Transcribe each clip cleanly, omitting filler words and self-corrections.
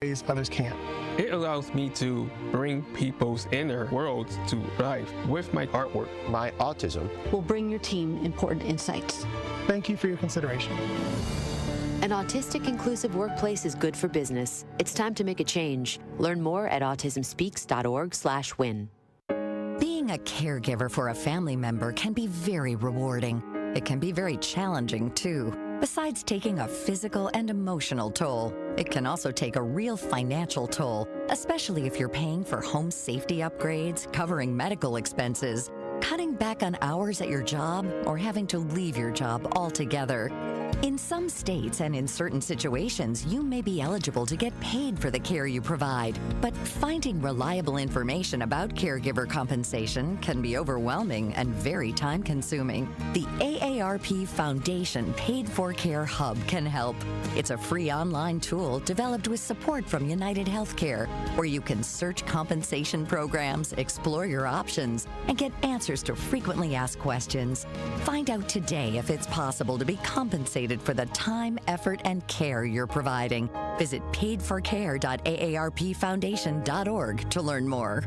ways others can't. It allows me to bring people's inner worlds to life with my artwork. My autism will bring your team important insights. Thank you for your consideration. An autistic inclusive workplace is good for business. It's time to make a change. Learn more at autismspeaks.org/win. Being a caregiver for a family member can be very rewarding. It can be very challenging, too. Besides taking a physical and emotional toll, it can also take a real financial toll, especially if you're paying for home safety upgrades, covering medical expenses, cutting back on hours at your job, or having to leave your job altogether. In some states and in certain situations, you may be eligible to get paid for the care you provide, but finding reliable information about caregiver compensation can be overwhelming and very time-consuming. The AARP Foundation Paid for Care Hub can help. It's a free online tool developed with support from United Healthcare, where you can search compensation programs, explore your options, and get answers to frequently asked questions. Find out today if it's possible to be compensated for the time, effort, and care you're providing. Visit paidforcare.aarpfoundation.org to learn more.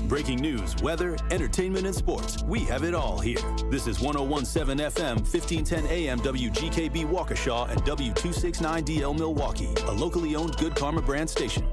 Breaking news, weather, entertainment, and sports. We have it all here. This is 101.7 FM, 1510 AM WGKB Waukesha and W269DL Milwaukee, a locally owned Good Karma brand station.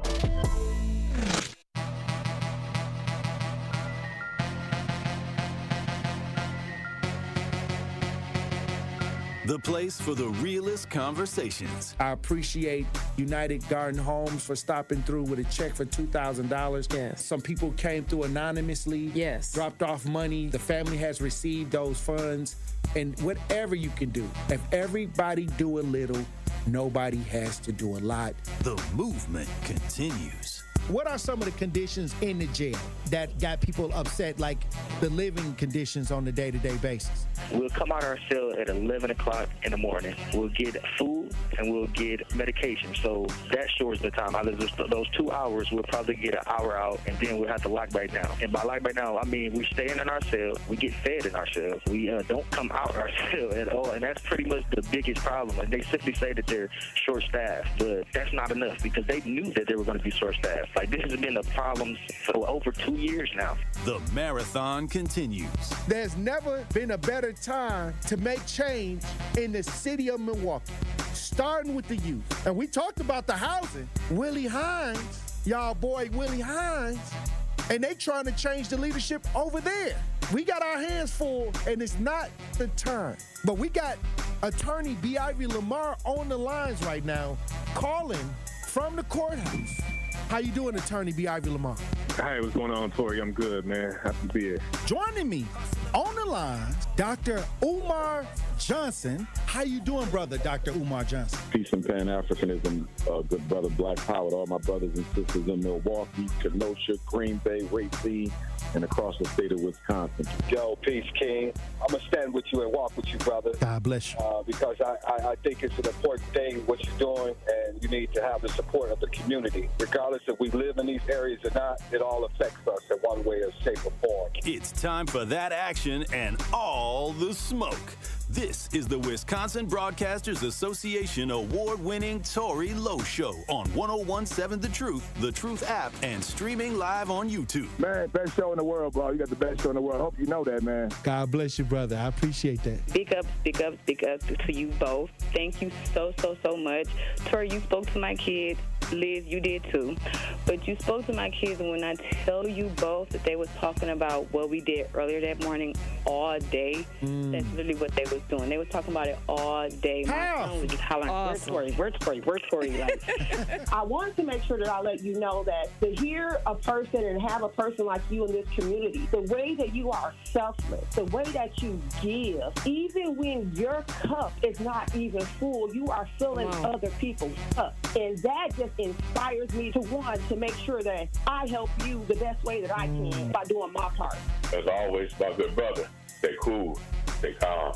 The place for the realest conversations. I appreciate United Garden Homes for stopping through with a check for $2,000. Yes. Some people came through anonymously. Yes. Dropped off money. The family has received those funds. And whatever you can do, if everybody do a little, nobody has to do a lot. The movement continues. What are some of the conditions in the jail that got people upset, like the living conditions on a day-to-day basis? We'll come out of our cell at 11 o'clock in the morning. We'll get food and we'll get medication. So that shortens the time. Out of those 2 hours, we'll probably get an hour out, and then we'll have to lock back down. And by lock back down, I mean we staying in our cell. We get fed in our cell. We don't come out of our cell at all, and that's pretty much the biggest problem. And they simply say that they're short-staffed, but that's not enough because they knew that they were going to be short-staffed. Like, this has been a problem for over 2 years now. The marathon continues. There's never been a better time to make change in the city of Milwaukee, starting with the youth. And we talked about the housing. Willie Hines, y'all boy Willie Hines, and they trying to change the leadership over there. We got our hands full, and it's not the time. But we got attorney B. Ivy Lamar on the lines right now, calling from the courthouse. How you doing, attorney B. Ivy Lamar? Hey, what's going on, Tory? I'm good, man. Happy to be here. Joining me on the line, Dr. Umar Johnson. How you doing, brother, Dr. Umar Johnson? Peace and Pan-Africanism, good brother, Black Power, to all my brothers and sisters in Milwaukee, Kenosha, Green Bay, Racine, and across the state of Wisconsin. Yo, peace, King. I'm going to stand with you and walk with you, brother. God bless you. Because I think it's an important thing, what you're doing, and you need to have the support of the community. Regardless if we live in these areas or not, it all affects us in one way or shape or form. It's time for that action and all the smoke. This is the Wisconsin Broadcasters Association award-winning Tory Lowe Show on 101.7 The Truth app, and streaming live on YouTube. Man, best show in the world, bro. You got the best show in the world. Hope you know that, man. God bless you, brother. I appreciate that. Big up to you both. Thank you so much. Tory, you spoke to my kids. Liz, you did too. But you spoke to my kids, and when I tell you both that they was talking about what we did earlier that morning all day, that's literally what they was doing. They was talking about it all day. My son was just hollering, awesome. Where's Tory? Like, I wanted to make sure that I let you know that to hear a person and have a person like you in this community, the way that you are selfless, the way that you give, even when your cup is not even full, you are filling other people's cup. And that just inspires me to want to make sure that I help you the best way that I can by doing my part. As always, my good brother, stay cool, stay calm,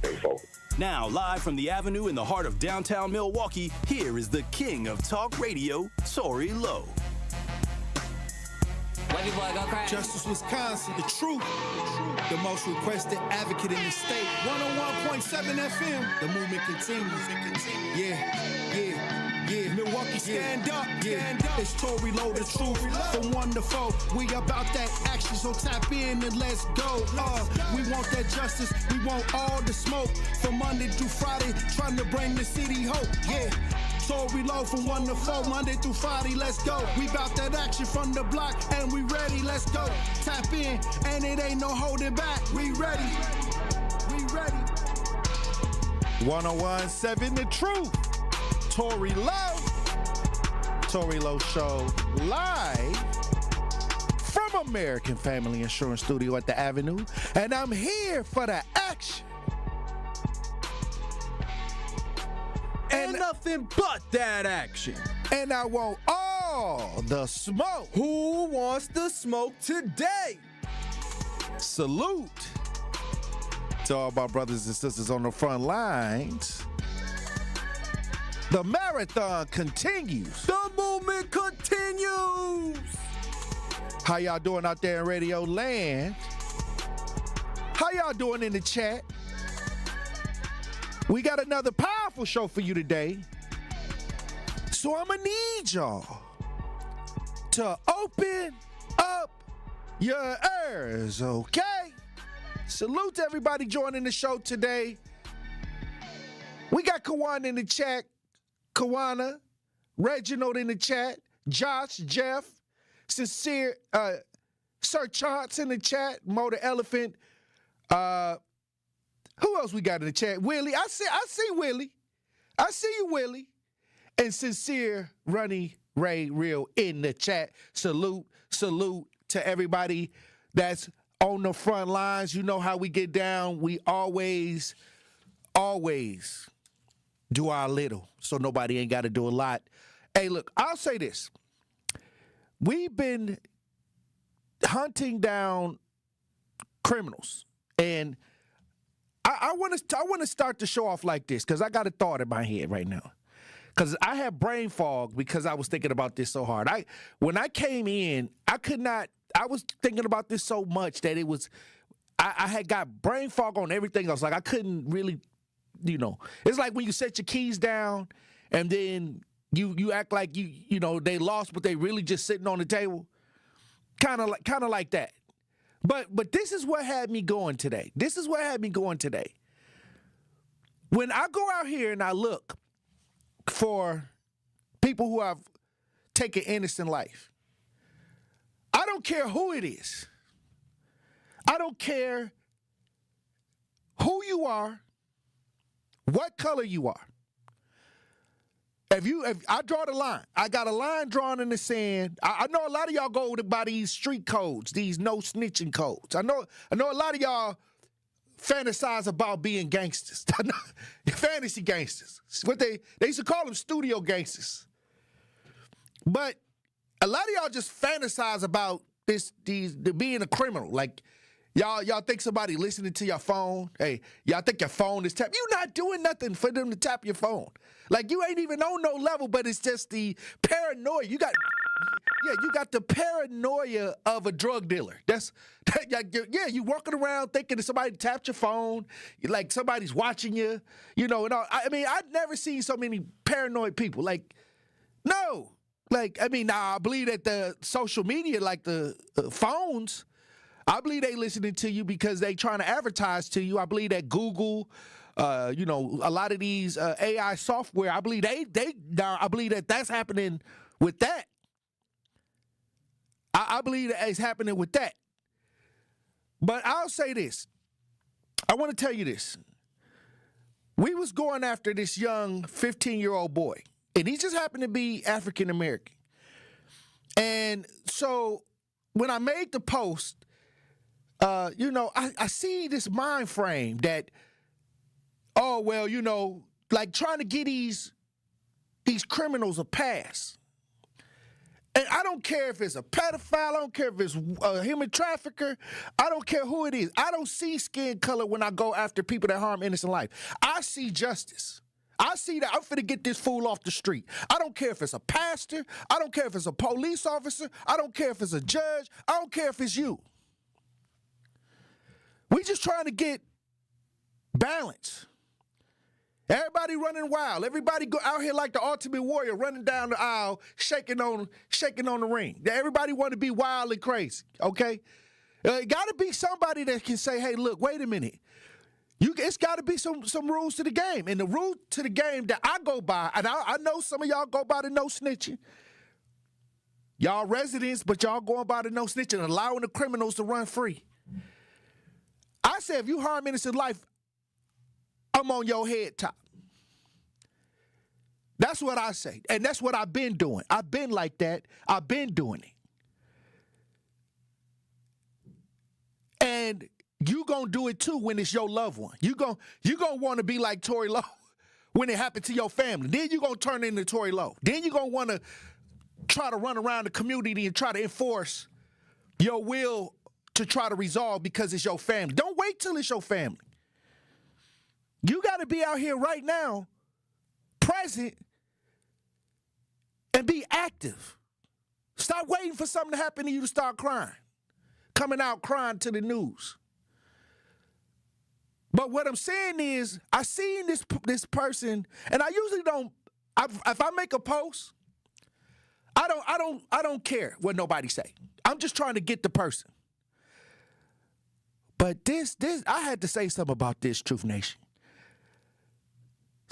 stay focused. Now, live from the Avenue in the heart of downtown Milwaukee, here is the king of talk radio, Tory Lowe. Justice Wisconsin, the truth, the most requested advocate in the state. 101.7 FM, the movement continues. Yeah. Yeah, Milwaukee, stand up. It's Tory, Lowe, the truth. From 1 to 4, we about that action, so tap in and let's go. We want that justice, we want all the smoke. From Monday through Friday, trying to bring the city hope. Yeah. Tory, Lowe from 1 to 4, Monday through Friday, let's go. We bout that action from the block, and we ready, let's go. Tap in, and it ain't no holding back. We ready. 1017 The Truth. Tory Lowe. Tory Lowe Show live from American Family Insurance Studio at the Avenue. And I'm here for the action. And nothing but that action. And I want all the smoke. Who wants the smoke today? Salute to all my brothers and sisters on the front lines. The marathon continues. The movement continues. How y'all doing out there in radio land? How y'all doing in the chat? We got another powerful show for you today. So I'm gonna need y'all to open up your ears, okay? Salute to everybody joining the show today. We got Kawana in the chat. Kawana, Reginald in the chat. Josh, Jeff, Sincere, Sir Chance in the chat. Mo the Elephant. Who else we got in the chat? Willie. I see Willie. I see you, Willie. And Sincere, Runny, Ray, Real in the chat. Salute to everybody that's on the front lines. You know how we get down. We always do our little, so nobody ain't got to do a lot. Hey, look, I'll say this. We've been hunting down criminals, and I want to start the show off like this because I got a thought in my head right now. Because I have brain fog because I was thinking about this so hard. When I came in, I was thinking about this so much that I had got brain fog on everything else. Like I couldn't really, it's like when you set your keys down and then you act like they lost, but they really just sitting on the table. Kind of like that. But this is what had me going today. When I go out here and I look for people who have taken innocent life, I don't care who it is. I don't care who you are, what color you are. If I draw the line, I got a line drawn in the sand. I know a lot of y'all go by these street codes, these no snitching codes. I know a lot of y'all fantasize about being gangsters. Fantasy gangsters. What they used to call them, studio gangsters. But a lot of y'all just fantasize about being a criminal. Like y'all think somebody listening to your phone. Hey, y'all think your phone is tapped. You're not doing nothing for them to tap your phone. Like you ain't even on no level, but it's just the paranoia. You got the paranoia of a drug dealer. You walking around thinking that somebody tapped your phone, like somebody's watching you, and all. I mean, I've never seen so many paranoid people. Like, no. Like, I mean, I believe that the social media, like the phones, I believe they listening to you because they trying to advertise to you. I believe that Google, a lot of these AI software, I believe I believe that that's happening with that. I believe that it's happening with that. But I'll say this. I want to tell you this. We was going after this young 15-year-old boy, and he just happened to be African American. And so when I made the post, I see this mind frame that, like trying to get these criminals a pass. And I don't care if it's a pedophile. I don't care if it's a human trafficker. I don't care who it is. I don't see skin color when I go after people that harm innocent life. I see justice. I see that I'm finna get this fool off the street. I don't care if it's a pastor. I don't care if it's a police officer. I don't care if it's a judge. I don't care if it's you. We just trying to get balance. Everybody running wild. Everybody go out here like the Ultimate Warrior, running down the aisle, shaking on the ring. Everybody want to be wild and crazy, okay? It got to be somebody that can say, hey, look, wait a minute. It's got to be some rules to the game. And the rule to the game that I go by, and I know some of y'all go by the no snitching. Y'all residents, but y'all going by the no snitching, allowing the criminals to run free. I say if you harm innocent life, I'm on your head top. That's what I say. And that's what I've been doing. I've been like that. I've been doing it. And you gonna do it too when it's your loved one. You gonna want to be like Tory Lowe when it happened to your family. Then you gonna turn into Tory Lowe. Then you gonna want to try to run around the community and try to enforce your will to try to resolve because it's your family. Don't wait till it's your family. You got to be out here right now, present, and be active. Stop waiting for something to happen to you to start crying. Coming out crying to the news. But what I'm saying is, I seen this person, and I usually don't. If I make a post, I don't care what nobody say. I'm just trying to get the person. But this I had to say something about this, Truth Nation.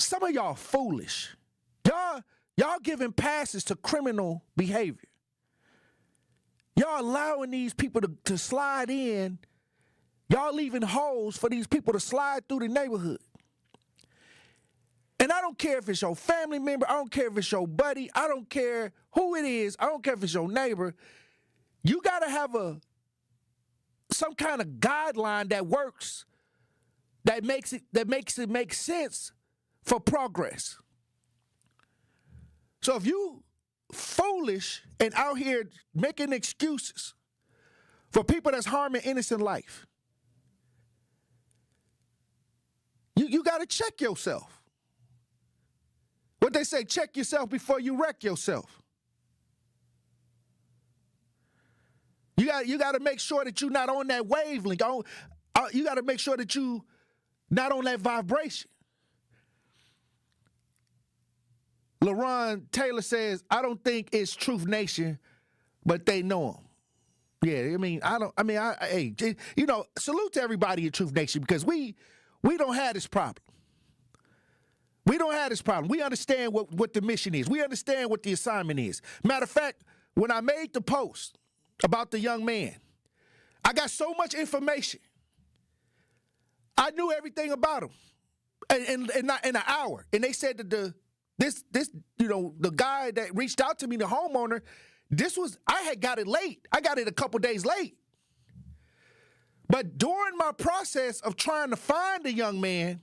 Some of y'all foolish. Y'all giving passes to criminal behavior. Y'all allowing these people to slide in. Y'all leaving holes for these people to slide through the neighborhood. And I don't care if it's your family member. I don't care if it's your buddy. I don't care who it is. I don't care if it's your neighbor. You got to have some kind of guideline that works, that makes it make sense for progress. So if you foolish and out here making excuses for people that's harming innocent life, you got to check yourself. What they say, check yourself before you wreck yourself. You got to make sure that you're not on that wavelength. You got to make sure that you not on that vibration. LaRon Taylor says, I don't think it's Truth Nation, but they know him. Yeah, hey, salute to everybody in Truth Nation because we don't have this problem. We don't have this problem. We understand what the mission is. We understand what the assignment is. Matter of fact, when I made the post about the young man, I got so much information. I knew everything about him in an hour. And they said that the guy that reached out to me, the homeowner, I had got it late. I got it a couple days late. But during my process of trying to find the young man,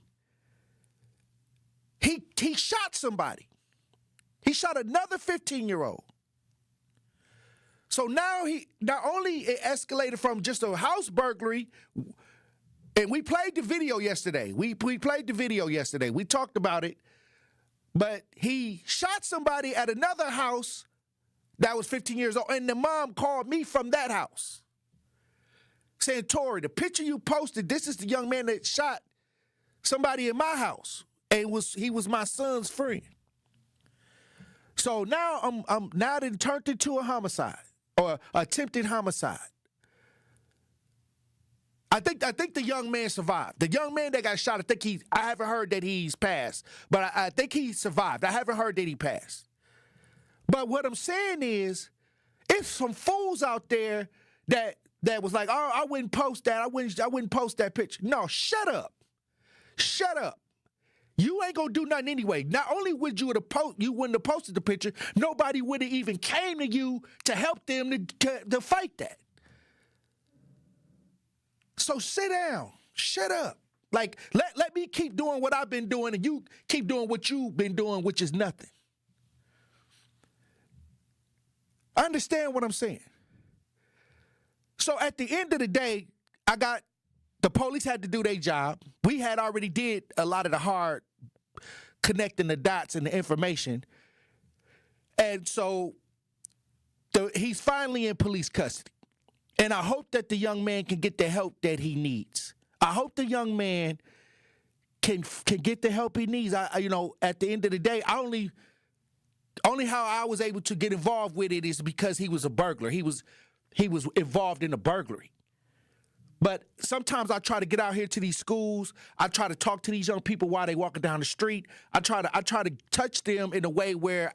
he shot somebody. He shot another 15-year-old. So now not only it escalated from just a house burglary, and we played the video yesterday. We played the video yesterday. We talked about it. But he shot somebody at another house that was 15 years old, and the mom called me from that house saying, Tory, the picture you posted, this is the young man that shot somebody in my house, and he was my son's friend. So now I'm now it turned into a homicide or attempted homicide. I think the young man survived. The young man that got shot, I haven't heard that he's passed, but I think he survived. I haven't heard that he passed. But what I'm saying is, if some fools out there that was like, oh, I wouldn't post that. I wouldn't post that picture. No, shut up. Shut up. You ain't gonna do nothing anyway. Not only would you wouldn't have posted the picture, nobody would have even came to you to help them to fight that. So sit down. Shut up. Like, let me keep doing what I've been doing and you keep doing what you've been doing, which is nothing. Understand what I'm saying? So at the end of the day, the police had to do their job. We had already did a lot of the hard connecting the dots and the information. And so he's finally in police custody. And I hope that the young man can get the help that he needs. I hope the young man can get the help he needs. At the end of the day, only how I was able to get involved with it is because he was a burglar. He was involved in a burglary. But sometimes I try to get out here to these schools. I try to talk to these young people while they walking down the street. I try to touch them in a way where,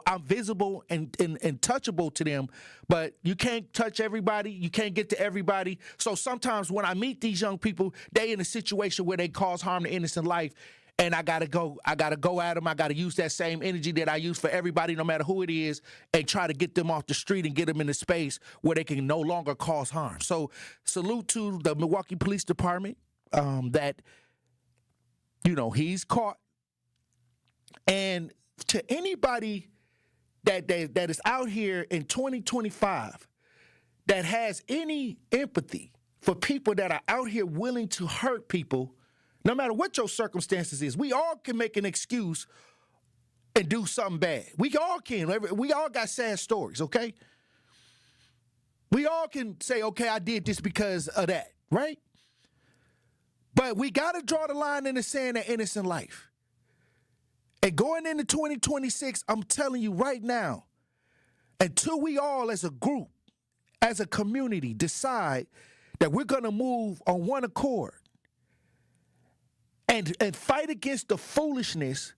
I'm visible and touchable to them. But you can't touch everybody. You can't get to everybody. So sometimes when I meet these young people, they in a situation where they cause harm to innocent life. And I gotta go at them. I gotta use that same energy that I use for everybody, no matter who it is, and try to get them off the street and get them in a space where they can no longer cause harm. So salute to the Milwaukee Police Department that, he's caught. And to anybody that is out here in 2025 that has any empathy for people that are out here willing to hurt people, no matter what your circumstances is, we all can make an excuse and do something bad. We all can. We all got sad stories, okay? We all can say, okay, I did this because of that, right? But we got to draw the line in the sand of innocent life. And going into 2026, I'm telling you right now, until we all as a group, as a community, decide that we're going to move on one accord, and fight against the foolishness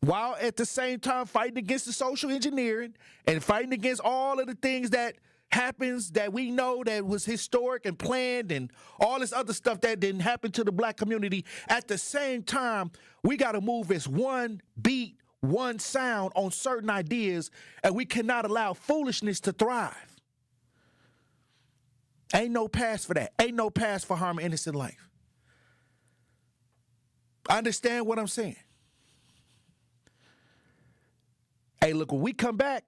while at the same time fighting against the social engineering and fighting against all of the things that happens that we know that was historic and planned and all this other stuff that didn't happen to the black community. At the same time, we got to move as one beat, one sound on certain ideas, and we cannot allow foolishness to thrive. Ain't no pass for that. Ain't no pass for harm innocent life. Understand what I'm saying? Hey, look, when we come back,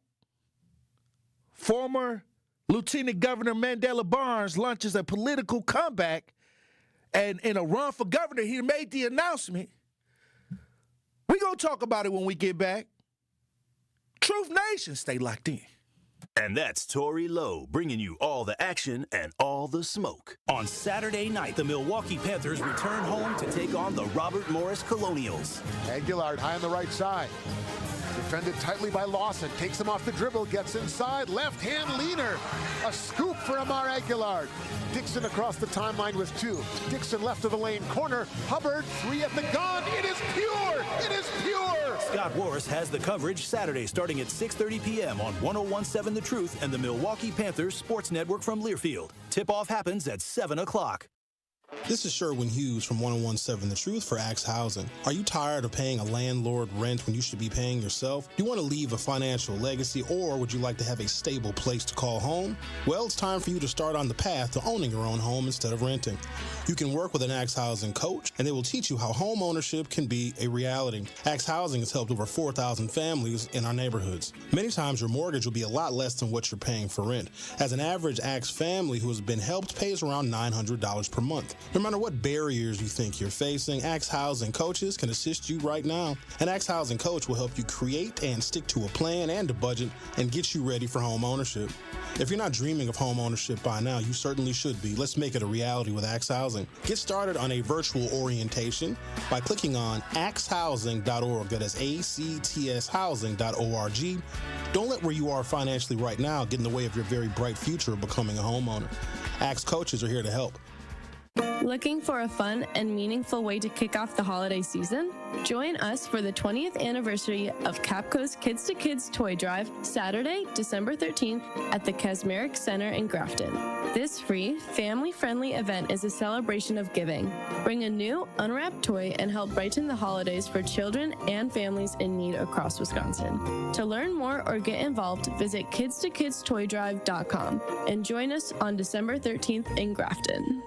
former Lieutenant Governor Mandela Barnes launches a political comeback, and in a run for governor, he made the announcement. We're going to talk about it when we get back. Truth Nation, stay locked in. And that's Tory Lowe bringing you all the action and all the smoke. On Saturday night, the Milwaukee Panthers return home to take on the Robert Morris Colonials. Aguilar high on the right side. Defended tightly by Lawson. Takes him off the dribble. Gets inside. Left hand leaner. A scoop for Amar Aguilar. Dixon across the timeline with two. Dixon left of the lane corner. Hubbard, three at the gun. It is pure. It is pure. Scott Warris has the coverage Saturday starting at 6:30 p.m. on 101.7 The Truth and the Milwaukee Panthers Sports Network from Learfield. Tip-off happens at 7 o'clock. This is Sherwin Hughes from 101.7 The Truth for Axe Housing. Are you tired of paying a landlord rent when you should be paying yourself? Do you want to leave a financial legacy, or would you like to have a stable place to call home? Well, it's time for you to start on the path to owning your own home instead of renting. You can work with an Axe Housing coach, and they will teach you how home ownership can be a reality. Axe Housing has helped over 4,000 families in our neighborhoods. Many times your mortgage will be a lot less than what you're paying for rent. As an average Axe family who has been helped pays around $900 per month. No matter what barriers you think you're facing, Axe Housing coaches can assist you right now. An Axe Housing coach will help you create and stick to a plan and a budget and get you ready for home ownership. If you're not dreaming of home ownership by now, you certainly should be. Let's make it a reality with Axe Housing. Get started on a virtual orientation by clicking on axehousing.org. That is ACTS housing.org. Don't let where you are financially right now get in the way of your very bright future of becoming a homeowner. Axe coaches are here to help. Looking for a fun and meaningful way to kick off the holiday season? Join us for the 20th anniversary of Capco's Kids to Kids Toy Drive, Saturday, December 13th at the Kasmeric Center in Grafton. This free, family-friendly event is a celebration of giving. Bring a new, unwrapped toy and help brighten the holidays for children and families in need across Wisconsin. To learn more or get involved, visit kidstokidstoydrive.com and join us on December 13th in Grafton.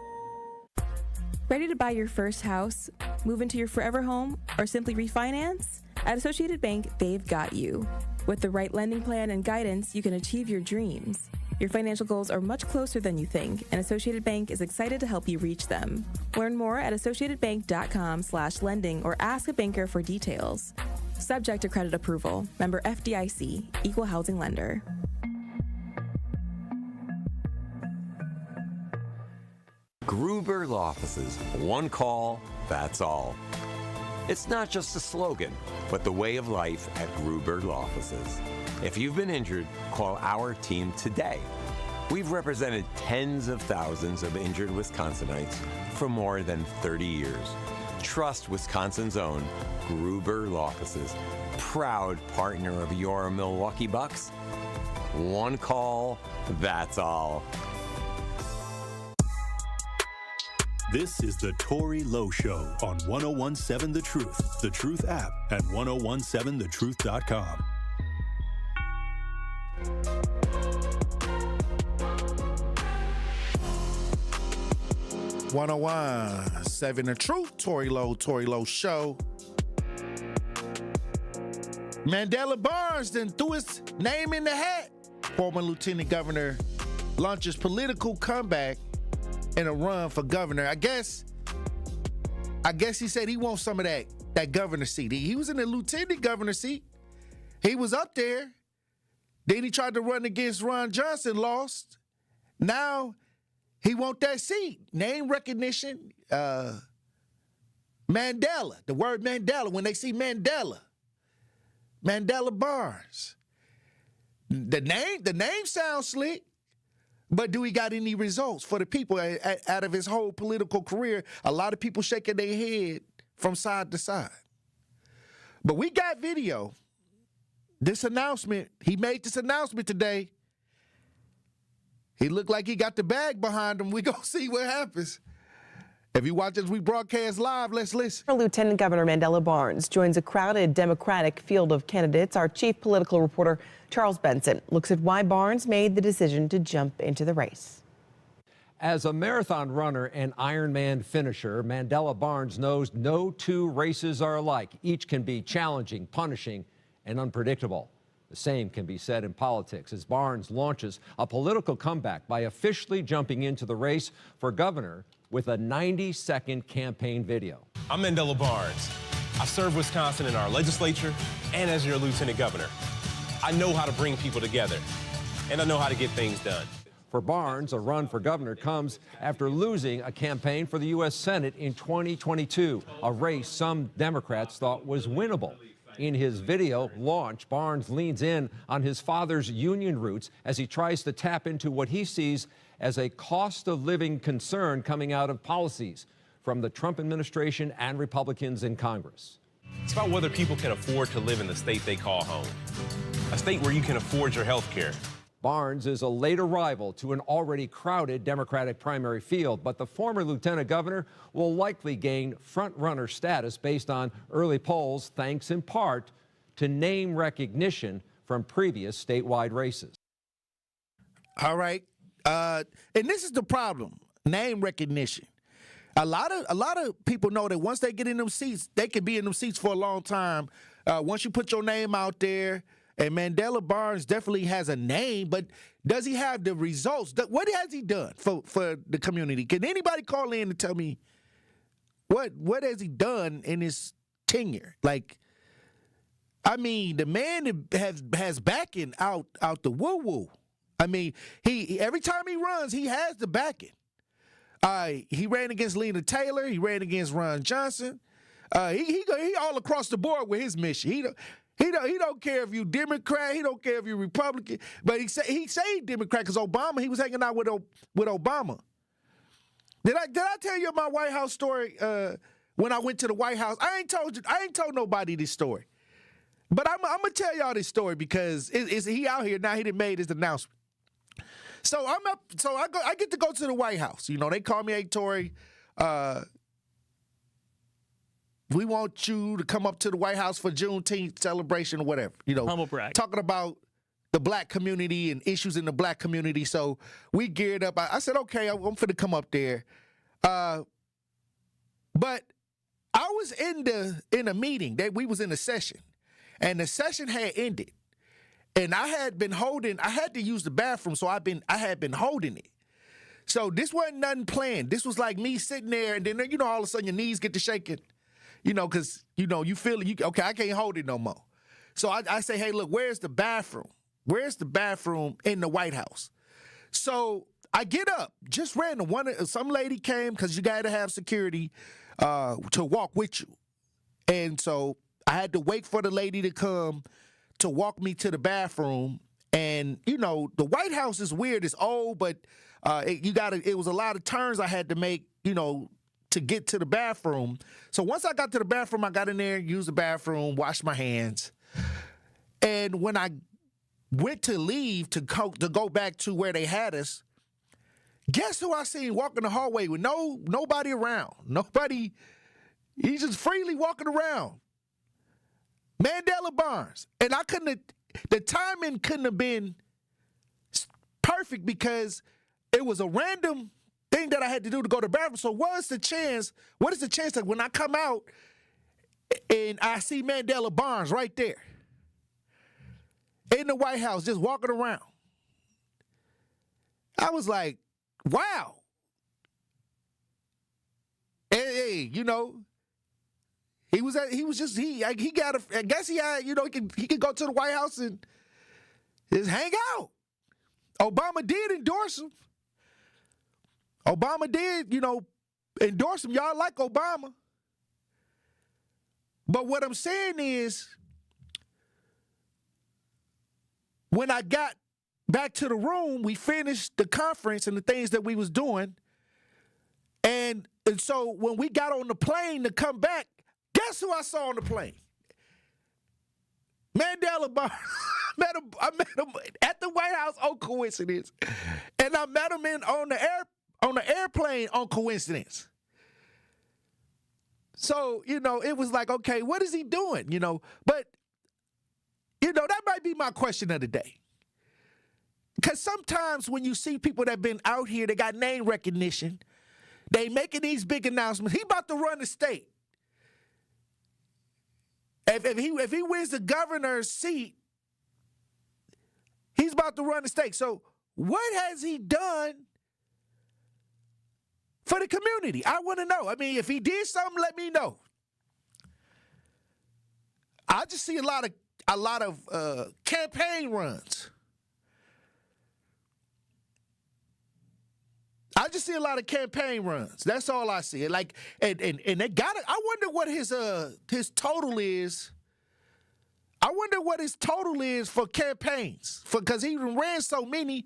Ready to buy your first house, move into your forever home, or simply refinance? At Associated Bank, they've got you. With the right lending plan and guidance, you can achieve your dreams. Your financial goals are much closer than you think, and Associated Bank is excited to help you reach them. Learn more at associatedbank.com/lending or ask a banker for details. Subject to credit approval. Member FDIC. Equal housing lender. Gruber Law Offices. One call, that's all. It's not just a slogan, but the way of life at Gruber Law Offices. If you've been injured, call our team today. We've represented tens of thousands of injured Wisconsinites for more than 30 years. Trust Wisconsin's own Gruber Law Offices, proud partner of your Milwaukee Bucks. One call, that's all. This is the Tory Lowe Show on 1017 The Truth app, at 1017thetruth.com. Seven The Truth, Tory Lowe Show. Mandela Barnes then threw his name in the hat. Former Lieutenant Governor launches political comeback in a run for governor. I guess he said he wants some of that governor seat. He was in the lieutenant governor seat. He was up there. Then he tried to run against Ron Johnson, lost. Now he want that seat. Name recognition. Mandela. The word Mandela. When they see Mandela Barnes. The name sounds slick. But do he got any results for the people out of his whole political career? A lot of people shaking their head from side to side. But we got video. This announcement, he made this announcement today. He looked like he got the bag behind him. We gonna see what happens. If you watch as we broadcast live, let's listen. Lieutenant Governor Mandela Barnes joins a crowded Democratic field of candidates. Our chief political reporter, Charles Benson, looks at why Barnes made the decision to jump into the race. As a marathon runner and Ironman finisher, Mandela Barnes knows no two races are alike. Each can be challenging, punishing, and unpredictable. The same can be said in politics as Barnes launches a political comeback by officially jumping into the race for governor with a 90-second campaign video. I'm Mandela Barnes. I serve Wisconsin in our legislature and as your lieutenant governor. I know how to bring people together, and I know how to get things done. For Barnes, a run for governor comes after losing a campaign for the U.S. Senate in 2022, a race some Democrats thought was winnable. In his video launch, Barnes leans in on his father's union roots as he tries to tap into what he sees as a cost of living concern coming out of policies from the Trump administration and Republicans in Congress. It's about whether people can afford to live in the state they call home, a state where you can afford your health care. Barnes is a late arrival to an already crowded Democratic primary field, but the former lieutenant governor will likely gain front-runner status based on early polls, thanks in part to name recognition from previous statewide races. All right. And this is the problem, name recognition. A lot of people know that once they get in them seats, they can be in them seats for a long time. Once you put your name out there, and Mandela Barnes definitely has a name, but does he have the results? What has he done for the community? Can anybody call in and tell me what has he done in his tenure? Like, I mean, the man has backing out the woo-woo. I mean, he every time he runs, he has the backing. He ran against Lena Taylor. He ran against Ron Johnson. He all across the board with his mission. He don't care if you Democrat. He don't care if you Republican. But he say he Democrat because Obama. He was hanging out with Obama. Did I tell you my White House story when I went to the White House? I ain't told nobody this story. But I'm gonna tell y'all this story because he out here now. He done made his announcement. So I'm up. So I get to go to the White House. You know, they call me, hey, Tory, we want you to come up to the White House for Juneteenth celebration or whatever. You know, humble brag. Talking about the black community and issues in the black community. So we geared up. I said, okay, I'm finna come up there. But I was in a meeting that we was in a session, and the session had ended. And I had to use the bathroom, so I had been holding it. So this wasn't nothing planned. This was like me sitting there, and then, you know, all of a sudden your knees get to shaking, you know, because, you know, you feel it. Okay, I can't hold it no more. So I say, hey, look, where's the bathroom? Where's the bathroom in the White House? So I get up, just random. Some lady came, because you got to have security. to walk with you. And so I had to wait for the lady to come to walk me to the bathroom. And, you know, the White House is weird. It's old, but it was a lot of turns I had to make, you know, to get to the bathroom. So once I got to the bathroom, I got in there, used the bathroom, washed my hands. And when I went to leave to go back to where they had us, guess who I seen walking the hallway with nobody around? Nobody. He's just freely walking around. Mandela Barnes. And the timing couldn't have been perfect because it was a random thing that I had to do to go to the bathroom. So what is the chance that when I come out and I see Mandela Barnes right there in the White House just walking around? I was like, wow. Hey, you know, I guess he had, you know, he could go to the White House and just hang out. Obama did endorse him. Obama did, you know, endorse him. Y'all like Obama. But what I'm saying is, when I got back to the room, we finished the conference and the things that we was doing. And so when we got on the plane to come back, guess who I saw on the plane? Mandela Barnes. I met him at the White House on coincidence. And I met him on the airplane on coincidence. So, you know, it was like, okay, what is he doing? You know, but, you know, that might be my question of the day. Because sometimes when you see people that have been out here, they got name recognition, they making these big announcements. He about to run the state. If he wins the governor's seat, he's about to run the state. So what has he done for the community? I want to know. I mean, if he did something, let me know. I just see a lot of campaign runs. I just see a lot of campaign runs. That's all I see. Like, and they got it. I wonder what his total is. I wonder what his total is for campaigns, because he ran so many,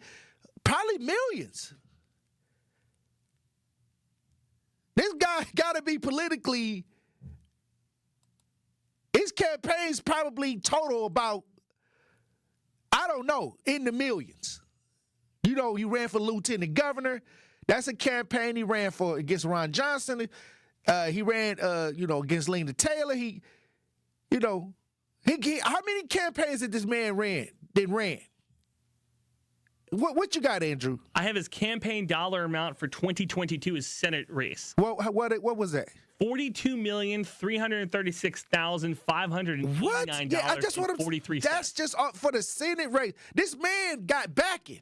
probably millions. This guy got to be politically. His campaigns probably total about, I don't know, in the millions. You know, he ran for lieutenant governor. That's a campaign he ran for against Ron Johnson. He ran, against Lena Taylor. How many campaigns did this man ran? What you got, Andrew? I have his campaign dollar amount for 2022 his Senate race. What was that? $42,336,589.43. Yeah, that's just for the Senate race. This man got backing.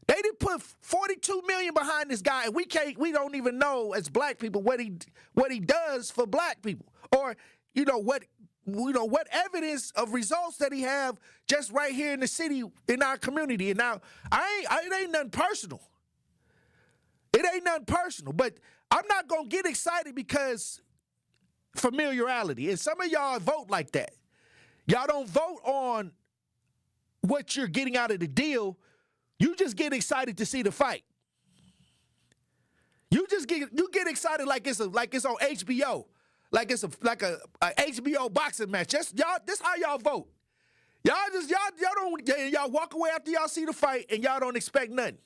They didn't put $42 million behind this guy, and we don't even know as black people what he does for black people, or what evidence of results that he have just right here in the city, in our community. And now it ain't nothing personal. It ain't nothing personal, but I'm not gonna get excited because familiarity. And some of y'all vote like that. Y'all don't vote on what you're getting out of the deal. You just get excited to see the fight. You get excited like it's on HBO, like it's a HBO boxing match. This how y'all vote. Y'all walk away after y'all see the fight and y'all don't expect nothing.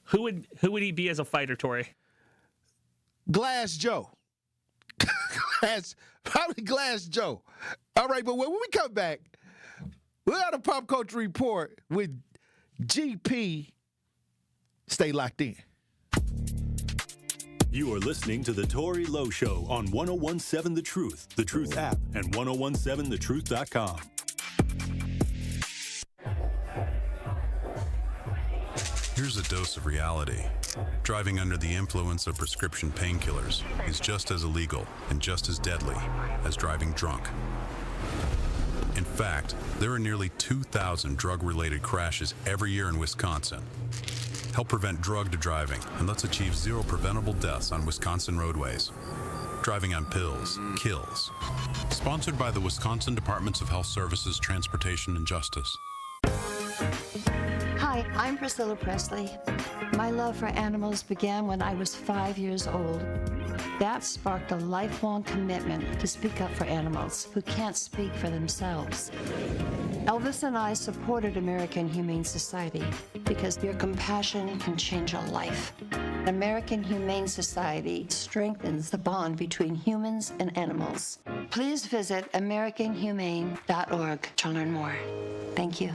Who would he be as a fighter, Tory? Glass Joe. Probably Glass Joe. All right, but when we come back, we'll have a pop culture report with GP. Stay locked in. You are listening to The Tory Lowe Show on 101.7 The Truth app, and 1017thetruth.com. Here's a dose of reality. Driving under the influence of prescription painkillers is just as illegal and just as deadly as driving drunk. In fact, there are nearly 2,000 drug-related crashes every year in Wisconsin. Help prevent drugged driving, and let's achieve 0 preventable deaths on Wisconsin roadways. Driving on pills kills. Sponsored by the Wisconsin Departments of Health Services, Transportation, and Justice. Hi, I'm Priscilla Presley. My love for animals began when I was 5 years old. That sparked a lifelong commitment to speak up for animals who can't speak for themselves. Elvis and I supported American Humane Society because your compassion can change a life. American Humane Society strengthens the bond between humans and animals. Please visit AmericanHumane.org to learn more. Thank you.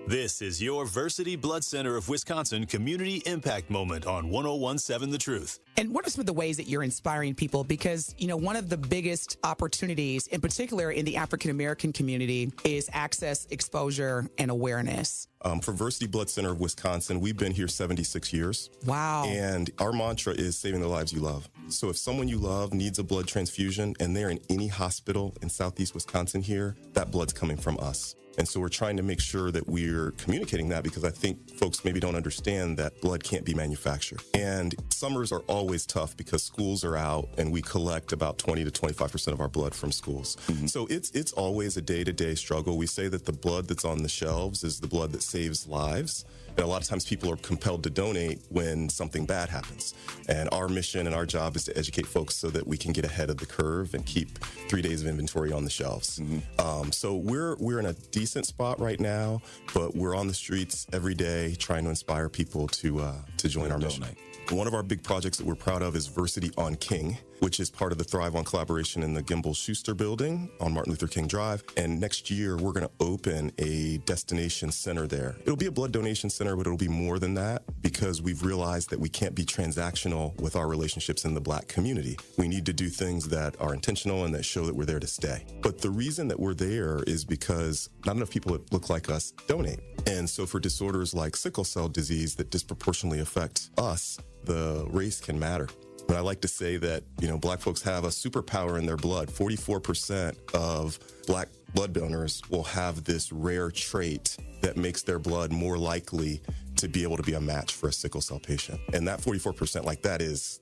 This is your Versity Blood Center of Wisconsin Community Impact Moment on 101.7 The Truth. And what are some of the ways that you're inspiring people? Because, you know, one of the biggest opportunities, in particular in the African-American community, is access, exposure, and awareness. For Versity Blood Center of Wisconsin, we've been here 76 years. Wow. And our mantra is saving the lives you love. So if someone you love needs a blood transfusion and they're in any hospital in Southeast Wisconsin here, that blood's coming from us. And so we're trying to make sure that we're communicating that, because I think folks maybe don't understand that blood can't be manufactured. And summers are always tough because schools are out and we collect about 20 to 25% of our blood from schools. Mm-hmm. So it's always a day-to-day struggle. We say that the blood that's on the shelves is the blood that saves lives. And a lot of times people are compelled to donate when something bad happens. And our mission and our job is to educate folks so that we can get ahead of the curve and keep 3 days of inventory on the shelves. Mm-hmm. So we're in a decent spot right now, but we're on the streets every day trying to inspire people to join our mission. One of our big projects that we're proud of is Versity on King, which is part of the Thrive On collaboration in the Gimbel Schuster building on Martin Luther King Drive. And next year, we're going to open a destination center there. It'll be a blood donation center, but it'll be more than that, because we've realized that we can't be transactional with our relationships in the Black community. We need to do things that are intentional and that show that we're there to stay. But the reason that we're there is because not enough people that look like us donate. And so for disorders like sickle cell disease that disproportionately affect us, the race can matter. But I like to say that, Black folks have a superpower in their blood. 44% of Black blood donors will have this rare trait that makes their blood more likely to be able to be a match for a sickle cell patient. And that 44%,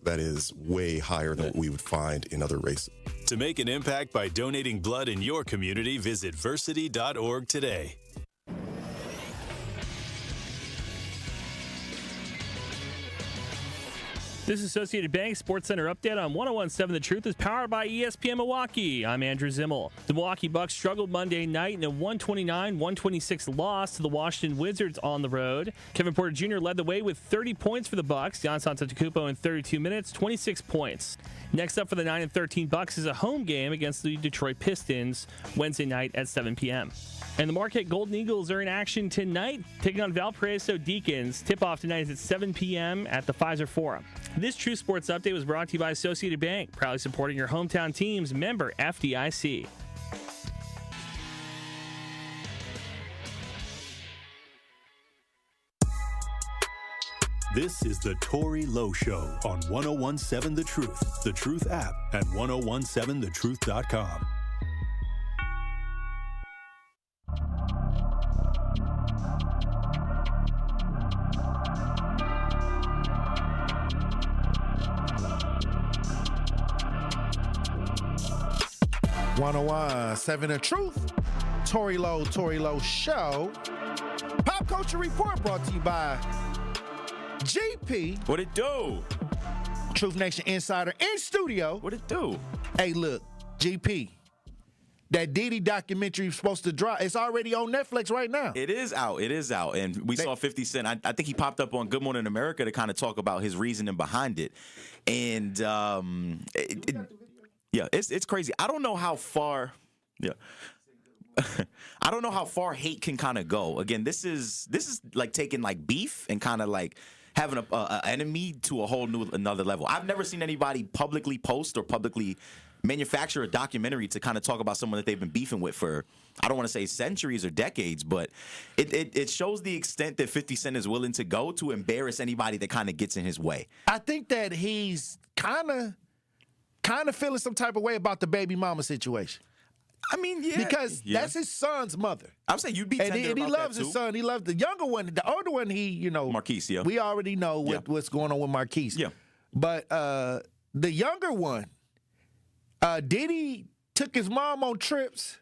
that is way higher than what we would find in other races. To make an impact by donating blood in your community, visit versity.org today. This Associated Bank Sports Center update on 101.7 The Truth is powered by ESPN Milwaukee. I'm Andrew Zimmel. The Milwaukee Bucks struggled Monday night in a 129-126 loss to the Washington Wizards on the road. Kevin Porter Jr. led the way with 30 points for the Bucks. Giannis Antetokounmpo in 32 minutes, 26 points. Next up for the 9-13 Bucks is a home game against the Detroit Pistons Wednesday night at 7 p.m. And the Marquette Golden Eagles are in action tonight, taking on Valparaiso Deacons. Tip-off tonight is at 7 p.m. at the Pfizer Forum. This True Sports Update was brought to you by Associated Bank, proudly supporting your hometown teams, member FDIC. This is the Tory Lowe Show on 101.7 The Truth app, and 1017thetruth.com. Seven The Truth. Tory Lowe Show. Pop Culture Report brought to you by GP. What it do? Truth Nation Insider in studio. What it do? Hey, look, GP. That Diddy documentary is supposed to drop. It's already on Netflix right now. It is out. And we saw 50 Cent. I think he popped up on Good Morning America to kind of talk about his reasoning behind it. And it's crazy. I don't know how far. Yeah. I don't know how far hate can kind of go. Again, this is like taking like beef and kind of like having a enemy to a whole another level. I've never seen anybody publicly post or publicly manufacture a documentary to kind of talk about someone that they've been beefing with for, I don't want to say centuries or decades, but it shows the extent that 50 Cent is willing to go to embarrass anybody that kind of gets in his way. I think that he's kind of feeling some type of way about the baby mama situation. I mean, yeah. Because that's his son's mother. I'm saying you'd be tender and he about loves that his too. son. He loves the younger one. The older one, Marquise, yeah. We already know what's going on with Marquise. Yeah. But the younger one, Diddy took his mom on trips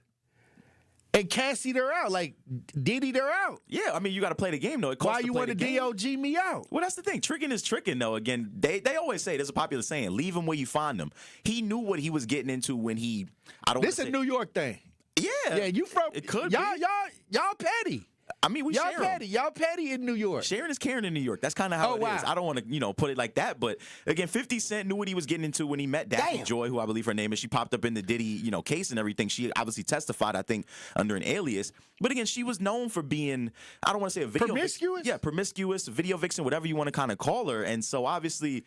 and Cassied her out, like Diddy'd her out. Yeah, I mean, you got to play the game, though. It costs Why to you play want to the game. DOG me out? Well, that's the thing. Tricking is tricking, though. Again, they always say, there's a popular saying, leave them where you find them. He knew what he was getting into when he, This is a New York thing. Yeah. Yeah, you from, it could y'all be. petty. I mean, y'all share 'em. petty. Y'all petty in New York. Sharing is caring in New York. That's kind of how it is. I don't want to, put it like that. But again, 50 Cent knew what he was getting into when he met Daphne Joy, who I believe her name is. She popped up in the Diddy, case and everything. She obviously testified, I think, under an alias. But again, she was known for being, I don't want to say a video promiscuous. Yeah, promiscuous, video vixen, whatever you want to kind of call her. And so obviously,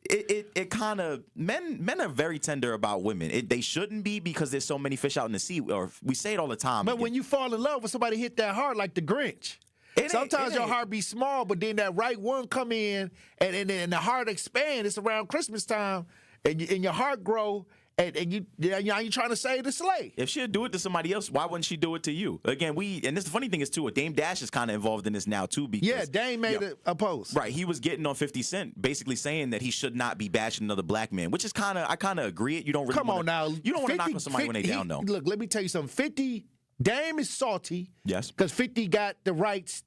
it kind of men are very tender about women. They shouldn't be because there's so many fish out in the sea. Or we say it all the time. But when you fall in love with somebody hit that hard like the Grinch. Sometimes your heart be small, but then that right one come in, and the heart expand. It's around Christmas time, and your heart grow, and you trying to save the slave. If she'd do it to somebody else, why wouldn't she do it to you? Again, and this the funny thing is too, Dame Dash is kind of involved in this now too. Because Dame made a post. Right, he was getting on 50 Cent, basically saying that he should not be bashing another black man, which is I kind of agree. You don't really on now. You don't want to knock on somebody when they down though. Look, let me tell you something. 50 Dame is salty. Yes, because 50 got the rights.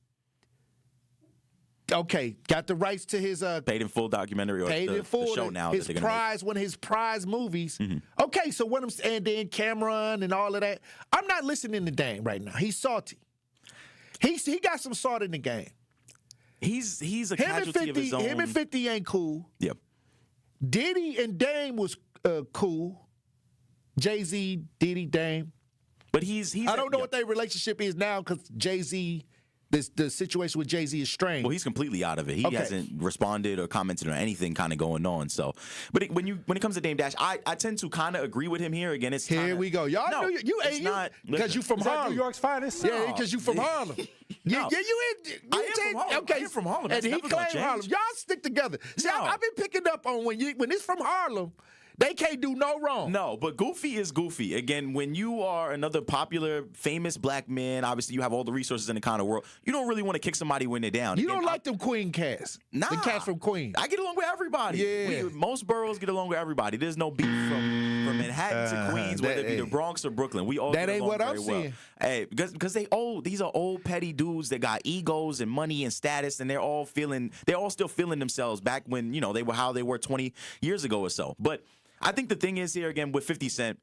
Okay, got the rights to his paid in full documentary or paid in full the show now. His prize, one of his prize movies. Mm-hmm. Okay, so what and then Cameron and all of that. I'm not listening to Dame right now. He's salty. He got some salt in the game. He's a casualty of his own. Him and 50 ain't cool. Yep. Diddy and Dame was cool. Jay-Z, Diddy, Dame. But he's I don't know what their relationship is now because Jay-Z. The situation with Jay-Z is strange. Well, he's completely out of it. He hasn't responded or commented on anything kind of going on. So, but when it comes to Dame Dash, I tend to kind of agree with him here. Again, it's here we go. Y'all know you ain't not because you from Harlem. New York's finest. Yeah, because you from Harlem. No. I am from Harlem. Okay, I am from Harlem. And he claimed Harlem. Y'all stick together. See, I've been picking up on when it's from Harlem. They can't do no wrong. No, but goofy is goofy. Again, when you are another popular, famous black man, obviously you have all the resources in the kind of world. You don't really want to kick somebody when they're down. You don't like them Queen cats. Nah. The cats from Queens. I get along with everybody. Yeah. Most boroughs get along with everybody. There's no beef from Manhattan to Queens, whether it be the Bronx or Brooklyn. We all that get ain't along what I'm very well. seeing. Hey, because these are old petty dudes that got egos and money and status, and they're all still feeling themselves back when they were how they were 20 years ago or so. But I think the thing is here, again, with 50 Cent,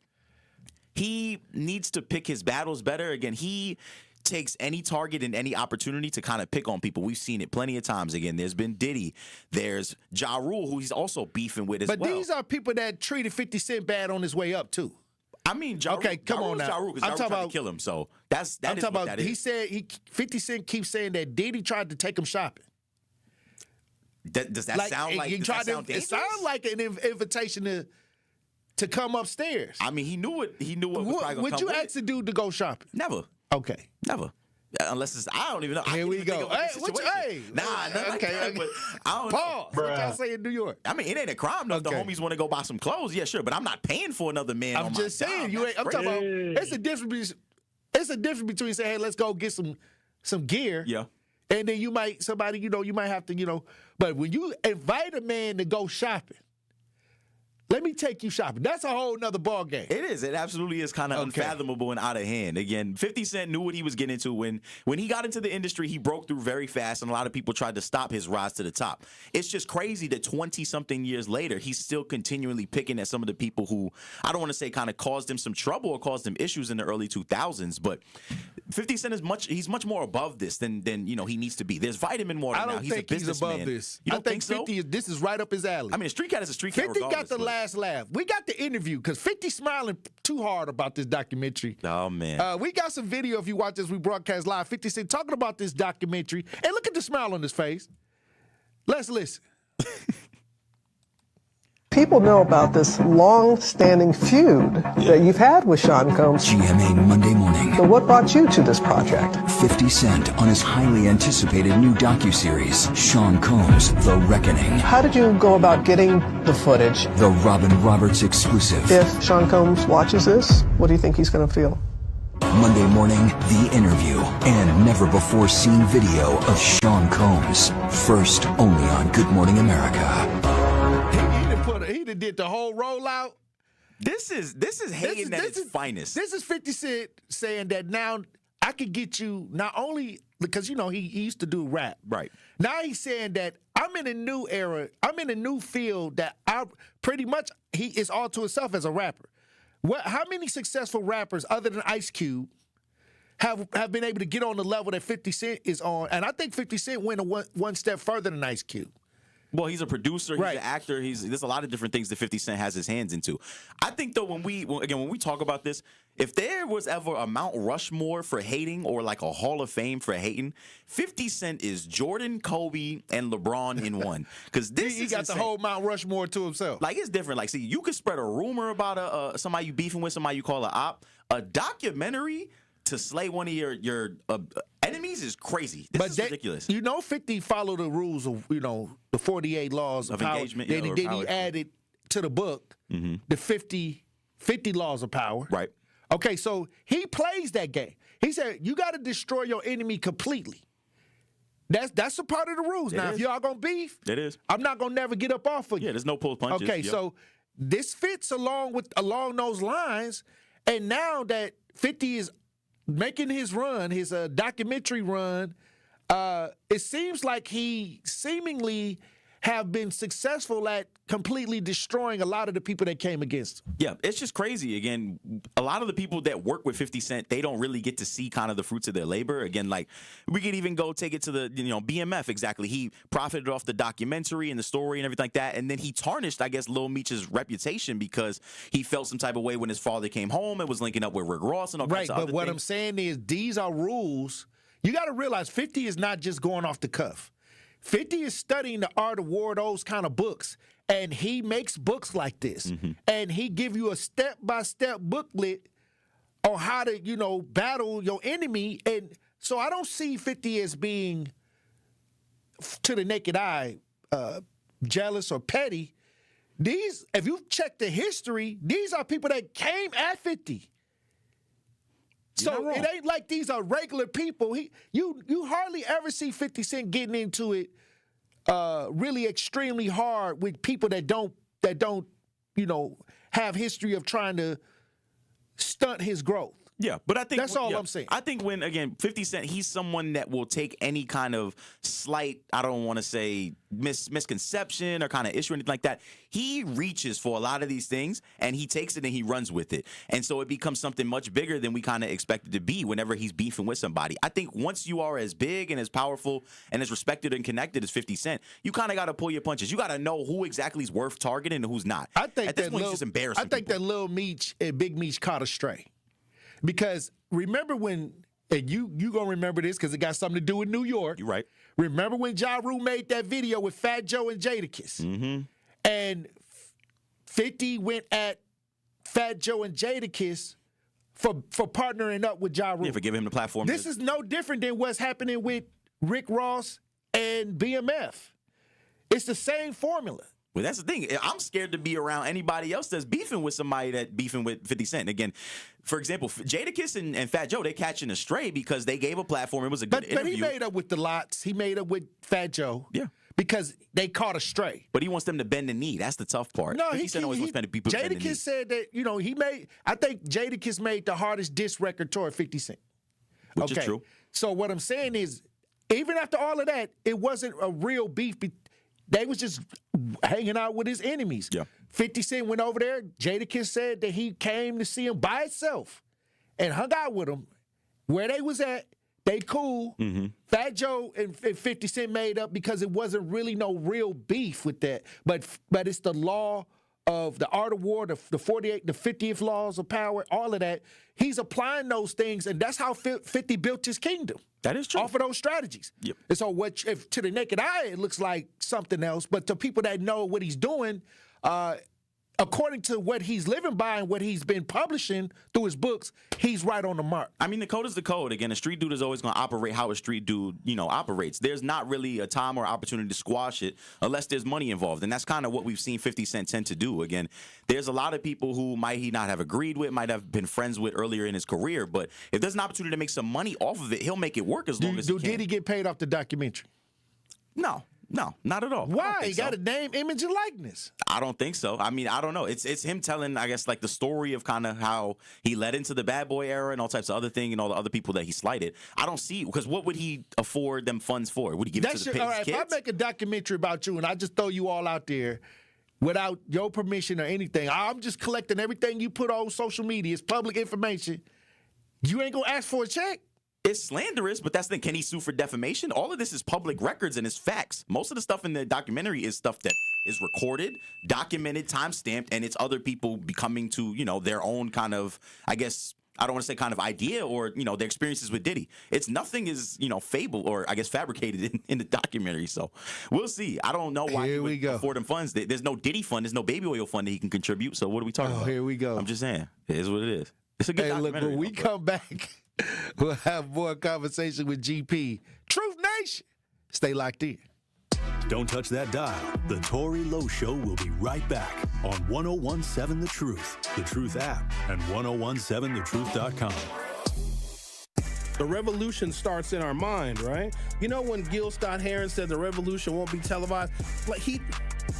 he needs to pick his battles better. Again, he takes any target and any opportunity to kind of pick on people. We've seen it plenty of times. Again, there's been Diddy. There's Ja Rule, who he's also beefing with as well. But these are people that treated 50 Cent bad on his way up, too. I mean, Ja Rule, come on now. Ja Rule, because Ja Rule tried to kill him. So that I'm is talking what about. that is. He said 50 Cent keeps saying that Diddy tried to take him shopping. Does that sound like it sounds like an invitation to come upstairs. I mean, he knew what was probably gonna would come you with ask a dude to go shopping? Never. Okay. Never. Unless it's, I don't even know. Here we go. Hey, okay. But I don't Pause. know. What y'all say in New York? I mean, it ain't a crime though. If the homies want to go buy some clothes, yeah, sure. But I'm not paying for another man. I'm just saying. I'm talking about. It's a difference. It's a difference between saying, "Hey, let's go get some gear." Yeah. And then you might have to, But when you invite a man to go shopping. Let me take you shopping. That's a whole nother ball game. It is. It absolutely is kind of unfathomable and out of hand. Again, 50 Cent knew what he was getting into. When he got into the industry, he broke through very fast, and a lot of people tried to stop his rise to the top. It's just crazy that 20-something years later, he's still continually picking at some of the people who, I don't want to say kind of caused him some trouble or caused him issues in the early 2000s, but 50 Cent he's much more above this than he needs to be. There's vitamin water now. I don't think he's above this. You don't think 50 so? This is right up his alley. I mean, a street cat is a street cat 50 regardless. got the last laugh. We got the interview because 50 smiling too hard about this documentary. Oh, man. We got some video if you watch this. We broadcast live. 50 Cent talking about this documentary. And look at the smile on his face. Let's listen. People know about this long-standing feud that you've had with Sean Combs. GMA Monday Morning. So what brought you to this project? 50 Cent on his highly anticipated new docuseries, Sean Combs, The Reckoning. How did you go about getting the footage? The Robin Roberts exclusive. If Sean Combs watches this, what do you think he's going to feel? Monday morning, The Interview, and never-before-seen video of Sean Combs. First only on Good Morning America. He did the whole rollout. This is hating at its finest. This is 50 Cent saying that now I could get you not only because he used to do rap. Right. Now he's saying that I'm in a new era. I'm in a new field that I pretty much he is all to himself as a rapper. How many successful rappers other than Ice Cube have been able to get on the level that 50 Cent is on? And I think 50 Cent went one step further than Ice Cube. Well, he's a producer, he's an actor, there's a lot of different things that 50 Cent has his hands into. I think, though, when we talk about this, if there was ever a Mount Rushmore for hating or like a Hall of Fame for hating, 50 Cent is Jordan, Kobe, and LeBron in one. Because he got the whole Mount Rushmore to himself. Like, it's different. Like, see, you could spread a rumor about somebody you beefing with, somebody you call an op. A documentary to slay one of your enemies is crazy. This is ridiculous. 50 follow the rules of, the 48 laws of power. Engagement. Then he added to the book the 50 laws of power. Right. Okay, so he plays that game. He said, you got to destroy your enemy completely. That's a part of the rules. Now, if y'all going to beef, it is. I'm not going to never get up off of you. Yeah, there's no pull punches. Okay, so this fits along those lines. And now that 50 is making his run, his documentary run, it seems like he seemingly have been successful at completely destroying a lot of the people that came against him. Yeah, it's just crazy. Again, a lot of the people that work with 50 Cent, they don't really get to see kind of the fruits of their labor. Again, like, we could even go take it to the, BMF, exactly. He profited off the documentary and the story and everything like that, and then he tarnished, I guess, Lil Meech's reputation because he felt some type of way when his father came home and was linking up with Rick Ross and all kinds of other things. Right, but what I'm saying is these are rules. You got to realize 50 is not just going off the cuff. 50 is studying the art of war, those kind of books, and he makes books like this. And he give you a step-by-step booklet on how to, battle your enemy. And so I don't see 50 as being, to the naked eye, jealous or petty. These, if you check the history, these are people that came at 50. So it ain't like these are regular people. You hardly ever see 50 Cent getting into it really extremely hard with people that don't have history of trying to stunt his growth. Yeah, but I think that's all I'm saying. I think when, again, 50 Cent, he's someone that will take any kind of slight, I don't want to say misconception or kind of issue or anything like that. He reaches for a lot of these things and he takes it and he runs with it. And so it becomes something much bigger than we kind of expect it to be whenever he's beefing with somebody. I think once you are as big and as powerful and as respected and connected as 50 Cent, you kind of got to pull your punches. You got to know who exactly is worth targeting and who's not. I think at this point, it's just embarrassing. I think that Lil Meech and Big Meech caught a stray. Because remember when, and you going to remember this because it got something to do with New York. You're right. Remember when Ja Rule made that video with Fat Joe and Jadakiss? And 50 went at Fat Joe and Jadakiss for partnering up with Ja Rule. Yeah, for giving him the platform. This is no different than what's happening with Rick Ross and BMF. It's the same formula. Well, that's the thing. I'm scared to be around anybody else that's beefing with somebody that beefing with 50 Cent. Again, for example, Jadakiss and Fat Joe, they catching a stray because they gave a platform. It was a good interview. But he made up with the lots. He made up with Fat Joe. Yeah. Because they caught a stray. But he wants them to bend the knee. That's the tough part. No, 50 Cent always wants people to bend the knee. Jadakiss said that, I think Jadakiss made the hardest diss record toward 50 Cent. Which is true. So what I'm saying is, even after all of that, it wasn't a real beef. They was just hanging out with his enemies. Yeah. 50 Cent went over there. Jadakiss said that he came to see him by himself and hung out with him. Where they was at, they cool. Fat Joe and 50 Cent made up because it wasn't really no real beef with that. But it's the law of the art of war, the 50th laws of power, all of that. He's applying those things, and that's how 50 built his kingdom. That is true. Off of those strategies. Yep. And so if to the naked eye, it looks like something else, but to people that know what he's doing, according to what he's living by and what he's been publishing through his books, he's right on the mark. I mean, the code is the code. Again, a street dude is always going to operate how a street dude, operates. There's not really a time or opportunity to squash it unless there's money involved. And that's kind of what we've seen 50 Cent tend to do. Again, there's a lot of people who might he not have agreed with, might have been friends with earlier in his career. But if there's an opportunity to make some money off of it, he'll make it work as long as he can. Did he get paid off the documentary? No, not at all. Why? He got a name, image, and likeness. I don't think so. I mean, I don't know. It's him telling, I guess, like the story of kind of how he led into the bad boy era and all types of other things and all the other people that he slighted. I don't see, because what would he afford them funds for? Would he give it to the all right, kids? if I make a documentary about you and I just throw you all out there without your permission or anything, I'm just collecting everything you put on social media. It's public information. You ain't going to ask for a check? It's slanderous, but that's the thing. Can he sue for defamation? All of this is public records and it's facts. Most of the stuff in the documentary is stuff that is recorded, documented, time-stamped, and it's other people becoming to, their own kind of, I guess, I don't want to say kind of idea or, their experiences with Diddy. It's nothing is, fable or I guess fabricated in the documentary. So we'll see. I don't know why he would afford him funds. There's no Diddy fund. There's no baby oil fund that he can contribute. So what are we talking about? Here we go. I'm just saying. It is what it is. It's a good documentary. Look, when we come back, we'll have more conversation with GP. Truth Nation. Stay locked in. Don't touch that dial. The Tory Lowe Show will be right back on 1017 The Truth, The Truth app, and 1017thetruth.com. The revolution starts in our mind, right? You know when Gil Scott-Heron said the revolution won't be televised? Like he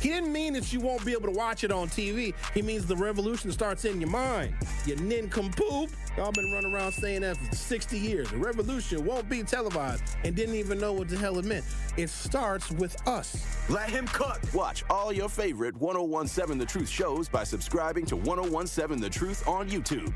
didn't mean that you won't be able to watch it on TV. He means the revolution starts in your mind. You nincompoop. Y'all been running around saying that for 60 years. The revolution won't be televised and didn't even know what the hell it meant. It starts with us. Let him cook. Watch all your favorite 1017 The Truth shows by subscribing to 1017 The Truth on YouTube.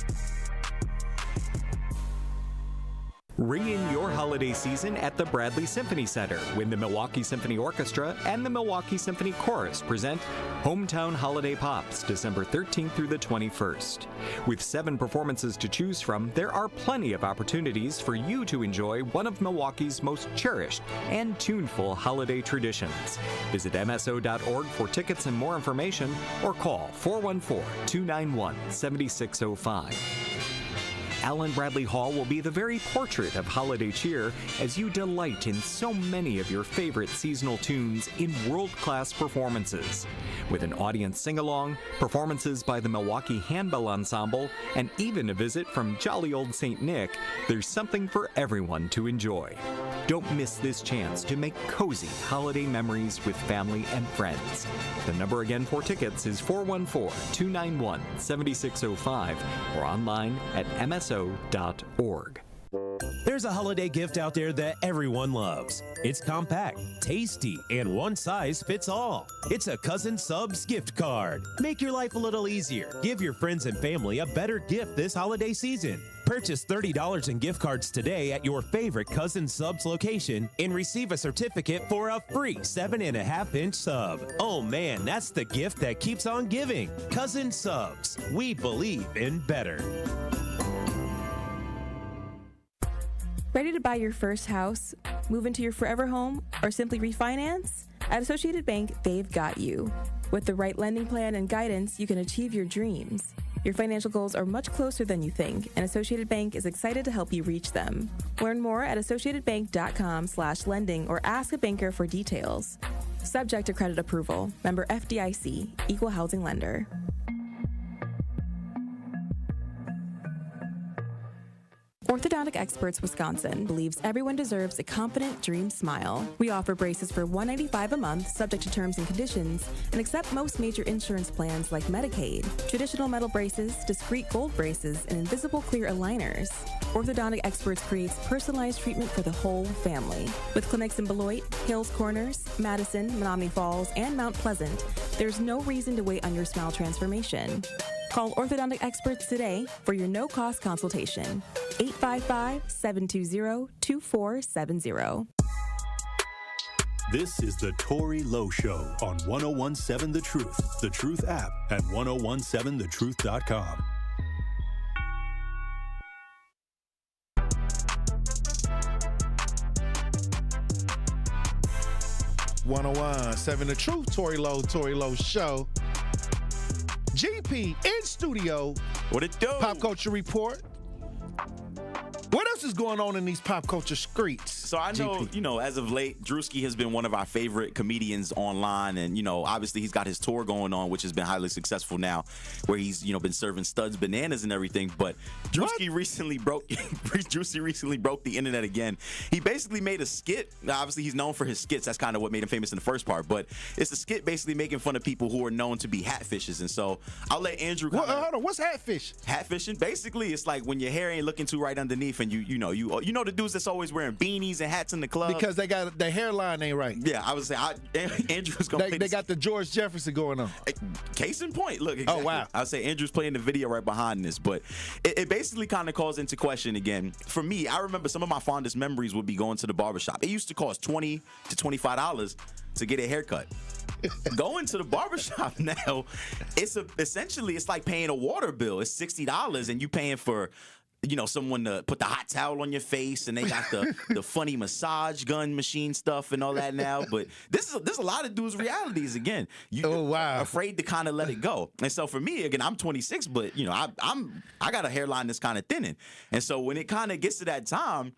Ring in your holiday season at the Bradley Symphony Center when the Milwaukee Symphony Orchestra and the Milwaukee Symphony Chorus present Hometown Holiday Pops, December 13th through the 21st. With 7 performances to choose from, there are plenty of opportunities for you to enjoy one of Milwaukee's most cherished and tuneful holiday traditions. Visit MSO.org for tickets and more information or call 414-291-7605. Allen Bradley Hall will be the very portrait of holiday cheer as you delight in so many of your favorite seasonal tunes in world-class performances. With an audience sing-along, performances by the Milwaukee Handbell Ensemble, and even a visit from jolly old St. Nick, there's something for everyone to enjoy. Don't miss this chance to make cozy holiday memories with family and friends. The number again for tickets is 414-291-7605 or online at MSO.org. There's a holiday gift out there that everyone loves. It's compact, tasty, and one size fits all. It's a Cousin Subs gift card. Make your life a little easier. Give your friends and family a better gift this holiday season. Purchase $30 in gift cards today at your favorite Cousin Subs location and receive a certificate for a free 7.5-inch sub. Oh man, that's the gift that keeps on giving. Cousin Subs. We believe in better. Ready to buy your first house, move into your forever home, or simply refinance? At Associated Bank, they've got you. With the right lending plan and guidance, you can achieve your dreams. Your financial goals are much closer than you think, and Associated Bank is excited to help you reach them. Learn more at associatedbank.com/lending or ask a banker for details. Subject to credit approval. Member FDIC, Equal Housing Lender. Orthodontic Experts Wisconsin believes everyone deserves a confident dream smile. We offer braces for $195 a month, subject to terms and conditions, and accept most major insurance plans like Medicaid, traditional metal braces, discrete gold braces, and invisible clear aligners. Orthodontic Experts creates personalized treatment for the whole family. With clinics in Beloit, Hills Corners, Madison, Menominee Falls, and Mount Pleasant, there's no reason to wait on your smile transformation. Call Orthodontic Experts today for your no-cost consultation. 855-720-2470. This is the Tory Lowe Show on 1017 The Truth app, and 1017thetruth.com. The Truth, Tory Lowe Show. GP in studio. What it do? Pop Culture Report. What else is going on in these pop culture streets? So I know, GP? As of late, Drewski has been one of our favorite comedians online. And, obviously he's got his tour going on, which has been highly successful now, where he's, been serving studs, bananas and everything. But Drewski recently broke the internet again. He basically made a skit. Now, obviously he's known for his skits. That's kind of what made him famous in the first part. But it's a skit basically making fun of people who are known to be hatfishes. And so I'll let Andrew hold on, what's hatfish? Hatfishing? Basically, it's like when your hair ain't looking too right underneath, and you know the dudes that's always wearing beanies and hats in the club because they got their hairline ain't right. Yeah, I would say Andrew's gonna. They got the George Jefferson going on. Case in point. Look, exactly. Oh wow. I would say Andrew's playing the video right behind this, but it basically kind of calls into question again. For me, I remember some of my fondest memories would be going to the barbershop. It used to cost $20 to $25 to get a haircut. Going to the barbershop now, essentially it's like paying a water bill. It's $60 and you paying for someone to put the hot towel on your face, and they got the funny massage gun machine stuff and all that now. But there's a lot of dudes' realities again. Afraid to kind of let it go. And so for me, again, I'm 26, but I got a hairline that's kind of thinning. And so when it kind of gets to that time,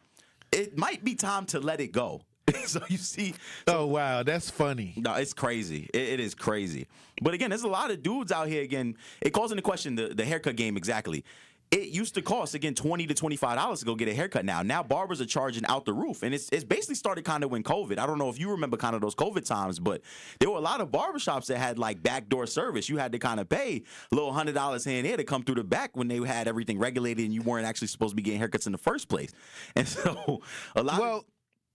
it might be time to let it go. So you see. Oh wow, that's funny. No, it's crazy. It is crazy. But again, there's a lot of dudes out here. Again, it calls into question the haircut game exactly. It used to cost, again, $20 to $25 to go get a haircut now. Now barbers are charging out the roof. And it's basically started kind of when COVID. I don't know if you remember kind of those COVID times, but there were a lot of barbershops that had like backdoor service. You had to kind of pay a little $100 here and there to come through the back when they had everything regulated and you weren't actually supposed to be getting haircuts in the first place. And so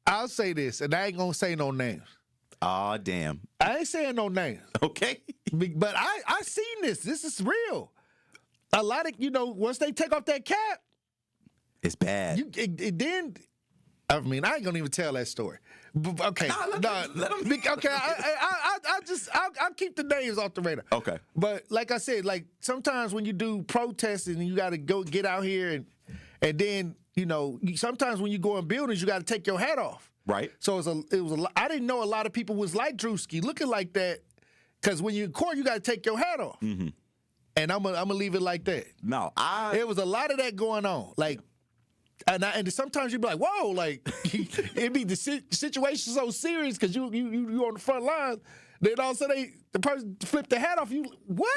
I'll say this, and I ain't going to say no names. Aw, damn. I ain't saying no names. Okay. But I seen this. This is real. A lot of, once they take off that cap, it's bad. Then, I ain't gonna even tell that story. But, okay, let them. Okay, I'll keep the names off the radar. Okay. But like I said, like sometimes when you do protests and you got to go get out here and then sometimes when you go in buildings you got to take your hat off. Right. So I didn't know a lot of people was like Drewski looking like that, because when you're in court you got to take your hat off. Mm-hmm. And I'm gonna leave it like that. No, there was a lot of that going on. Like, and sometimes you'd be like, whoa, like it'd be the situation so serious because you on the front line. Then all of a sudden the person flipped the hat off. You what?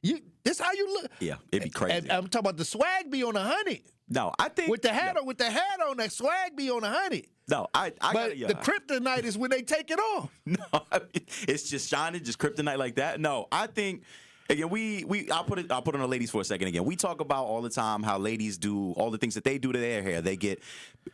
Damn. This how you look? Yeah, it'd be crazy. And I'm talking about the swag be on 100. No, I think with the hat on, that swag be on 100. No, I but the kryptonite is when they take it off. No, it's just shining, just kryptonite like that. No, I think. Again, I'll put on the ladies for a second again. We talk about all the time how ladies do all the things that they do to their hair. They get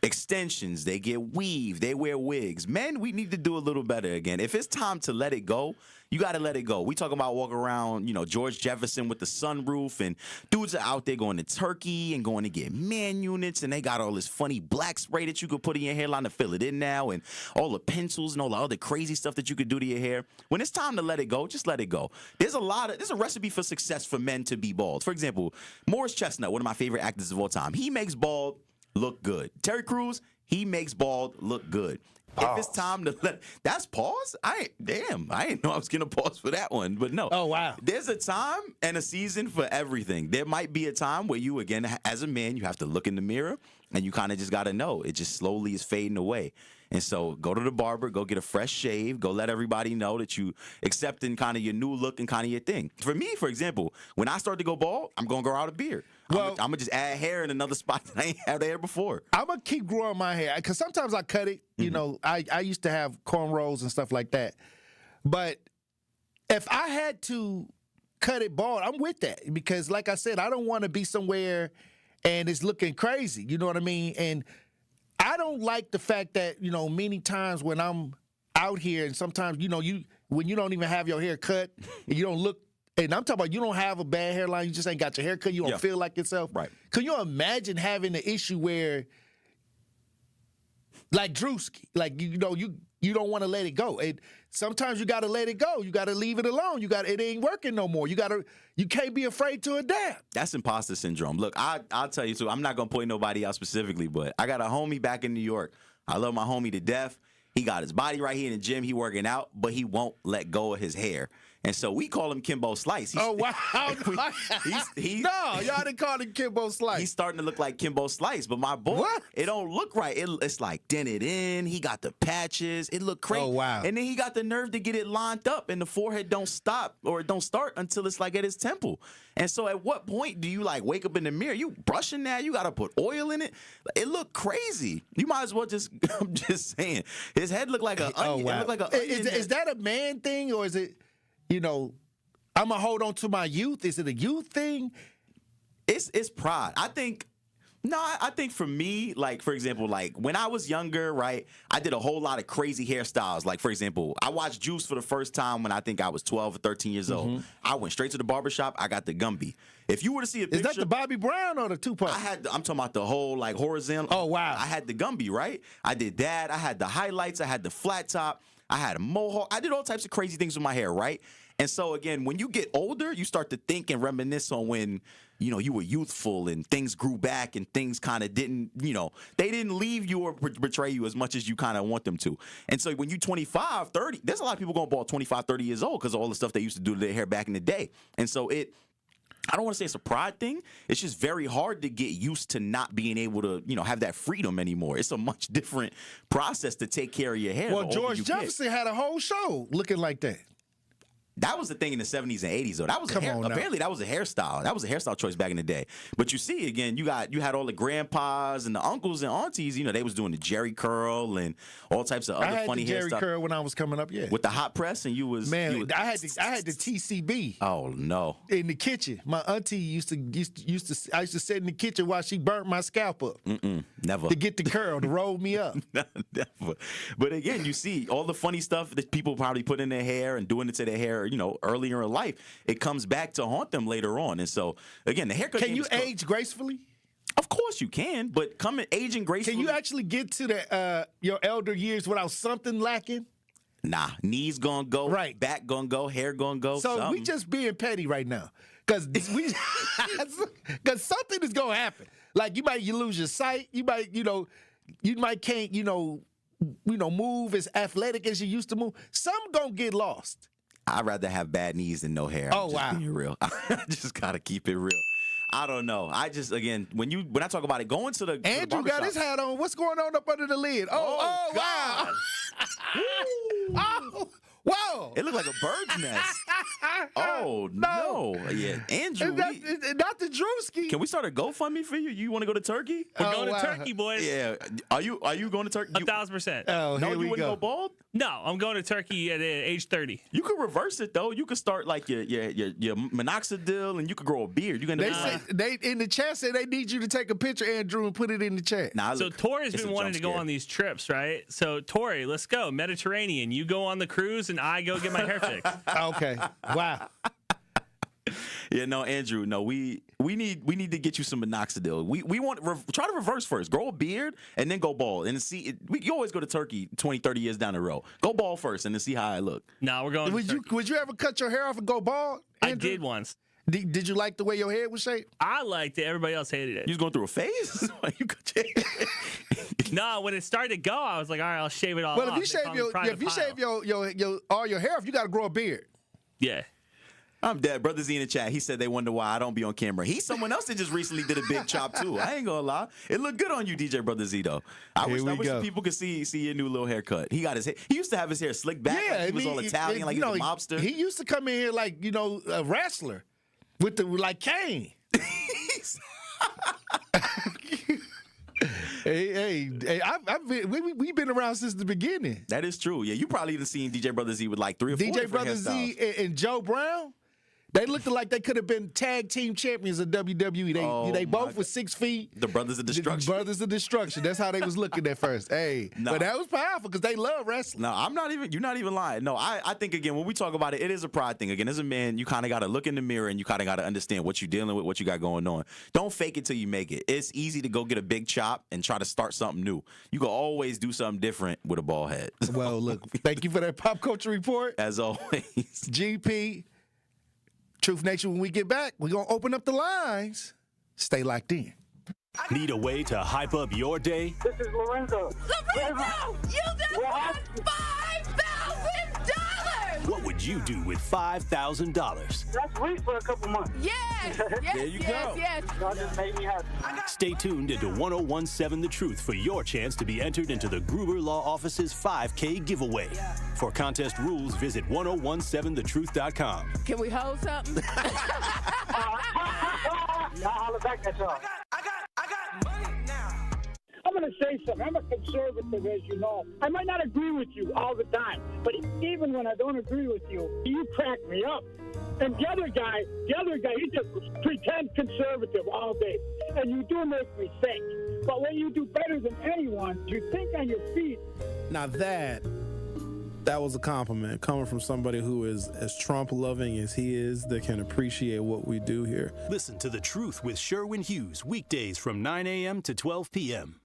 extensions, they get weave, they wear wigs. Men, we need to do a little better again. If it's time to let it go, you got to let it go. We talk about walking around, George Jefferson with the sunroof, and dudes are out there going to Turkey and going to get man units, and they got all this funny black spray that you could put in your hairline to fill it in now, and all the pencils and all the other crazy stuff that you could do to your hair. When it's time to let it go, just let it go. There's a recipe for success for men to be bald. For example, Morris Chestnut, one of my favorite actors of all time, he makes bald look good. Terry Crews, he makes bald look good. Pause. If it's time to that's pause? I didn't know I was gonna pause for that one, but no. Oh wow. There's a time and a season for everything. There might be a time where you, again, as a man, you have to look in the mirror and you kind of just gotta know. It just slowly is fading away. And so go to the barber, go get a fresh shave, go let everybody know that you accepting kind of your new look and kind of your thing. For me, for example, when I start to go bald, I'm going to grow out a beard. Well, I'm going to just add hair in another spot that I ain't had hair before. I'm going to keep growing my hair because sometimes I cut it. I used to have cornrows and stuff like that. But if I had to cut it bald, I'm with that because, like I said, I don't want to be somewhere and it's looking crazy. You know what I mean? And I don't like the fact that, many times when I'm out here and sometimes, when you don't even have your hair cut and you don't look, and I'm talking about you don't have a bad hairline, you just ain't got your hair cut, you don't feel like yourself. Right. Can you imagine having the issue where, like Drewski, like, you don't want to let it go. Sometimes you got to let it go. You got to leave it alone. It ain't working no more. You can't be afraid to adapt. That's imposter syndrome. Look, I'll tell you too. I'm not gonna point nobody out specifically, but I got a homie back in New York. I love my homie to death. He got his body right here in the gym. He working out, but he won't let go of his hair. And so we call him Kimbo Slice. Oh, wow. No, y'all didn't call him Kimbo Slice. He's starting to look like Kimbo Slice, but my boy, it don't look right. It's like dented in. He got the patches. It look crazy. Oh, wow. And then he got the nerve to get it lined up, and the forehead don't stop or it don't start until it's like at his temple. And so at what point do you like wake up in the mirror? You brushing now? You got to put oil in it? It look crazy. You might as well just, I'm just saying, his head looked like an onion. Wow. It looked like an onion. Is that a man thing, or is it, I'm going to hold on to my youth? Is it a youth thing? It's pride. I think for me, like, for example, like when I was younger, right, I did a whole lot of crazy hairstyles. Like, for example, I watched Juice for the first time when I think I was 12 or 13 years old. I went straight to the barbershop. I got the Gumby. If you were to see a picture. Is that the Bobby Brown or the Tupac? I'm talking about the whole, like, horizontal. Oh, wow. I had the Gumby, right? I did that. I had the highlights. I had the flat top. I had a mohawk. I did all types of crazy things with my hair, right? And so, again, when you get older, you start to think and reminisce on when, you were youthful and things grew back and things kind of didn't, they didn't leave you or betray you as much as you kind of want them to. And so when you're 25, 30, there's a lot of people going bald 25, 30 years old because of all the stuff they used to do to their hair back in the day. And so I don't want to say it's a pride thing. It's just very hard to get used to not being able to, have that freedom anymore. It's a much different process to take care of your hair. Well, George Jefferson had a whole show looking like that. That was the thing in the 70s and 80s, though. That was apparently that was a hairstyle. That was a hairstyle choice back in the day. But you see, again, you had all the grandpas and the uncles and aunties. They was doing the Jerry curl and all types of other funny hairstyles. I had the Jerry curl when I was coming up, yeah. With the hot press, and you was I had the TCB. Oh no! In the kitchen, my auntie used to. I used to sit in the kitchen while she burnt my scalp up. Never to get the curl to roll me up. Never. But again, you see all the funny stuff that people probably put in their hair and doing it to their hair. Earlier in life, it comes back to haunt them later on. And so, again, the haircut. Can you age gracefully? Of course you can, but aging gracefully. Can you actually get to the your elder years without something lacking? Nah, knees gonna go, right? Back gonna go, hair gonna go. So something. we just being petty right now, because something is gonna happen. Like you lose your sight. You might can't move as athletic as you used to move. Some gonna get lost. I'd rather have bad knees than no hair. Oh, wow. Being real. I just gotta keep it real. I don't know. I just, again, when I talk about it, going to the Andrew got his hat on. What's going on up under the lid? Oh wow. Oh, whoa. It looked like a bird's nest. Oh, no. Yeah, Andrew. Not the Drewski. Can we start a GoFundMe for you? You want to go to Turkey? We're going to Turkey, boys. Yeah. Are you going to Turkey? 1,000%. Oh, no, you wouldn't go bald? No, I'm going to Turkey at age 30. You could reverse it, though. You could start like your minoxidil, and you could grow a beard. You can. They in the chat say they need you to take a picture, Andrew, and put it in the chat. Nah, so Tory's been wanting to go on these trips, right? So Tory, let's go Mediterranean. You go on the cruise, and I go get my hair fixed. Okay. Wow. Yeah, no, Andrew, no, we need to get you some minoxidil. We want try to reverse first. Grow a beard and then go bald. And see, you always go to Turkey 20, 30 years down the road. Go bald first and then see how I look. No, we're going Would you ever cut your hair off and go bald, Andrew? I did once. Did you like the way your hair was shaped? I liked it. Everybody else hated it. You was going through a phase? You cut your hair. No, when it started to go, I was like, all right, I'll shave it all off. Well, if you shave all your hair off, you got to grow a beard. Yeah. I'm dead. Brother Z in the chat, he said they wonder why I don't be on camera. He's someone else that just recently did a big chop, too. I ain't gonna lie. It looked good on you, DJ Brother Z, though. I wish people could see your new little haircut. He got his hair. He used to have his hair slicked back. Yeah, like he was all Italian, like he was a mobster. He used to come in here like, a wrestler with like Kane. Hey, we've been around since the beginning. That is true. Yeah, you probably even seen DJ Brother Z with like 3 or 4 DJ Brother Z and Joe Brown. They looked like they could have been tag team champions of WWE. They both were 6 feet. The Brothers of Destruction. The Brothers of Destruction. That's how they was looking at first. Hey, but that was powerful because they love wrestling. No, you're not even lying. No, I think, again, when we talk about it, it is a pride thing. Again, as a man, you kind of got to look in the mirror and you kind of got to understand what you're dealing with, what you got going on. Don't fake it till you make it. It's easy to go get a big chop and try to start something new. You can always do something different with a bald head. Well, look, thank you for that pop culture report. As always. GP. Truth Nation, when we get back, we're going to open up the lines. Stay locked in. Need a way to hype up your day? This is Lorenzo. Lorenzo, you just won $5,000! What would you do with $5,000? That's sweet for a couple months. Yes! There you go. Yes. That just made me happy. Stay tuned into 1017 The Truth for your chance to be entered into the Gruber Law Office's 5K giveaway. For contest rules, visit 1017thetruth.com. Can we hold something? I'll holler back at y'all. I'm going to say something. I'm a conservative, as you know. I might not agree with you all the time, but even when I don't agree with you, you crack me up. And the other guy, he just pretends conservative all day. And you do make me think. But when you do better than anyone, you think on your feet. Now that was a compliment coming from somebody who is as Trump-loving as he is, that can appreciate what we do here. Listen to The Truth with Sherwin Hughes, weekdays from 9 a.m. to 12 p.m.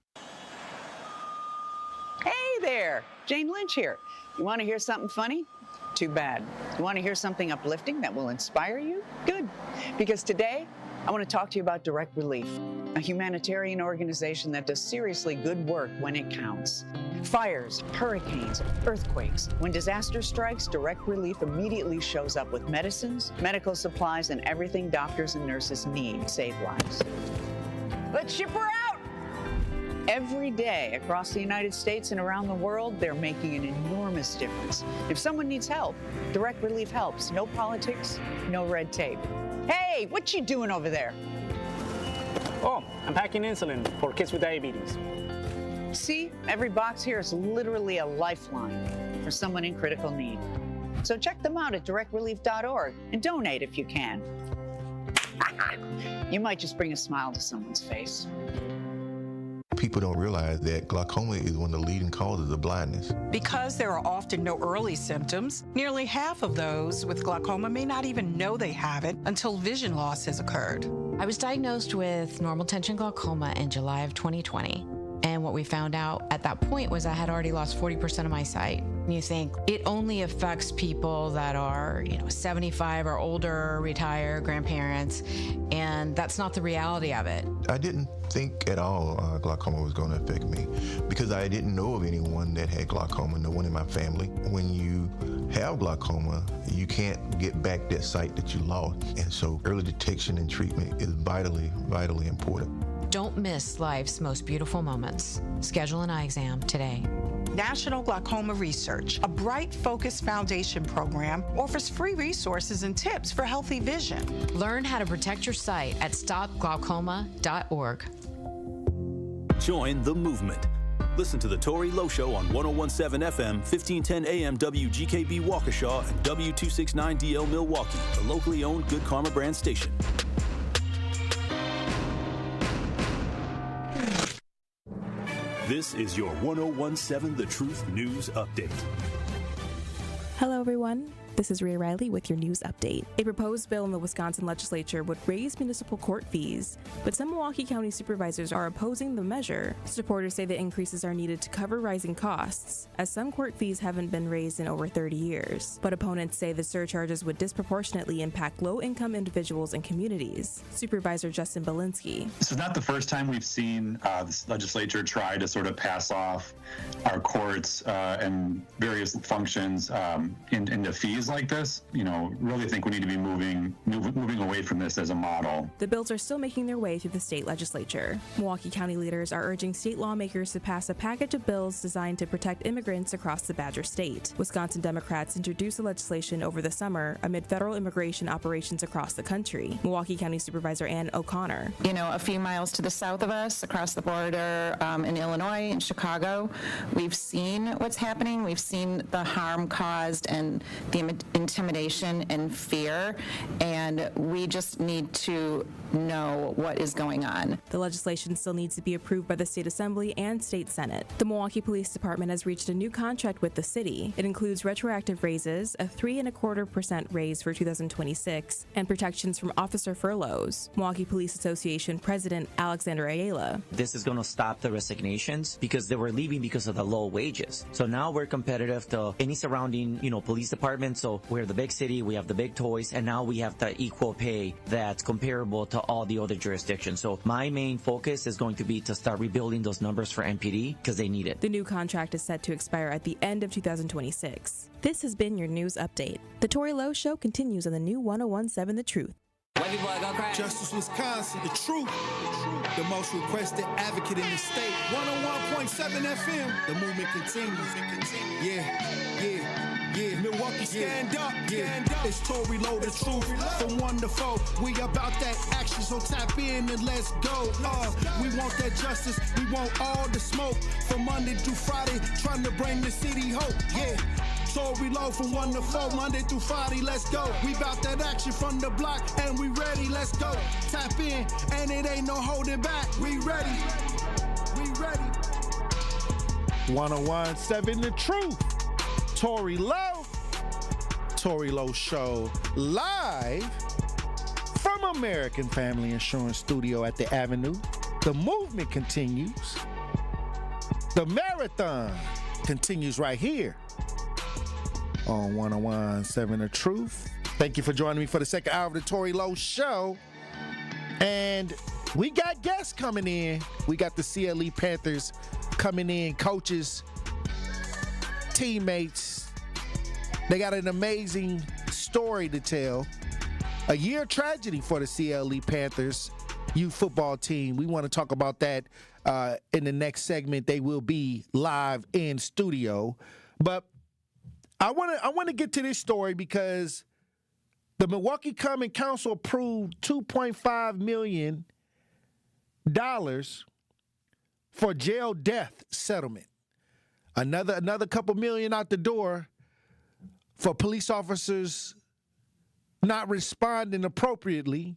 Hey there, Jane Lynch here. You want to hear something funny? Too bad. You want to hear something uplifting that will inspire you? Good. Because today, I want to talk to you about Direct Relief, a humanitarian organization that does seriously good work when it counts. Fires, hurricanes, earthquakes. When disaster strikes, Direct Relief immediately shows up with medicines, medical supplies, and everything doctors and nurses need to save lives. Let's ship her out! Every day across the United States and around the world, they're making an enormous difference. If someone needs help, Direct Relief helps. No politics, no red tape. Hey, what you doing over there? Oh, I'm packing insulin for kids with diabetes. See, every box here is literally a lifeline for someone in critical need. So check them out at directrelief.org and donate if you can. You might just bring a smile to someone's face. People don't realize that glaucoma is one of the leading causes of blindness. Because there are often no early symptoms, nearly half of those with glaucoma may not even know they have it until vision loss has occurred. I was diagnosed with normal tension glaucoma in July of 2020. And what we found out at that point was I had already lost 40% of my sight. And you think it only affects people that are, 75 or older, retired, grandparents, and that's not the reality of it. I didn't think at all glaucoma was going to affect me because I didn't know of anyone that had glaucoma, no one in my family. When you have glaucoma, you can't get back that sight that you lost. And so early detection and treatment is vitally, vitally important. Don't miss life's most beautiful moments. Schedule an eye exam today. National Glaucoma Research, a Bright Focus Foundation program, offers free resources and tips for healthy vision. Learn how to protect your sight at stopglaucoma.org. Join the movement. Listen to the Tory Lowe Show on 1017 FM, 1510 AM WGKB Waukesha and W269DL Milwaukee, the locally owned Good Karma brand station. This is your 1017 The Truth News Update. Hello, everyone. This is Rhea Riley with your news update. A proposed bill in the Wisconsin legislature would raise municipal court fees, but some Milwaukee County supervisors are opposing the measure. Supporters say the increases are needed to cover rising costs, as some court fees haven't been raised in over 30 years. But opponents say the surcharges would disproportionately impact low-income individuals and communities. Supervisor Justin Belinsky. This is not the first time we've seen this legislature try to sort of pass off our courts and various functions into fees like this. Really think we need to be moving away from this as a model. The bills are still making their way through the state legislature. Milwaukee County leaders are urging state lawmakers to pass a package of bills designed to protect immigrants across the Badger State. Wisconsin Democrats introduced the legislation over the summer amid federal immigration operations across the country. Milwaukee County Supervisor Ann O'Connor. A few miles to the south of us, across the border in Illinois, in Chicago, we've seen what's happening. We've seen the harm caused and the intimidation and fear, and we just need to know what is going on. The legislation still needs to be approved by the State Assembly and State Senate. The Milwaukee Police Department has reached a new contract with the city. It includes retroactive raises, a 3.25% raise for 2026, and protections from officer furloughs. Milwaukee Police Association President Alexander Ayala. This is going to stop the resignations because they were leaving because of the low wages. So now we're competitive to any surrounding, police departments So we're the big city, we have the big toys, and now we have the equal pay that's comparable to all the other jurisdictions. So my main focus is going to be to start rebuilding those numbers for MPD because they need it. The new contract is set to expire at the end of 2026. This has been your news update. The Tory Lowe Show continues on the new 101.7 The Truth. Justice Wisconsin, the truth, the most requested advocate in the state. 101.7 FM, the movement continues. Yeah. Milwaukee, stand up. It's Tory Lowe, the truth. From 1 to 4, we about that action, so tap in and let's go. We want that justice, we want all the smoke. From Monday through Friday, trying to bring the city hope. Yeah. Tory Lowe from 1 to 4, Monday through Friday, let's go. We bout that action from the block, and we ready, let's go. Tap in, and it ain't no holding back. We ready. 101.7 The Truth. Tory Lowe. Tory Lowe Show live from American Family Insurance Studio at the Avenue. The movement continues. The marathon continues right here on 101.7 The Truth. Thank you for joining me for the second hour of the Tory Lowe Show. And we got guests coming in. We got the CLE Panthers coming in, coaches, teammates. They got an amazing story to tell. A year tragedy for the CLE Panthers youth football team. We want to talk about that in the next segment. They will be live in studio. But I want to get to this story because the Milwaukee Common Council approved $2.5 million for jail death settlement. Another couple million out the door for police officers not responding appropriately.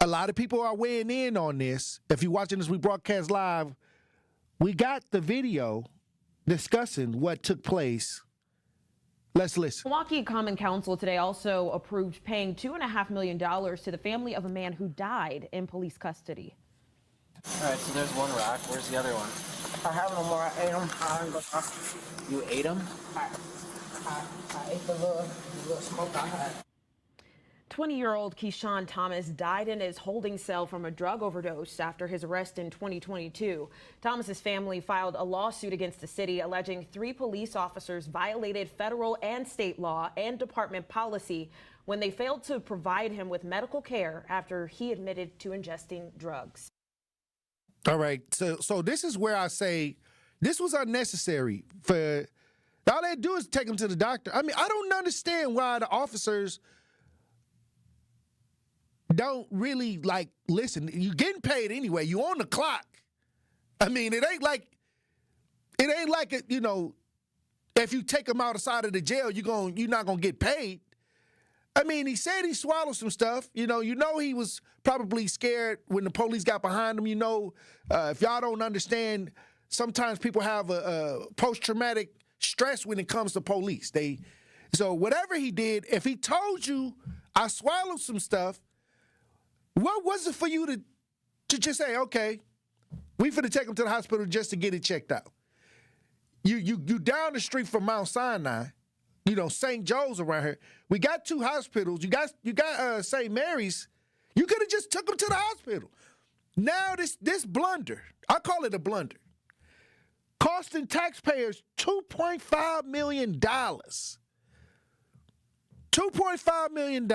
A lot of people are weighing in on this. If you're watching this, we broadcast live. We got the video discussing what took place. Let's listen. Milwaukee Common Council today also approved paying $2.5 million to the family of a man who died in police custody. All right, so there's one rock. Where's the other one? I have no more. I ate them. You ate them? I ate the little smoke I had. 20-year-old Keyshawn Thomas died in his holding cell from a drug overdose after his arrest in 2022. Thomas's family filed a lawsuit against the city alleging 3 police officers violated federal and state law and department policy when they failed to provide him with medical care after he admitted to ingesting drugs. All right, so this is where I say this was unnecessary. For all they do is take him to the doctor. I mean, I don't understand why the officers don't really listen. You're getting paid anyway. You on the clock. I mean, it ain't like if you take him outside of the jail, you're not gonna get paid. I mean, he said he swallowed some stuff. You know he was probably scared when the police got behind him. If y'all don't understand, sometimes people have a post-traumatic stress when it comes to police. So whatever he did, if he told you, I swallowed some stuff, what was it for you to just say, okay, we finna take him to the hospital just to get it checked out? You down the street from Mount Sinai. St. Joe's around here. We got 2 hospitals. You got St. Mary's. You could have just took them to the hospital. Now this blunder, I call it a blunder, costing taxpayers $2.5 million. $2.5 million.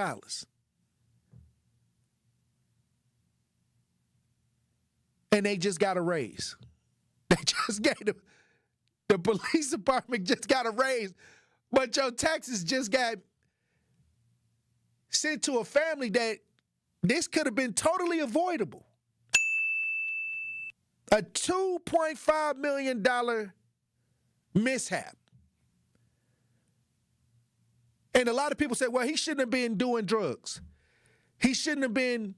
And they just got a raise. They just gave them, the police department just got a raise. But your taxes just got sent to a family that this could have been totally avoidable. A $2.5 million mishap. And a lot of people say, well, he shouldn't have been doing drugs. He shouldn't have been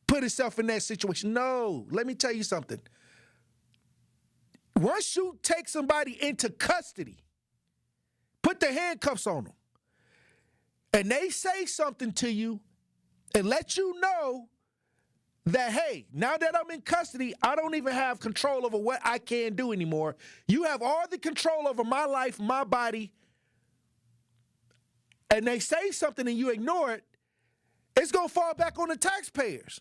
put himself in that situation. No, let me tell you something. Once you take somebody into custody, put the handcuffs on them, and they say something to you and let you know that, hey, now that I'm in custody, I don't even have control over what I can do anymore. You have all the control over my life, my body, and they say something and you ignore it, it's going to fall back on the taxpayers.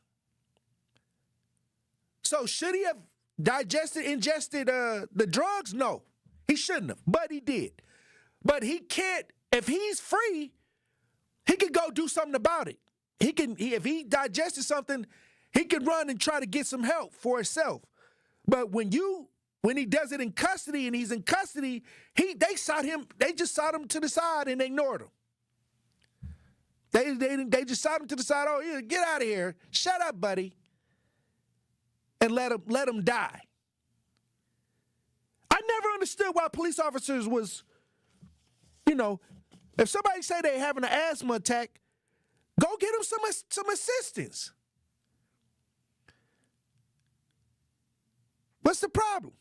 So should he have ingested the drugs? No, he shouldn't have, but he did. But he can't, if he's free, he can go do something about it. If he digested something, he can run and try to get some help for himself. But when he does it in custody and he's in custody, they just shot him to the side and ignored him. They just shot him to the side. Oh, yeah, get out of here. Shut up, buddy. And let him die. I never understood why police officers was, if somebody say they having an asthma attack, go get them some assistance. What's the problem?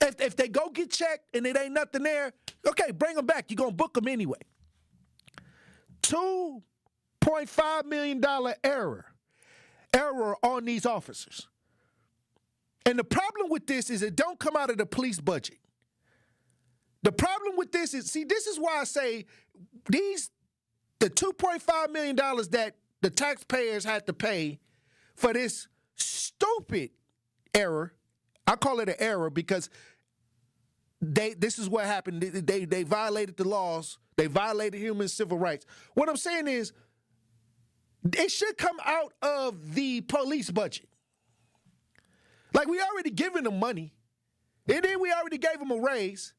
If they go get checked and it ain't nothing there, okay, bring them back. You're going to book them anyway. $2.5 million error on these officers. And the problem with this is it don't come out of the police budget. The problem with this is, this is why I say the $2.5 million that the taxpayers had to pay for this stupid error. I call it an error because this is what happened. They violated the laws. They violated human civil rights. What I'm saying is it should come out of the police budget. Like, we already given them money, and then we already gave them a raise.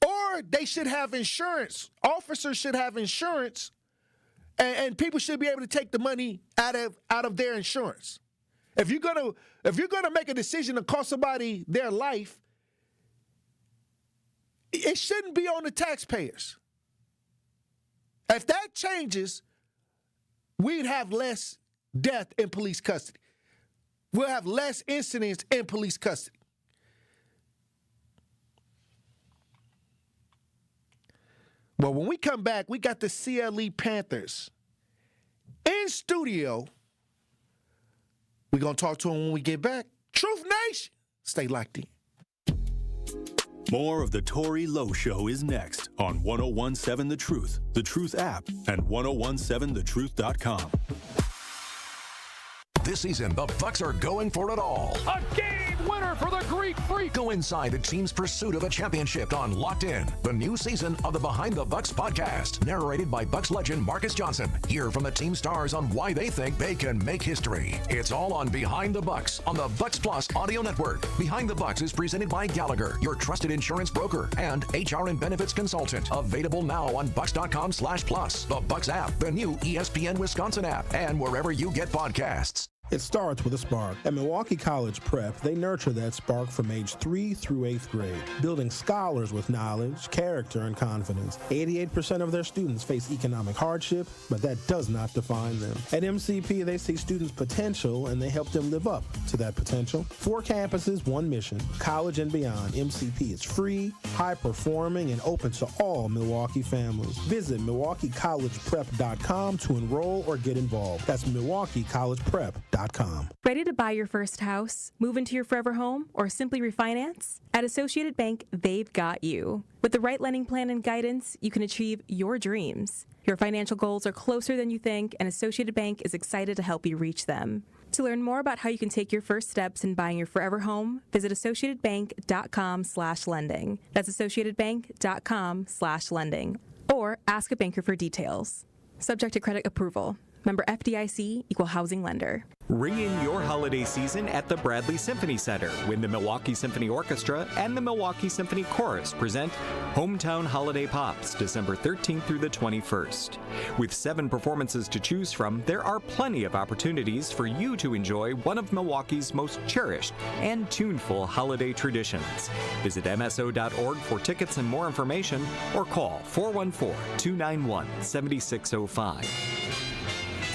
Or they should have insurance. Officers should have insurance, and people should be able to take the money out of their insurance. If you're gonna make a decision to cost somebody their life, it shouldn't be on the taxpayers. If that changes, we'd have less death in police custody. We'll have less incidents in police custody. Well, when we come back, we got the CLE Panthers in studio. We're going to talk to them when we get back. Truth Nation. Stay locked in. More of the Tory Lowe Show is next on 1017 The Truth app and 1017thetruth.com. This season, the Bucks are going for it all. A game winner for the Greek Freak. Go inside the team's pursuit of a championship on Locked In, the new season of the Behind the Bucks podcast, narrated by Bucks legend Marcus Johnson. Hear from the team stars on why they think they can make history. It's all on Behind the Bucks on the Bucks Plus audio network. Behind the Bucks is presented by Gallagher, your trusted insurance broker and HR and benefits consultant. Available now on Bucks.com/plus, the Bucks app, the new ESPN Wisconsin app, and wherever you get podcasts. It starts with a spark. At Milwaukee College Prep, they nurture that spark from age 3 through 8th grade, building scholars with knowledge, character, and confidence. 88% of their students face economic hardship, but that does not define them. At MCP, they see students' potential, and they help them live up to that potential. 4 campuses, 1 mission. College and beyond, MCP is free, high-performing, and open to all Milwaukee families. Visit MilwaukeeCollegePrep.com to enroll or get involved. That's MilwaukeeCollegePrep.com. Ready to buy your first house, move into your forever home, or simply refinance? At Associated Bank, they've got you. With the right lending plan and guidance, you can achieve your dreams. Your financial goals are closer than you think, and Associated Bank is excited to help you reach them. To learn more about how you can take your first steps in buying your forever home, visit AssociatedBank.com/lending. That's AssociatedBank.com/lending. Or ask a banker for details. Subject to credit approval. Member FDIC, Equal Housing Lender. Ring in your holiday season at the Bradley Symphony Center when the Milwaukee Symphony Orchestra and the Milwaukee Symphony Chorus present Hometown Holiday Pops, December 13th through the 21st. With 7 performances to choose from, there are plenty of opportunities for you to enjoy one of Milwaukee's most cherished and tuneful holiday traditions. Visit MSO.org for tickets and more information, or call 414-291-7605.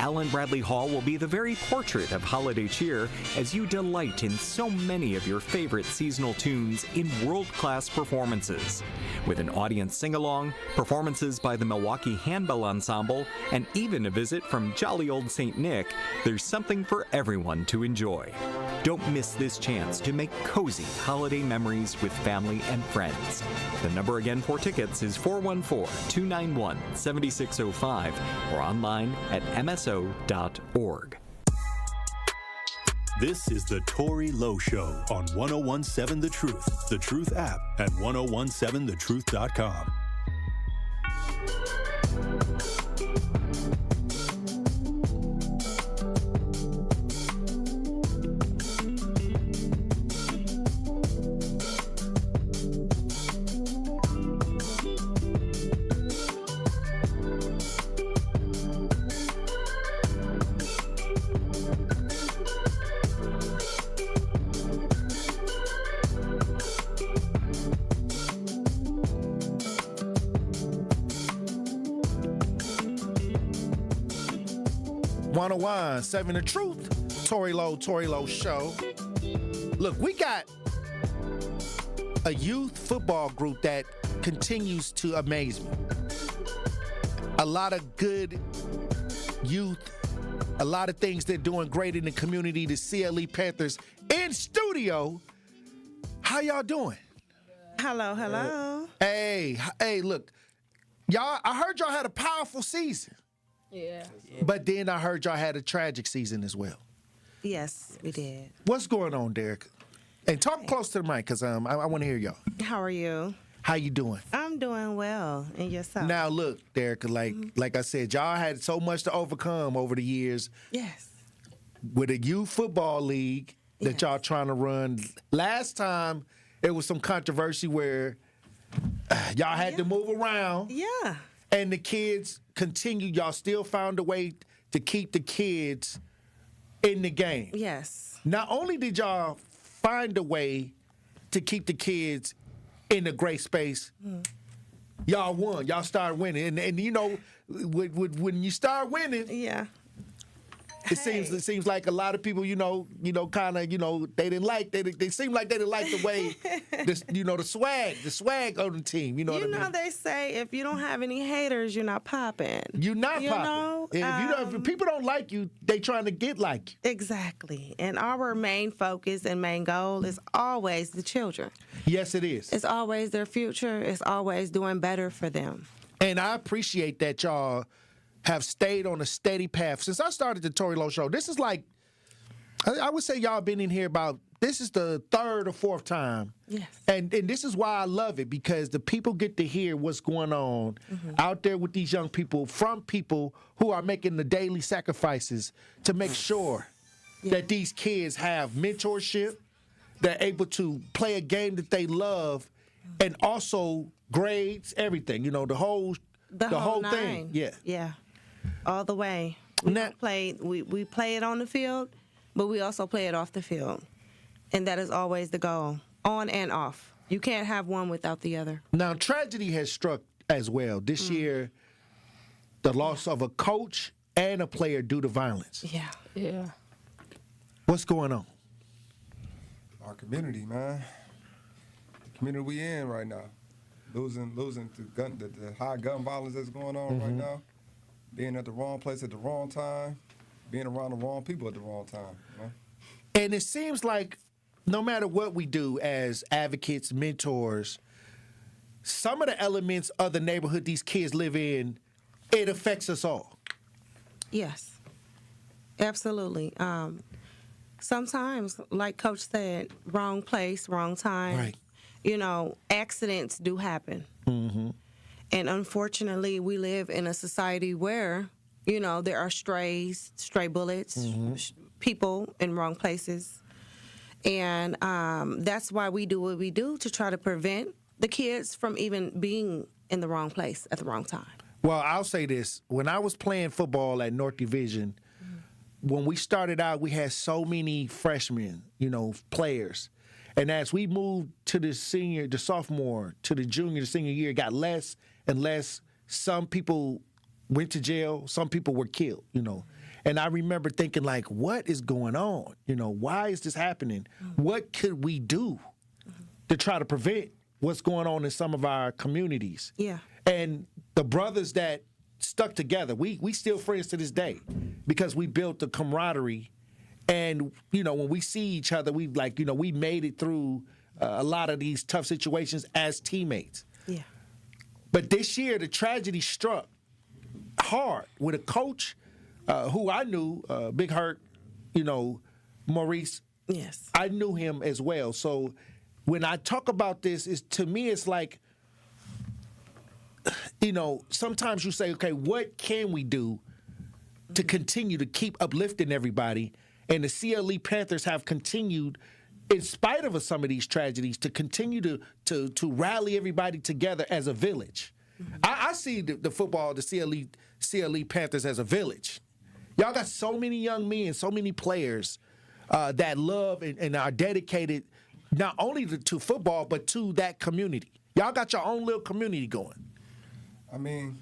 Allen Bradley Hall will be the very portrait of holiday cheer as you delight in so many of your favorite seasonal tunes in world-class performances. With an audience sing-along, performances by the Milwaukee Handbell Ensemble, and even a visit from jolly old St. Nick, there's something for everyone to enjoy. Don't miss this chance to make cozy holiday memories with family and friends. The number again for tickets is 414-291-7605 or online at mso.org. This is the Tory Lowe Show on 1017 The Truth app at 1017thetruth.com. Seven The Truth, Tory Lowe Show. Look, we got a youth football group that continues to amaze me. A lot of good youth, a lot of things they're doing great in the community. The CLE Panthers in studio. How y'all doing? Hello. Hey, look, y'all, I heard y'all had a powerful season. Yeah. But then I heard y'all had a tragic season as well. Yes, we did. What's going on, Derek? And talk close to the mic, because I want to hear y'all. How are you? How you doing? I'm doing well. And yourself? Now, look, Derek, like I said, y'all had so much to overcome over the years. Yes. With a youth football league that y'all trying to run. Last time, it was some controversy where y'all had to move around. Yeah. And the kids continued. Y'all still found a way to keep the kids in the game. Yes. Not only did y'all find a way to keep the kids in a great space, y'all won. Y'all started winning. And you know, when you start winning, it seems like a lot of people, they didn't like. They seem like they didn't like the way, the swag on the team. You know what I mean? They say if you don't have any haters, you're not popping. You're not popping. If people don't like you, they trying to get like you. Exactly. And our main focus and main goal is always the children. Yes, it is. It's always their future. It's always doing better for them. And I appreciate that y'all have stayed on a steady path. Since I started the Tory Lowe Show, this is like, I would say y'all been in here this is the third or fourth time. Yes. And this is why I love it, because the people get to hear what's going on out there with these young people, from people who are making the daily sacrifices to make sure that these kids have mentorship, they're able to play a game that they love, and also grades, everything, the whole thing. Yeah. All the way. We play it on the field, but we also play it off the field. And that is always the goal, on and off. You can't have one without the other. Now, tragedy has struck as well. This year, the loss of a coach and a player due to violence. Yeah. What's going on? Our community, man. The community we in right now. Losing the high gun violence that's going on right now. Being at the wrong place at the wrong time. Being around the wrong people at the wrong time. And it seems like no matter what we do as advocates, mentors, some of the elements of the neighborhood these kids live in, it affects us all. Yes, absolutely. Sometimes, like Coach said, wrong place, wrong time. Right. Accidents do happen. And unfortunately, we live in a society where, there are stray bullets, people in wrong places. And that's why we do what we do, to try to prevent the kids from even being in the wrong place at the wrong time. Well, I'll say this. When I was playing football at North Division, when we started out, we had so many freshmen, players. And as we moved to the sophomore, to the junior, the senior year, it got less and less. Some people went to jail. Some people were killed, And I remember thinking, like, what is going on? You know, why is this happening? What could we do to try to prevent what's going on in some of our communities? Yeah. And the brothers that stuck together, we still friends to this day because we built the camaraderie. And, you know, when we see each other, we like, you know, we made it through a lot of these tough situations as teammates. Yeah. But this year, the tragedy struck hard with a coach who I knew, Big Hurt, you know, Maurice. Yes. I knew him as well. So when I talk about this, to me, it's like, you know, sometimes you say, okay, what can we do to continue to keep uplifting everybody? And the CLE Panthers have continued, in spite of some of these tragedies, to continue to rally everybody together as a village. I see the football, the CLE Panthers as a village. Y'all got so many young men, so many players that love and are dedicated not only to football, but to that community. Y'all got your own little community going. I mean,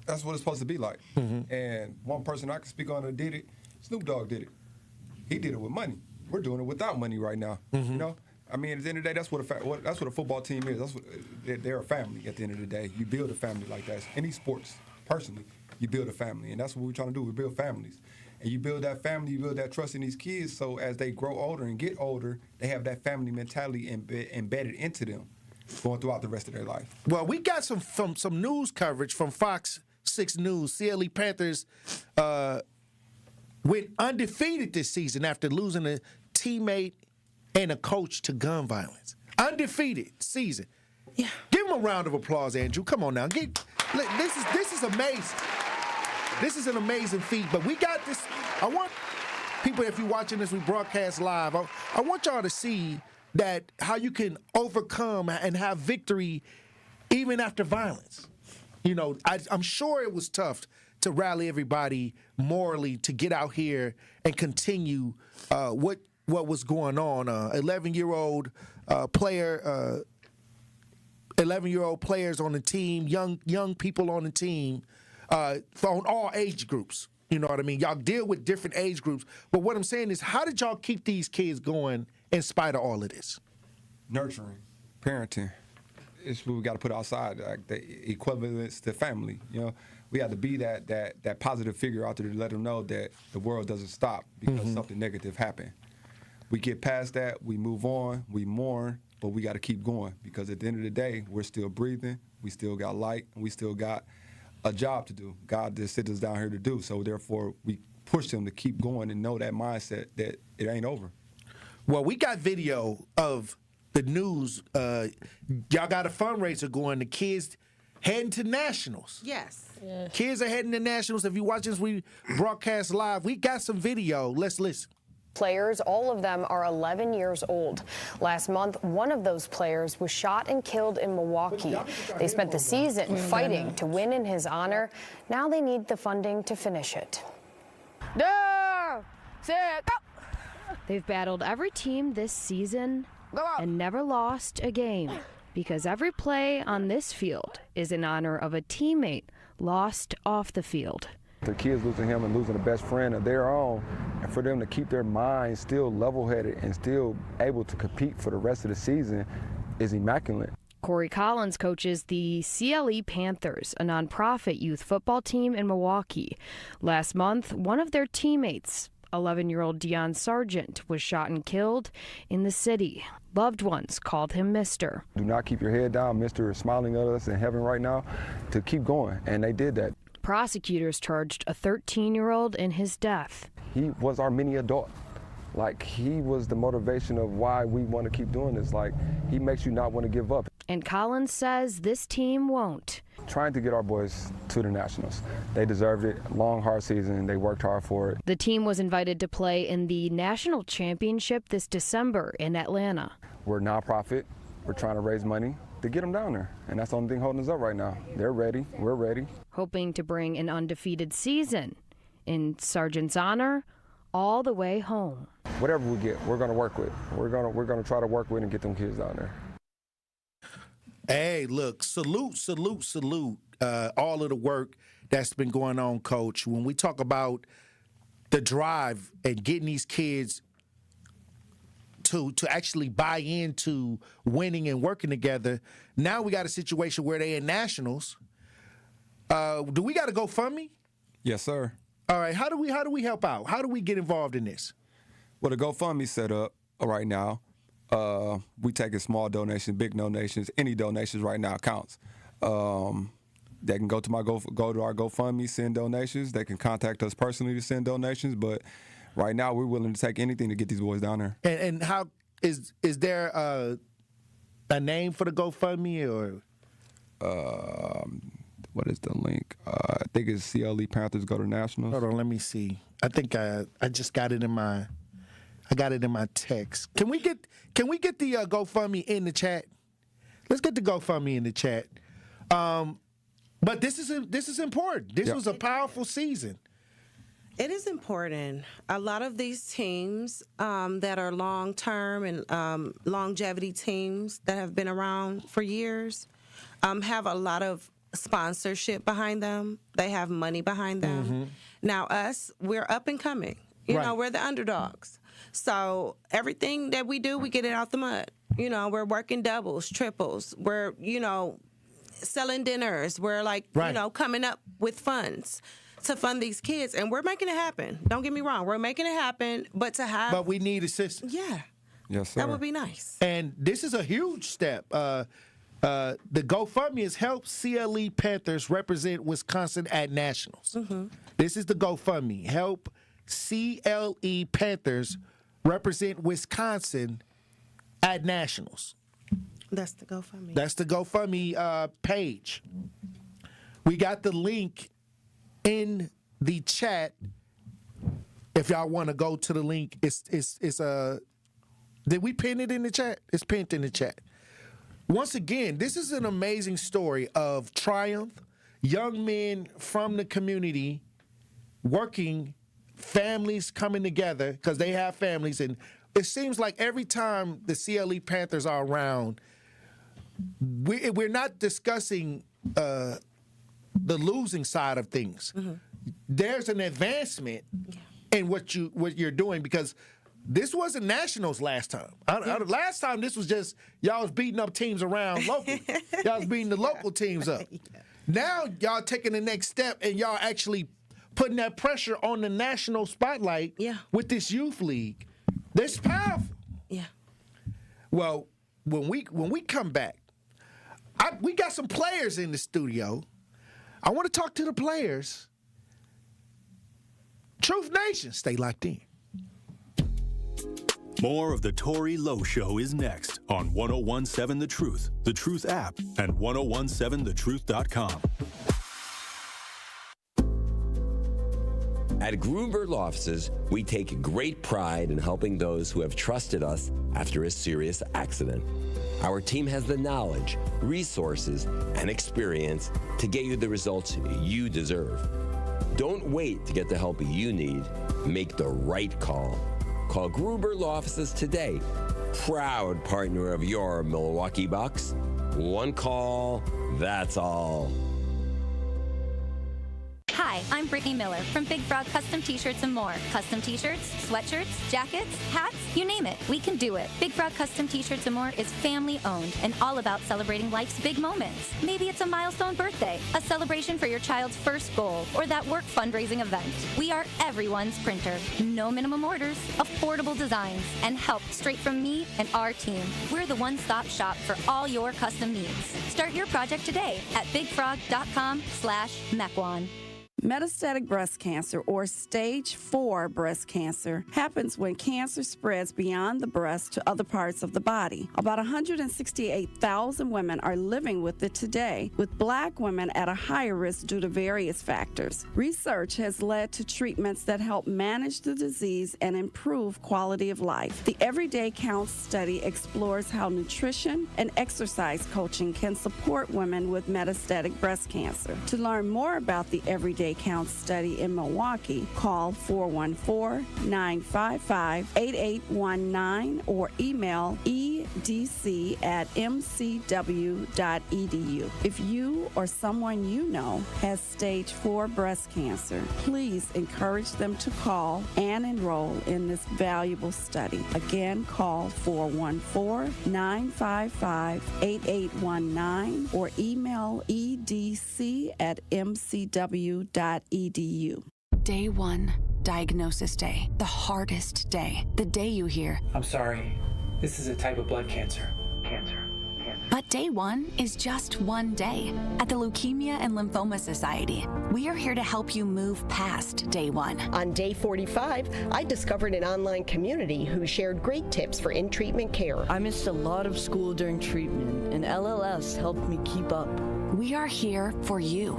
that's what it's supposed to be like. And one person I can speak on that did it, Snoop Dogg did it. He did it with money. We're doing it without money right now. You know, I mean, at the end of the day, that's what a football team is. They're a family. At the end of the day, you build a family like that. Any sports, personally, you build a family, and that's what we're trying to do. We build families, and you build that family, you build that trust in these kids. So as they grow older and get older, they have that family mentality embedded into them, going throughout the rest of their life. Well, we got some news coverage from Fox 6 News. CLE Panthers went undefeated this season after losing a teammate and a coach to gun violence. Undefeated season. Yeah. Give him a round of applause, Andrew. Come on now. This is amazing. This is an amazing feat. But we got this. I want people, if you're watching this, we broadcast live. I want y'all to see that how you can overcome and have victory even after violence. You know, I'm sure it was tough to rally everybody morally to get out here and continue what was going on. 11-year-old player, 11-year-old players on the team, young people on the team, on all age groups. You know what I mean? Y'all deal with different age groups. But what I'm saying is, how did y'all keep these kids going in spite of all of this? Nurturing, parenting. It's what we got to put outside, like the equivalence to family. You know, we have to be that positive figure out there to let them know that the world doesn't stop because something negative happened. We get past that, we move on, we mourn, but we got to keep going because at the end of the day, we're still breathing, we still got light, and we still got a job to do. God just sent us down here to do. So therefore, we push them to keep going and know that mindset that it ain't over. Well, we got video of the news. Y'all got a fundraiser going. The kids heading to nationals. Yes. Kids are heading to nationals. If you watch this, we broadcast live. We got some video. Let's listen. Players, all of them are 11 years old. Last month, one of those players was shot and killed in Milwaukee. They spent the season fighting to win in his honor. Now they need the funding to finish it. They've battled every team this season and never lost a game because every play on this field is in honor of a teammate lost off the field. The kids losing him and losing the best friend of their own, and for them to keep their minds still level-headed and still able to compete for the rest of the season is immaculate. Corey Collins coaches the CLE Panthers, a nonprofit youth football team in Milwaukee. Last month, one of their teammates, 11-year-old Deion Sargent, was shot and killed in the city. Loved ones called him Mr. Do not keep your head down. Mr. is smiling at us in heaven right now to keep going, and they did that. Prosecutors charged a 13-year-old in his death. He was our mini adult. Like, he was the motivation of why we want to keep doing this. Like, he makes you not want to give up. And Collins says this team won't. Trying to get our boys to the Nationals. They deserved it. Long, hard season. They worked hard for it. The team was invited to play in the national championship this December in Atlanta. We're a nonprofit. We're trying to raise money to get them down there. And that's the only thing holding us up right now. They're ready. We're ready. Hoping to bring an undefeated season in Sargent's honor all the way home. Whatever we get, we're going to work with. We're going to try to work with and get them kids down there. Hey, look, salute all of the work that's been going on, Coach. When we talk about the drive and getting these kids to actually buy into winning and working together. Now we got a situation where they in nationals. Do we got to GoFundMe? Yes, sir. All right. How do we help out? How do we get involved in this? Well, the GoFundMe set up right now. We taking small donations, big donations, any donations right now counts. They can go to our GoFundMe, send donations. They can contact us personally to send donations. But right now, we're willing to take anything to get these boys down there. And how is there a name for the GoFundMe or? What is the link? I think it's CLE Panthers Go to Nationals. Hold on, let me see. I think I just got it in my. I got it in my text. Can we get the GoFundMe in the chat? Let's get the GoFundMe in the chat. But this is important. This was a powerful season. It is important. A lot of these teams that are long-term and longevity teams that have been around for years have a lot of sponsorship behind them. They have money behind them. Mm-hmm. Now us, we're up and coming. You know, we're the underdogs. So everything that we do, we get it out the mud. You know, we're working doubles, triples. We're, selling dinners. We're coming up with funds to fund these kids, and we're making it happen. Don't get me wrong, we're making it happen, but we need assistance. Yeah. Yes, sir. That would be nice. And this is a huge step. The GoFundMe has helped CLE Panthers represent Wisconsin at nationals. Mm-hmm. This is the GoFundMe. Help CLE Panthers represent Wisconsin at nationals. That's the GoFundMe. That's the GoFundMe page. We got the link in the chat. If y'all want to go to the link, it's did we pin it in the chat? It's pinned in the chat. Once again, this is an amazing story of triumph, young men from the community working, families coming together because they have families. And it seems like every time the CLE Panthers are around, we're not discussing the losing side of things. Mm-hmm. There's an advancement in what you're doing because this wasn't nationals last time. Last time this was just y'all was beating up teams around local. Y'all was beating the local teams up. Yeah. Now y'all taking the next step and y'all actually putting that pressure on the national spotlight with this youth league. This is powerful. Yeah. Well, when we come back, we got some players in the studio. I want to talk to the players. Truth Nation, stay locked in. More of the Tory Lowe Show is next on 1017 The Truth app, and 1017thetruth.com. At Gruber Law Offices, we take great pride in helping those who have trusted us after a serious accident. Our team has the knowledge, resources, and experience to get you the results you deserve. Don't wait to get the help you need. Make the right call. Call Gruber Law Offices today. Proud partner of your Milwaukee Bucks. One call, that's all. Hi, I'm Brittany Miller from Big Frog Custom T-Shirts and more. Custom T-shirts, sweatshirts, jackets, hats, you name it, we can do it. Big Frog Custom T-Shirts and more is family owned and all about celebrating life's big moments. Maybe it's a milestone birthday, a celebration for your child's first goal, or that work fundraising event. We are everyone's printer. No minimum orders, affordable designs, and help straight from me and our team. We're the one-stop shop for all your custom needs. Start your project today at bigfrog.com/Mequon. Metastatic breast cancer, or stage 4 breast cancer, happens when cancer spreads beyond the breast to other parts of the body. About 168,000 women are living with it today, with Black women at a higher risk due to various factors. Research has led to treatments that help manage the disease and improve quality of life. The Everyday Counts study explores how nutrition and exercise coaching can support women with metastatic breast cancer. To learn more about the Everyday Count study in Milwaukee, call 414-955-8819 or email edc@mcw.edu. If you or someone you know has stage 4 breast cancer, please encourage them to call and enroll in this valuable study. Again, call 414-955-8819 or email edc@mcw.edu. Day 1, diagnosis day. The hardest day. The day you hear, I'm sorry, this is a type of blood cancer. But day 1 is just one day. At the Leukemia and Lymphoma Society, we are here to help you move past day 1. On day 45, I discovered an online community who shared great tips for in-treatment care. I missed a lot of school during treatment, and LLS helped me keep up. We are here for you.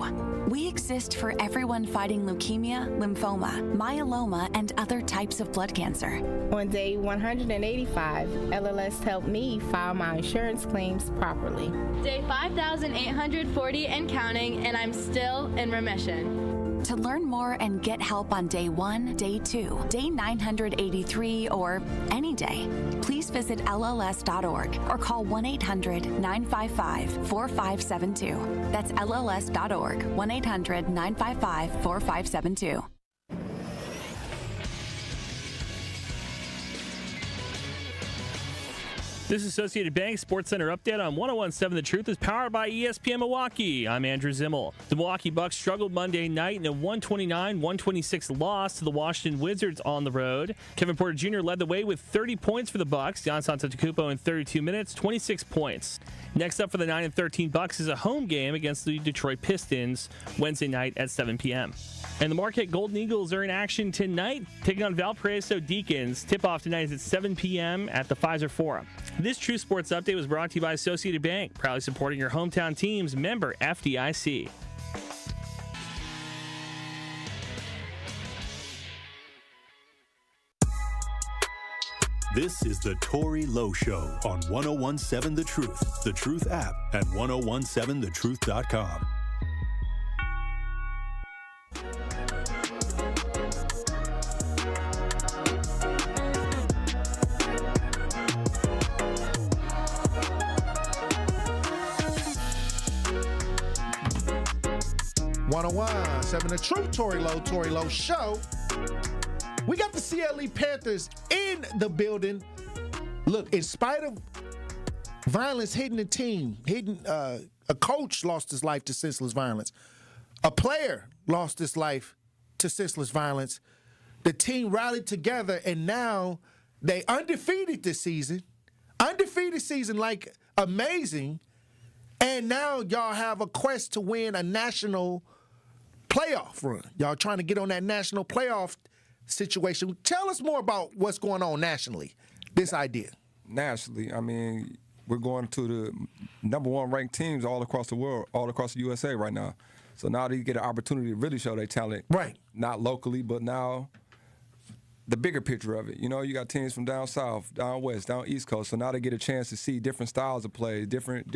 We exist for everyone fighting leukemia, lymphoma, myeloma, and other types of blood cancer. On day 185, LLS helped me file my insurance claims properly. Day 5,840 and counting, and I'm still in remission. To learn more and get help on day 1, day 2, day 983, or any day, please visit LLS.org or call 1-800-955-4572. That's LLS.org, 1-800-955-4572. This Associated Bank Sports Center update on 101.7 The Truth is powered by ESPN Milwaukee. I'm Andrew Zimmel. The Milwaukee Bucks struggled Monday night in a 129-126 loss to the Washington Wizards on the road. Kevin Porter Jr. led the way with 30 points for the Bucks. Giannis Antetokounmpo in 32 minutes, 26 points. Next up for the 9-13 Bucks is a home game against the Detroit Pistons Wednesday night at 7 p.m. And the Marquette Golden Eagles are in action tonight, taking on Valparaiso Deacons. Tip-off tonight is at 7 p.m. at the Pfizer Forum. This True Sports Update was brought to you by Associated Bank, proudly supporting your hometown teams, member FDIC. This is the Tory Lowe Show on 101.7 The Truth app, at 1017thetruth.com. The Truth, Tory Lowe Show. We got the CLE Panthers in the building. Look, in spite of violence hitting the team, a coach lost his life to senseless violence. A player lost his life to senseless violence. The team rallied together, and now they undefeated this season. Undefeated season, like amazing. And now y'all have a quest to win a national playoff run. Y'all trying to get on that national playoff situation. Tell us more about what's going on nationally, this idea. Nationally, I mean, we're going to the number 1 ranked teams all across the world, all across the USA right now. So now they get an opportunity to really show their talent. Right. Not locally, but now the bigger picture of it. You know, you got teams from down south, down west, down east coast. So now they get a chance to see different styles of play, different,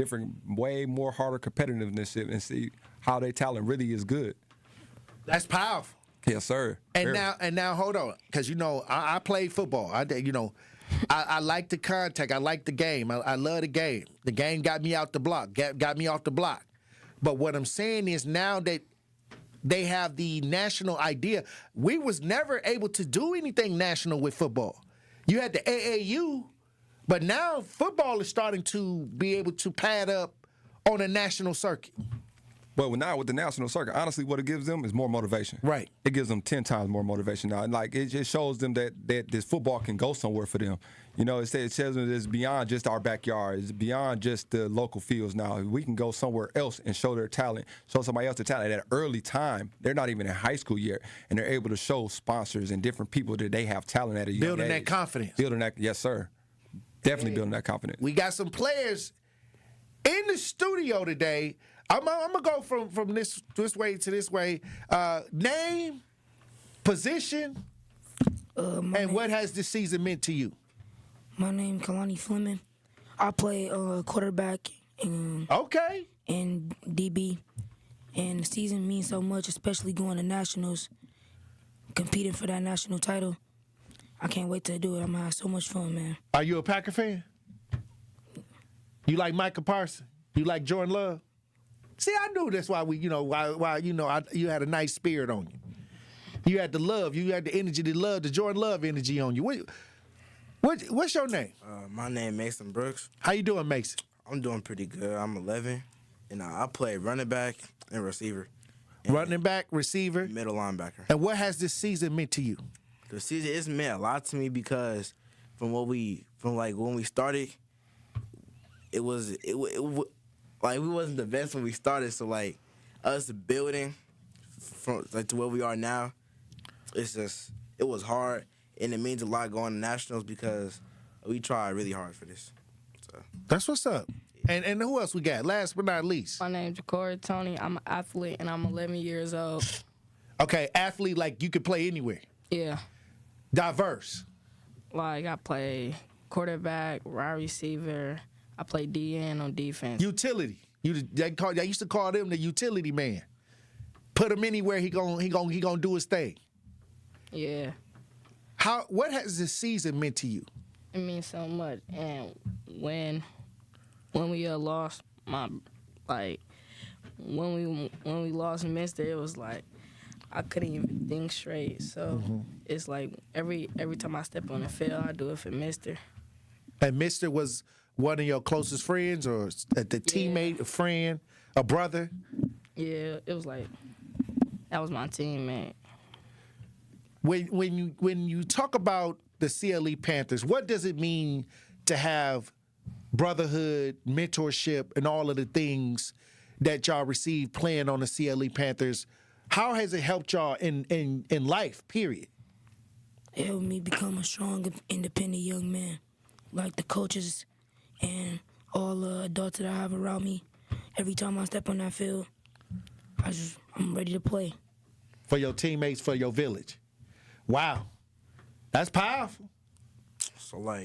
way more harder competitiveness and see how their talent really is good. That's powerful. Yes, sir. And now, hold on, because I played football. I like the contact. I like the game. I love the game. The game got me out the block. Got me off the block. But what I'm saying is now that they have the national idea, we was never able to do anything national with football. You had the AAU, but now football is starting to be able to pad up on a national circuit. Well, now with the national circuit, honestly, what it gives them is more motivation. Right. It gives them 10 times more motivation now. Like, it just shows them that this football can go somewhere for them. You know, it says them it's beyond just our backyard. It's beyond just the local fields now. We can go somewhere else and show their talent, show somebody else their talent at an early time. They're not even in high school yet, and they're able to show sponsors and different people that they have talent at a young age. Building that confidence. Yes, sir. Definitely building that confidence. We got some players in the studio today. I'm gonna go from this way to this way. Name, position, and what has this season meant to you? My name Kalani Fleming. I play quarterback and okay and DB. And the season means so much, especially going to nationals, competing for that national title. I can't wait to do it. I'm going to have so much fun, man. Are you a Packer fan? You like Micah Parsons? You like Jordan Love? See, I knew that's why you had a nice spirit on you. You had the love. You had the energy, the Jordan Love energy on you. What's your name? My name Mason Brooks. How you doing, Mason? I'm doing pretty good. I'm 11, and I play running back and receiver. And running back, receiver, middle linebacker. And what has this season meant to you? The season it's meant a lot to me because from when we started, it like we wasn't the best when we started. So like us building from like to where we are now, it was hard, and it means a lot going to nationals because we tried really hard for this. So. That's what's up. And who else we got? Last but not least. My name's Ja'Cory Tony. I'm an athlete, and I'm 11 years old. Okay, athlete like you could play anywhere. Yeah. Diverse. Like I play quarterback, wide receiver. I play DN on defense. Utility. They used to call them the utility man. Put him anywhere, he gonna do his thing. Yeah. What has this season meant to you? It means so much. And when we lost when we lost Mister, it was like I couldn't even think straight. So it's like every time I step on the field, I do it for Mister. And Mister was one of your closest friends, or the teammate, a friend, a brother? Yeah, it was like that was my teammate. When you talk about the CLE Panthers, what does it mean to have brotherhood, mentorship, and all of the things that y'all receive playing on the CLE Panthers? How has it helped y'all in life, period? It helped me become a strong, independent young man. Like the coaches and all the adults that I have around me, every time I step on that field, I'm ready to play. For your teammates, for your village. Wow. That's powerful. So,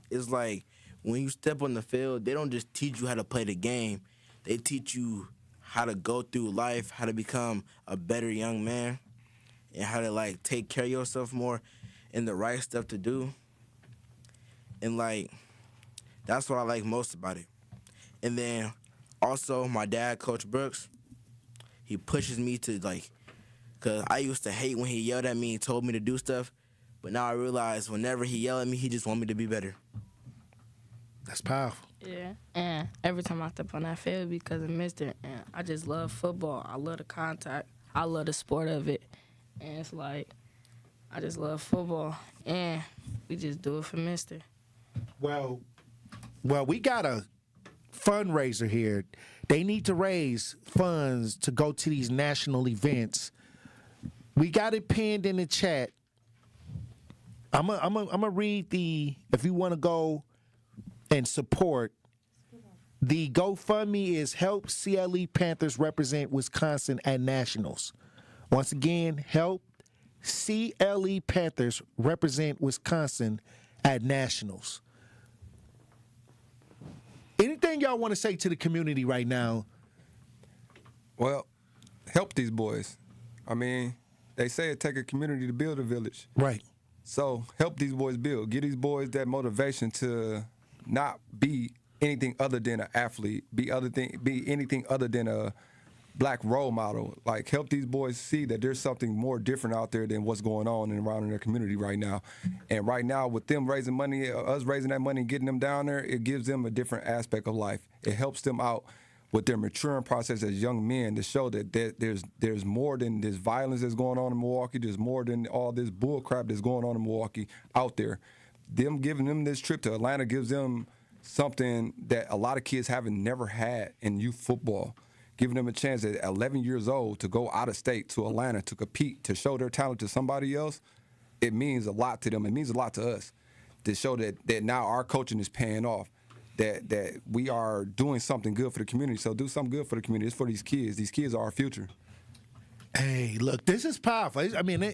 it's like when you step on the field, they don't just teach you how to play the game. They teach you how to go through life, how to become a better young man, and how to, take care of yourself more and the right stuff to do. And, that's what I like most about it. And then, also, my dad, Coach Brooks, he pushes me to, because I used to hate when he yelled at me and told me to do stuff, but now I realize whenever he yelled at me, he just want me to be better. That's powerful. Yeah, and every time I step on that field because of Mister, and I just love football. I love the contact. I love the sport of it. And it's like, I just love football, and we just do it for Mister. Well, we got a fundraiser here. They need to raise funds to go to these national events. We got it pinned in the chat. I'm gonna read if you want to go and support. The GoFundMe is Help CLE Panthers Represent Wisconsin at Nationals. Once again, Help CLE Panthers Represent Wisconsin at Nationals. Anything y'all want to say to the community right now? Well, help these boys. I mean, they say it take a community to build a village. Right. So help these boys build. Give these boys that motivation to not be anything other than an athlete, be anything other than a black role model. Help these boys see that there's something more different out there than what's going on and around in their community right now. And right now, with them raising money, us raising that money and getting them down there, it gives them a different aspect of life. It helps them out with their maturing process as young men to show that there's more than this violence that's going on in Milwaukee. There's more than all this bull crap that's going on in Milwaukee out there. Them giving them this trip to Atlanta gives them something that a lot of kids haven't never had in youth football. Giving them a chance at 11 years old to go out of state to Atlanta to compete, to show their talent to somebody else, it means a lot to them. It means a lot to us to show that now our coaching is paying off, that we are doing something good for the community. So do something good for the community. It's for these kids. These kids are our future. Hey, look, this is powerful. I mean,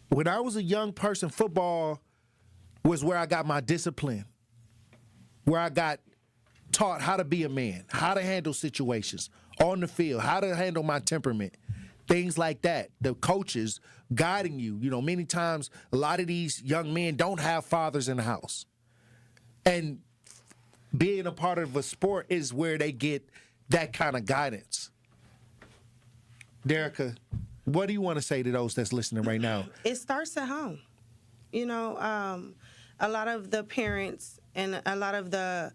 when I was a young person, football was where I got my discipline, where I got taught how to be a man, how to handle situations on the field, how to handle my temperament, things like that. The coaches guiding you. You know, many times a lot of these young men don't have fathers in the house. And being a part of a sport is where they get that kind of guidance. Derica, what do you want to say to those that's listening right now? It starts at home. You know, a lot of the parents and a lot of the,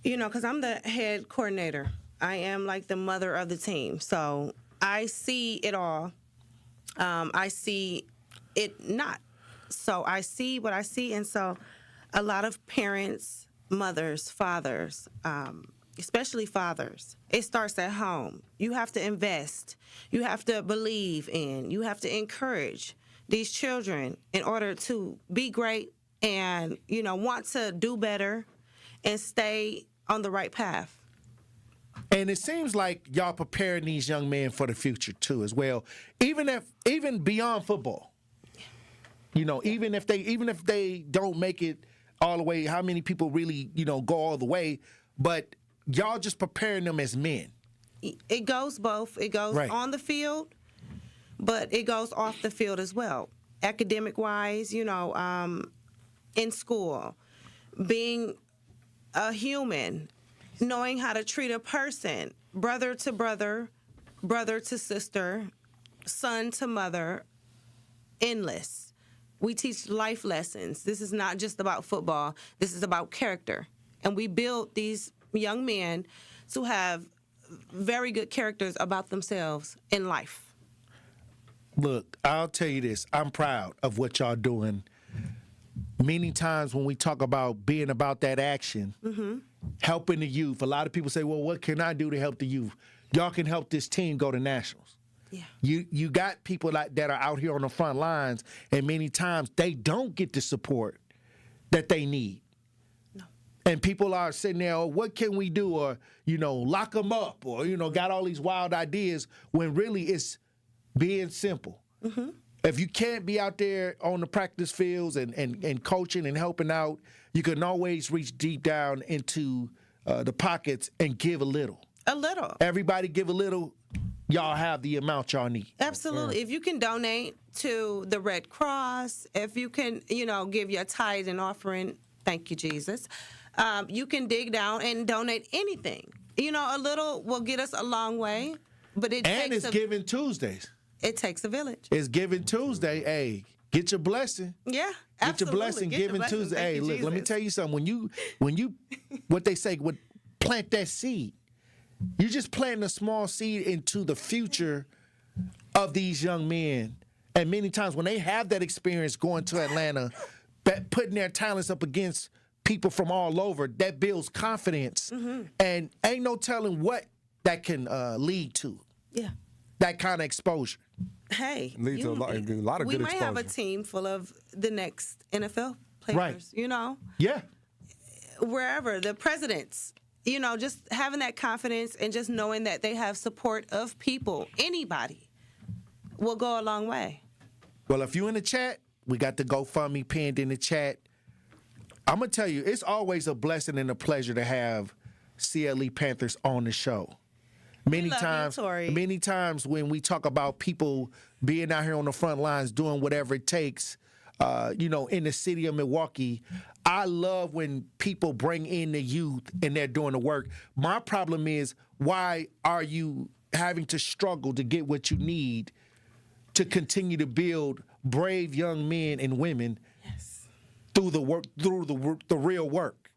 you know, because I'm the head coordinator. I am like the mother of the team. So I see it all. I see it not. So I see what I see. And so a lot of parents, mothers, fathers, especially fathers, it starts at home. You have to invest. You have to believe in. You have to encourage these children in order to be great and, you know, want to do better and stay on the right path. And it seems like y'all preparing these young men for the future too, as well. Even beyond football, you know, even if they don't make it all the way, how many people really, you know, go all the way? But y'all just preparing them as men. It goes both. It goes on the field, but it goes off the field as well. Academic wise, you know, in school, being a human, knowing how to treat a person, brother to brother, brother to sister, son to mother, endless. We teach life lessons. This is not just about football. This is about character. And we build these young men to have very good characters about themselves in life. Look, I'll tell you this. I'm proud of what y'all doing. Many times when we talk about being about that action, helping the youth, a lot of people say, well, what can I do to help the youth? Y'all can help this team go to nationals. Yeah. You got people that are out here on the front lines, and many times they don't get the support that they need. No. And people are sitting there, oh, what can we do? Or, you know, lock them up, or, you know, got all these wild ideas when really it's being simple. If you can't be out there on the practice fields and coaching and helping out, you can always reach deep down into the pockets and give a little. A little. Everybody give a little. Y'all have the amount y'all need. Absolutely. If you can donate to the Red Cross, if you can, you know, give your tithe and offering, thank you, Jesus, you can dig down and donate anything. You know, a little will get us a long way, but it's Giving Tuesdays. It takes a village. It's Giving Tuesday. Hey, get your blessing. Yeah, absolutely. Get your blessing. Giving Tuesday. Hey, look, let me tell you something. When you, what they say, would plant that seed, you're just planting a small seed into the future of these young men. And many times when they have that experience going to Atlanta, putting their talents up against people from all over, that builds confidence. And ain't no telling what that can lead to. Yeah. That kind of exposure. Hey, lead to a lot of good exposure. We might have a team full of the next NFL players, you know? Yeah. Wherever, the presidents, you know, just having that confidence and just knowing that they have support of people, anybody, will go a long way. Well, if you're in the chat, we got the GoFundMe pinned in the chat. I'm going to tell you, it's always a blessing and a pleasure to have CLE Panthers on the show. Many times when we talk about people being out here on the front lines doing whatever it takes, you know, in the city of Milwaukee, I love when people bring in the youth and they're doing the work. My problem is, why are you having to struggle to get what you need to continue to build brave young men and women through the work, through the real work?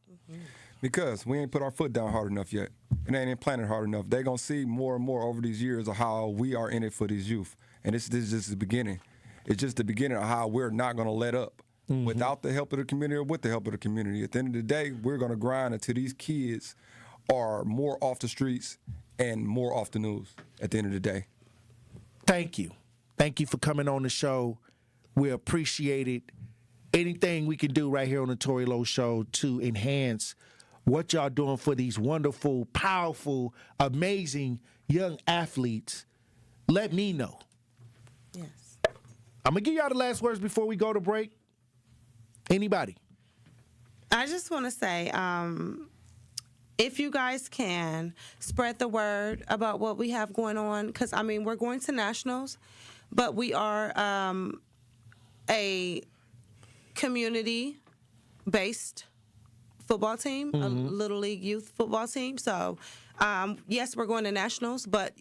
Because we ain't put our foot down hard enough yet. And they ain't planted hard enough. They're going to see more and more over these years of how we are in it for these youth. And this is just the beginning. It's just the beginning of how we're not going to let up without the help of the community or with the help of the community. At the end of the day, we're going to grind until these kids are more off the streets and more off the news at the end of the day. Thank you. Thank you for coming on the show. We appreciate it. Anything we can do right here on the Tory Lowe Show to enhance what y'all doing for these wonderful, powerful, amazing young athletes, let me know. Yes. I'm going to give y'all the last words before we go to break. Anybody? I just want to say, if you guys can, spread the word about what we have going on. Because, I mean, we're going to nationals, but we are a community-based football team, a Little League youth football team. So, yes, we're going to nationals, but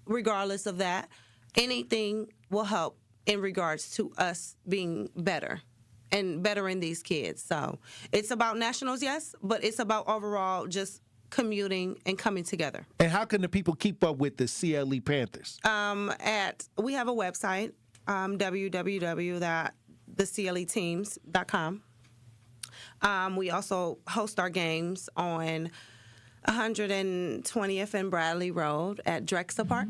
regardless of that, anything will help in regards to us being better and bettering these kids. So it's about nationals, yes, but it's about overall just commuting and coming together. And how can the people keep up with the CLE Panthers? We have a website, www.thecleteams.com. We also host our games on 120th and Bradley Road at Drexel Park.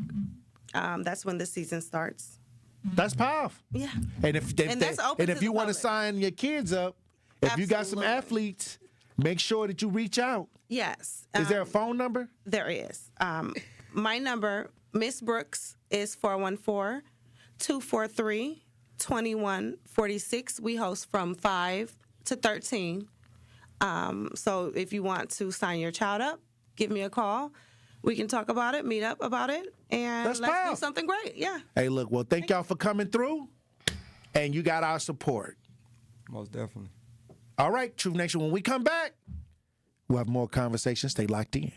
That's when the season starts. That's powerful. Yeah. And if you want to sign your kids up, if you got some athletes, make sure that you reach out. Yes. Is there a phone number? There is. My number, Miss Brooks, is 414-243-2146. We host from 5 to 13. So if you want to sign your child up, give me a call. We can talk about it, meet up about it, and let's do something great. Yeah. Hey, look, well, thank y'all for coming through, and you got our support. Most definitely. All right, Truth Nation, when we come back, we'll have more conversations. Stay locked in.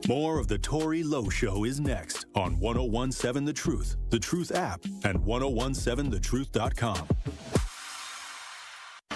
More of the Tory Lowe Show is next on 1017 The Truth app, and 1017thetruth.com.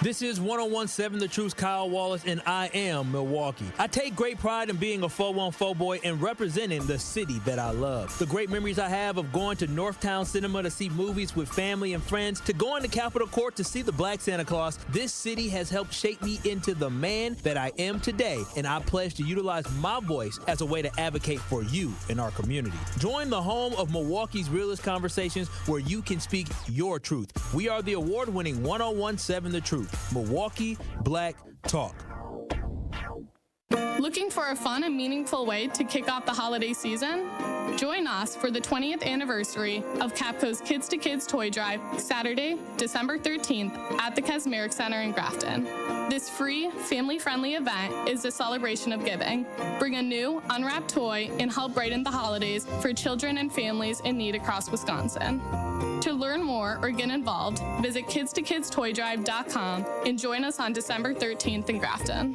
This is 1017 The Truth's Kyle Wallace, and I am Milwaukee. I take great pride in being a 414 boy and representing the city that I love. The great memories I have of going to Northtown Cinema to see movies with family and friends, to going to Capitol Court to see the Black Santa Claus, this city has helped shape me into the man that I am today, and I pledge to utilize my voice as a way to advocate for you in our community. Join the home of Milwaukee's realest conversations where you can speak your truth. We are the award-winning 1017 The Truth. Milwaukee Black Talk. Looking for a fun and meaningful way to kick off the holiday season? Join us for the 20th anniversary of Capco's Kids to Kids Toy Drive, Saturday, December 13th at the Kasmeric Center in Grafton. This free, family-friendly event is a celebration of giving. Bring a new, unwrapped toy and help brighten the holidays for children and families in need across Wisconsin. To learn more or get involved, visit kidstokidstoydrive.com and join us on December 13th in Grafton.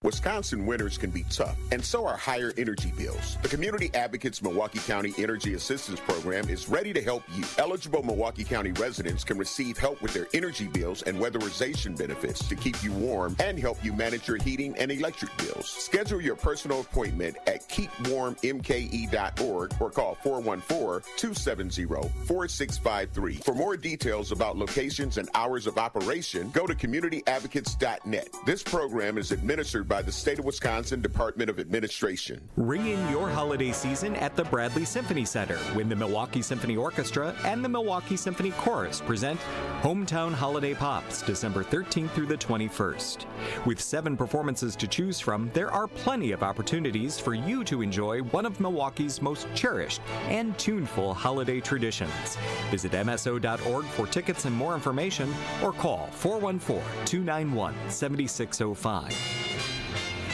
Wisconsin winters can be tough, and so are higher energy bills. The Community Advocates Milwaukee County Energy Assistance Program is ready to help you. Eligible Milwaukee County residents can receive help with their energy bills and weatherization benefits to keep you warm and help you manage your heating and electric bills. Schedule your personal appointment at keepwarmmke.org or call 414-270-4653. For more details about locations and hours of operation, go to communityadvocates.net. This program is administered by the State of Wisconsin Department of Administration. Ring in your holiday season at the Bradley Symphony Center when the Milwaukee Symphony Orchestra and the Milwaukee Symphony Chorus present Hometown Holiday Pops, December 13th through the 21st. With 7 performances to choose from, there are plenty of opportunities for you to enjoy one of Milwaukee's most cherished and tuneful holiday traditions. Visit MSO.org for tickets and more information, or call 414-291-7605.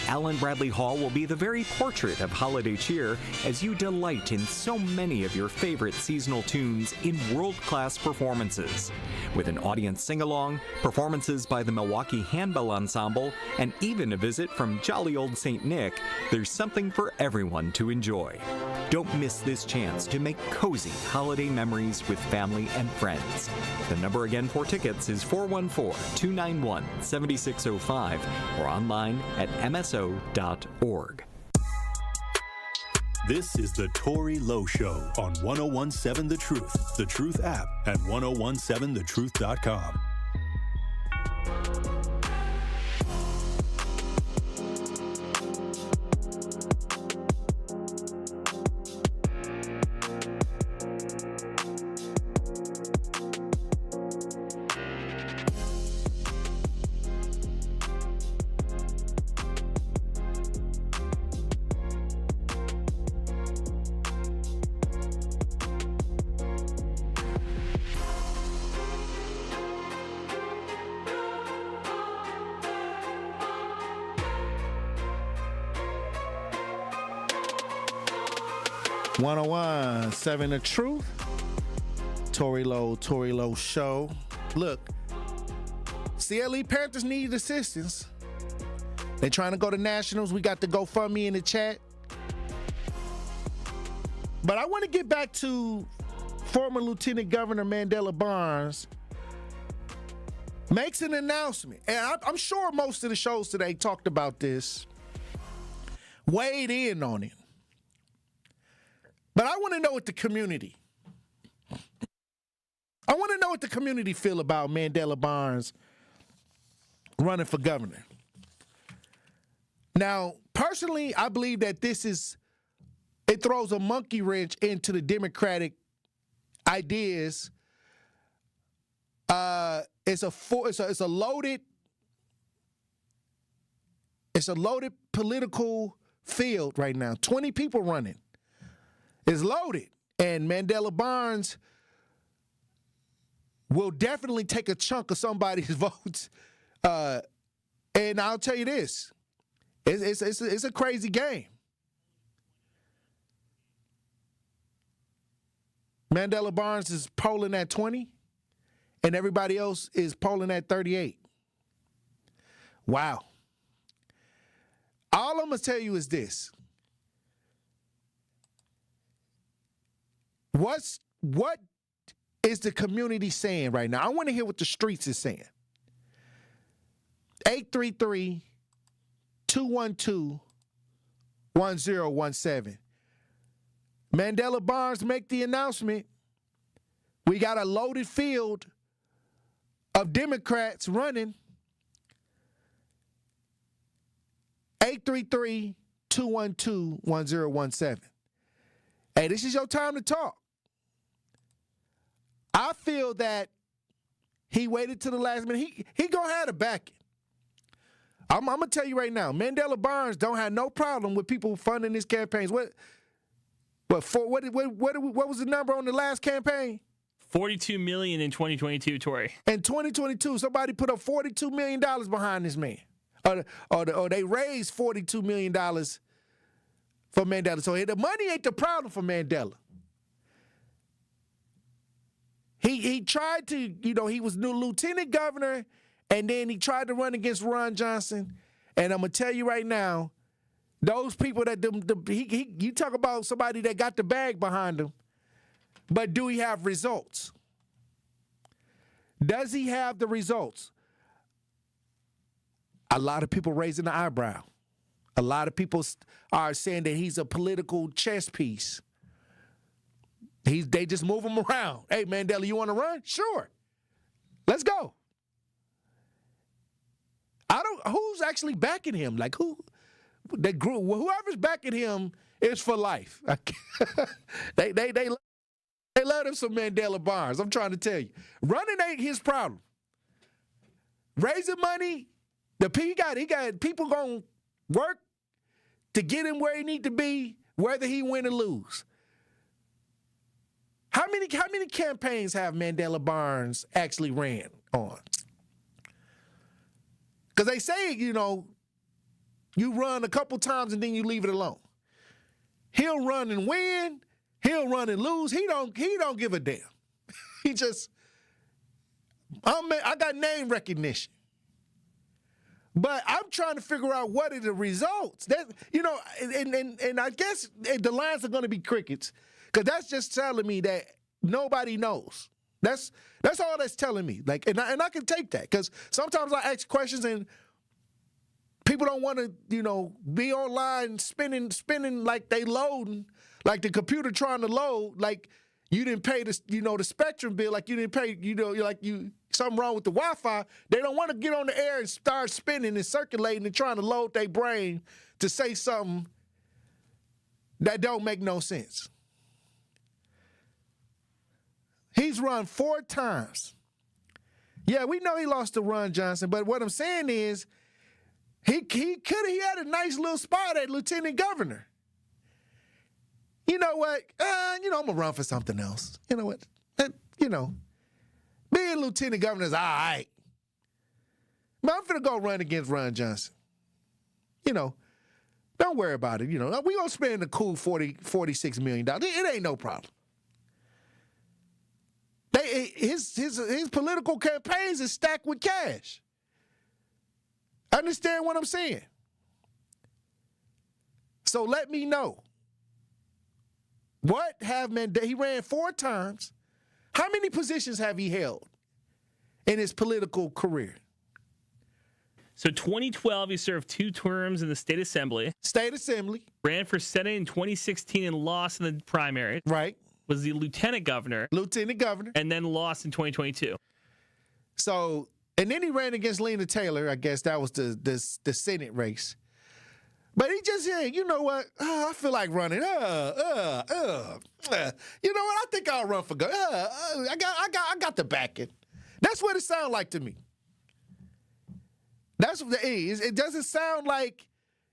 Allen Bradley Hall will be the very portrait of holiday cheer as you delight in so many of your favorite seasonal tunes in world-class performances. With an audience sing-along, performances by the Milwaukee Handbell Ensemble, and even a visit from jolly old St. Nick, there's something for everyone to enjoy. Don't miss this chance to make cozy holiday memories with family and friends. The number again for tickets is 414-291-7605 or online at mso.org. This is the Tory Lowe Show on 1017 The Truth app, and 1017thetruth.com. 101.7 The Truth. Tory Lowe Show. Look, CLE Panthers need assistance. They're trying to go to Nationals. We got the GoFundMe in the chat. But I want to get back to former Lieutenant Governor Mandela Barnes makes an announcement. And I'm sure most of the shows today talked about this, weighed in on it. But I want to know what the community feel about Mandela Barnes running for governor. Now, personally, I believe that it throws a monkey wrench into the Democratic ideas. It's a loaded political field right now. 20 people running. It's loaded. And Mandela Barnes will definitely take a chunk of somebody's votes. And I'll tell you this. It's a crazy game. Mandela Barnes is polling at 20, and everybody else is polling at 38. Wow. All I'm going to tell you is this. What is the community saying right now? I want to hear what the streets is saying. 833-212-1017. Mandela Barnes make the announcement. We got a loaded field of Democrats running. 833-212-1017. Hey, this is your time to talk. I feel that he waited to the last minute. He gonna have the backing. I'm gonna tell you right now, Mandela Barnes don't have no problem with people funding his campaigns. What was the number on the last campaign? $42 million in 2022, Tory. In 2022, somebody put up $42 million behind this man. Or they raised $42 million for Mandela. So the money ain't the problem for Mandela. He tried to, he was new lieutenant governor, and then he tried to run against Ron Johnson. And I'm going to tell you right now, those people that you talk about somebody that got the bag behind him, but do he have results? Does he have the results? A lot of people raising the eyebrow. A lot of people are saying that he's a political chess piece. They just move him around. Hey, Mandela, you want to run? Sure. Let's go. Who's actually backing him? Like whoever's backing him is for life. They love him some Mandela Barnes. I'm trying to tell you. Running ain't his problem. Raising money, he got people gonna work to get him where he need to be, whether he win or lose. How many campaigns have Mandela Barnes actually ran on? Because they say, you run a couple times and then you leave it alone. He'll run and win. He'll run and lose. He don't give a damn. He just, I got name recognition. But I'm trying to figure out what are the results. That and I guess the lines are going to be crickets, because that's just telling me that nobody knows. That's all that's telling me. Like, and I can take that, because sometimes I ask questions and people don't want to, be online spinning like they loading, like the computer trying to load, like you didn't pay the Spectrum bill, like you didn't pay, something wrong with the Wi-Fi. They don't want to get on the air and start spinning and circulating and trying to load their brain to say something that don't make no sense. He's run 4 times. Yeah, we know he lost to Ron Johnson, but what I'm saying is he had a nice little spot at lieutenant governor. You know what? I'm going to run for something else. You know what? Being lieutenant governor is all right. But I'm finna go run against Ron Johnson. Don't worry about it. You know, we gonna spend a cool $46 million. It ain't no problem. His political campaigns is stacked with cash. Understand what I'm saying? So let me know. What have Mandela? He ran 4 times. How many positions have he held in his political career? So 2012, he served 2 terms in the state assembly. Ran for Senate in 2016 and lost in the primary. Right. Was the lieutenant governor. And then lost in 2022. So, and then he ran against Lena Taylor. I guess that was the Senate race. But he just said, you know what? I feel like running. You know what? I think I'll run for governor. I got the backing. That's what it sounds like to me. That's what it is. It doesn't sound like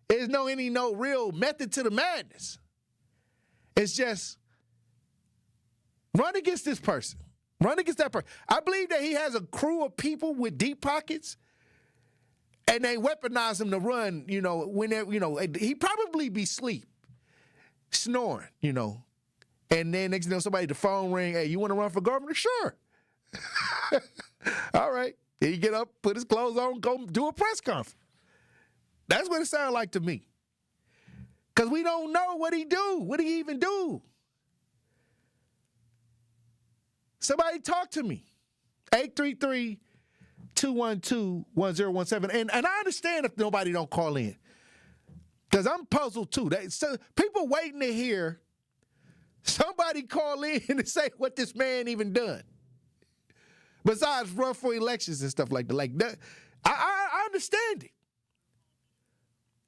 there's no real method to the madness. It's just run against this person. Run against that person. I believe that he has a crew of people with deep pockets, and they weaponize him to run, whenever, he probably be asleep, snoring, And then next thing you know, somebody, the phone ring, hey, you want to run for governor? Sure. All right. Then he get up, put his clothes on, go do a press conference. That's what it sounds like to me. Because we don't know what he do. What did he even do? Somebody talk to me. 833-212-1017. And I understand if nobody don't call in. Because I'm puzzled too. People waiting to hear somebody call in and say what this man even done. Besides run for elections and stuff like that. I understand it.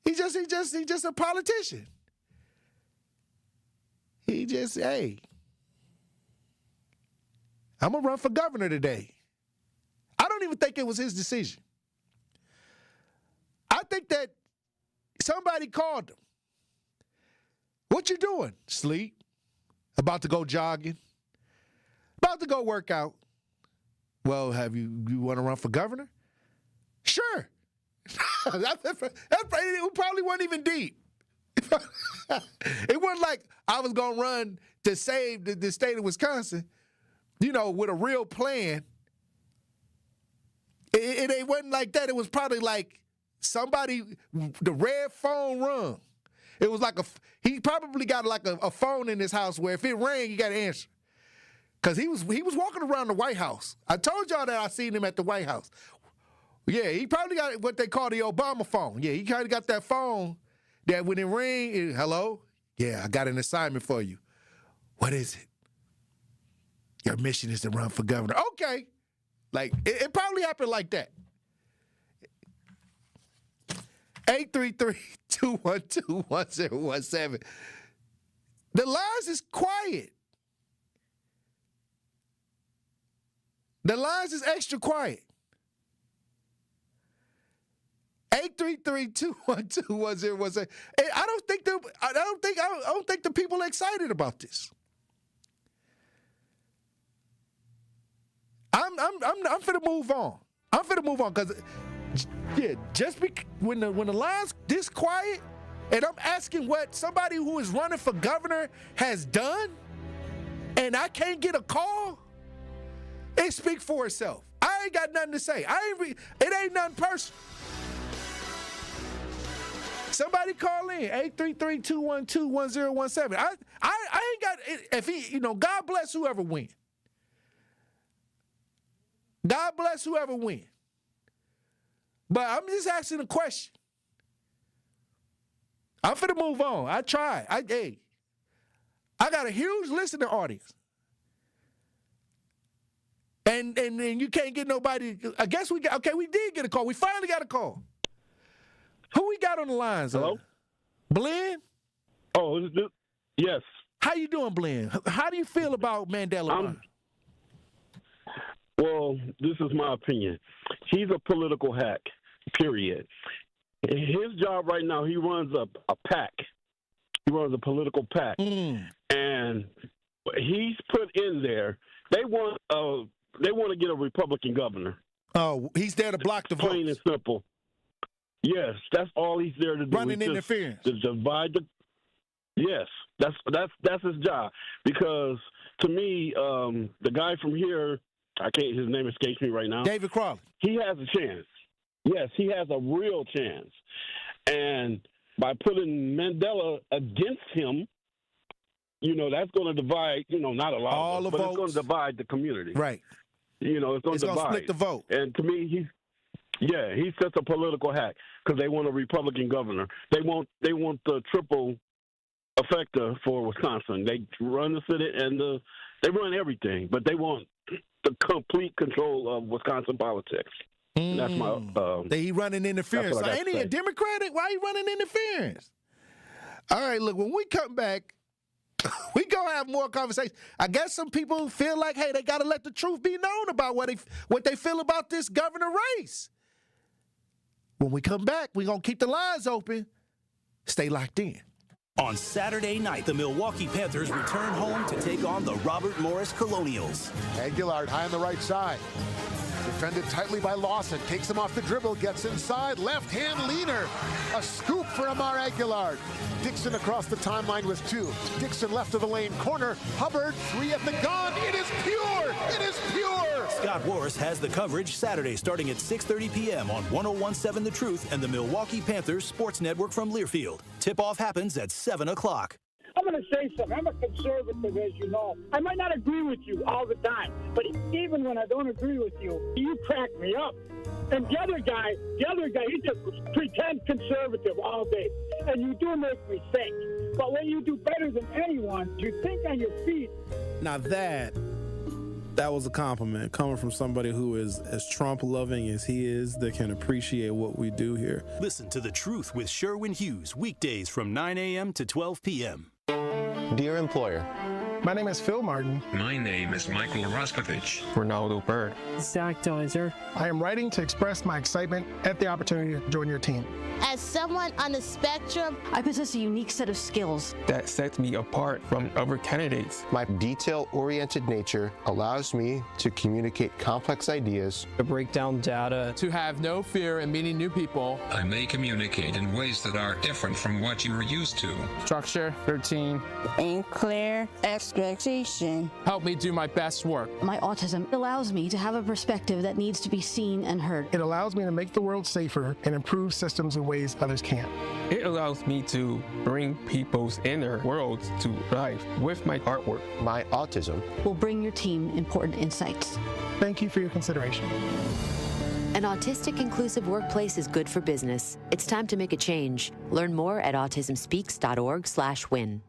He's just a politician. Hey, I'm going to run for governor today. I don't even think it was his decision. I think that somebody called him. What you doing? Sleep. About to go jogging. About to go work out. Well, you want to run for governor? Sure. It probably wasn't even deep. It wasn't like I was going to run to save the state of Wisconsin, with a real plan. It wasn't like that. It was probably like somebody, the red phone rung. It was like he probably got like a phone in his house where if it rang, you got to answer. Because he was walking around the White House. I told y'all that I seen him at the White House. Yeah, he probably got what they call the Obama phone. Yeah, he kind of got that phone that when it rang, hello? Yeah, I got an assignment for you. What is it? Your mission is to run for governor. Okay. Like, it probably happened like that. 833-212-1017. The lines is quiet. The lines is extra quiet. 833-212-1017. I don't think the people are excited about this. I'm finna move on. Because when the line's this quiet, and I'm asking what somebody who is running for governor has done, and I can't get a call, it speaks for itself. I ain't got nothing to say. It ain't nothing personal. Somebody call in, 833-212-1017. I ain't got, if he, God bless whoever wins. God bless whoever wins. But I'm just asking a question. I'm finna move on. I tried. I got a huge listening audience. And you can't get nobody. I guess we did get a call. We finally got a call. Who we got on the lines? Hello? Blinn? Oh, yes. How you doing, Blinn? How do you feel about Mandela? Well, this is my opinion. He's a political hack, period. His job right now, he runs a pack. He runs a political pack. And he's put in there, they want to get a Republican governor. Oh, he's there to block the votes. Plain and simple. Yes, that's all he's there to do. Running interference. To divide the. Yes, that's his job. Because to me, the guy from here, his name escapes me right now. David Crawley. He has a chance. Yes, he has a real chance. And by putting Mandela against him, that's going to divide. Not a lot all of us, the but votes. it's going to divide the community. Right. It's going to divide. Split the vote. And to me, he's such a political hack because they want a Republican governor. They want the triple effector for Wisconsin. They run the city and they run everything, but they want the complete control of Wisconsin politics. And that's my. He running interference. So ain't he a Democratic? Why he running interference? All right, look, when we come back, we gonna have more conversation. I guess some people feel like, hey, they gotta let the truth be known about what they feel about this governor race. When we come back, we gonna keep the lines open. Stay locked in. On Saturday night, the Milwaukee Panthers return home to take on the Robert Morris Colonials. Aguilar high on the right side. Defended tightly by Lawson. Takes him off the dribble. Gets inside. Left hand leaner. A scoop for Amar Aguilar. Dixon across the timeline with 2. Dixon left of the lane. Corner. Hubbard. 3 at the gun. It is pure. It is pure. Scott Warris has the coverage Saturday starting at 6:30 p.m. on 101.7 The Truth and the Milwaukee Panthers Sports Network from Learfield. Tip-off happens at 7 o'clock. I'm going to say something. I'm a conservative, as you know. I might not agree with you all the time, but even when I don't agree with you, you crack me up. And the other guy, he just pretends conservative all day. And you do make me think. But when you do better than anyone, you think on your feet. Now that was a compliment coming from somebody who is as Trump-loving as he is, that can appreciate what we do here. Listen to The Truth with Sherwin Hughes, weekdays from 9 a.m. to 12 p.m. Dear employer, my name is Phil Martin. My name is Michael Raskovich. Ronaldo Bird. Zach Doiser. I am writing to express my excitement at the opportunity to join your team. As someone on the spectrum, I possess a unique set of skills that sets me apart from other candidates. My detail-oriented nature allows me to communicate complex ideas, to break down data, to have no fear in meeting new people. I may communicate in ways that are different from what you are used to. Structure, routine, and clear expectation. Help me do my best work. My autism allows me to have a perspective that needs to be seen and heard. It allows me to make the world safer and improve systems in ways others can't. It allows me to bring people's inner worlds to life with my artwork. My autism will bring your team important insights. Thank you for your consideration. An autistic inclusive workplace is good for business. It's time to make a change. Learn more at autismspeaks.org/win.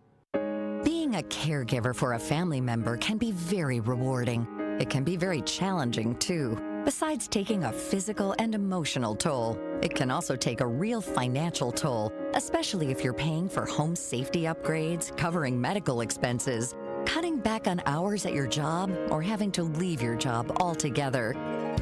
Being a caregiver for a family member can be very rewarding. It can be very challenging, too. Besides taking a physical and emotional toll, it can also take a real financial toll, especially if you're paying for home safety upgrades, covering medical expenses, cutting back on hours at your job, or having to leave your job altogether.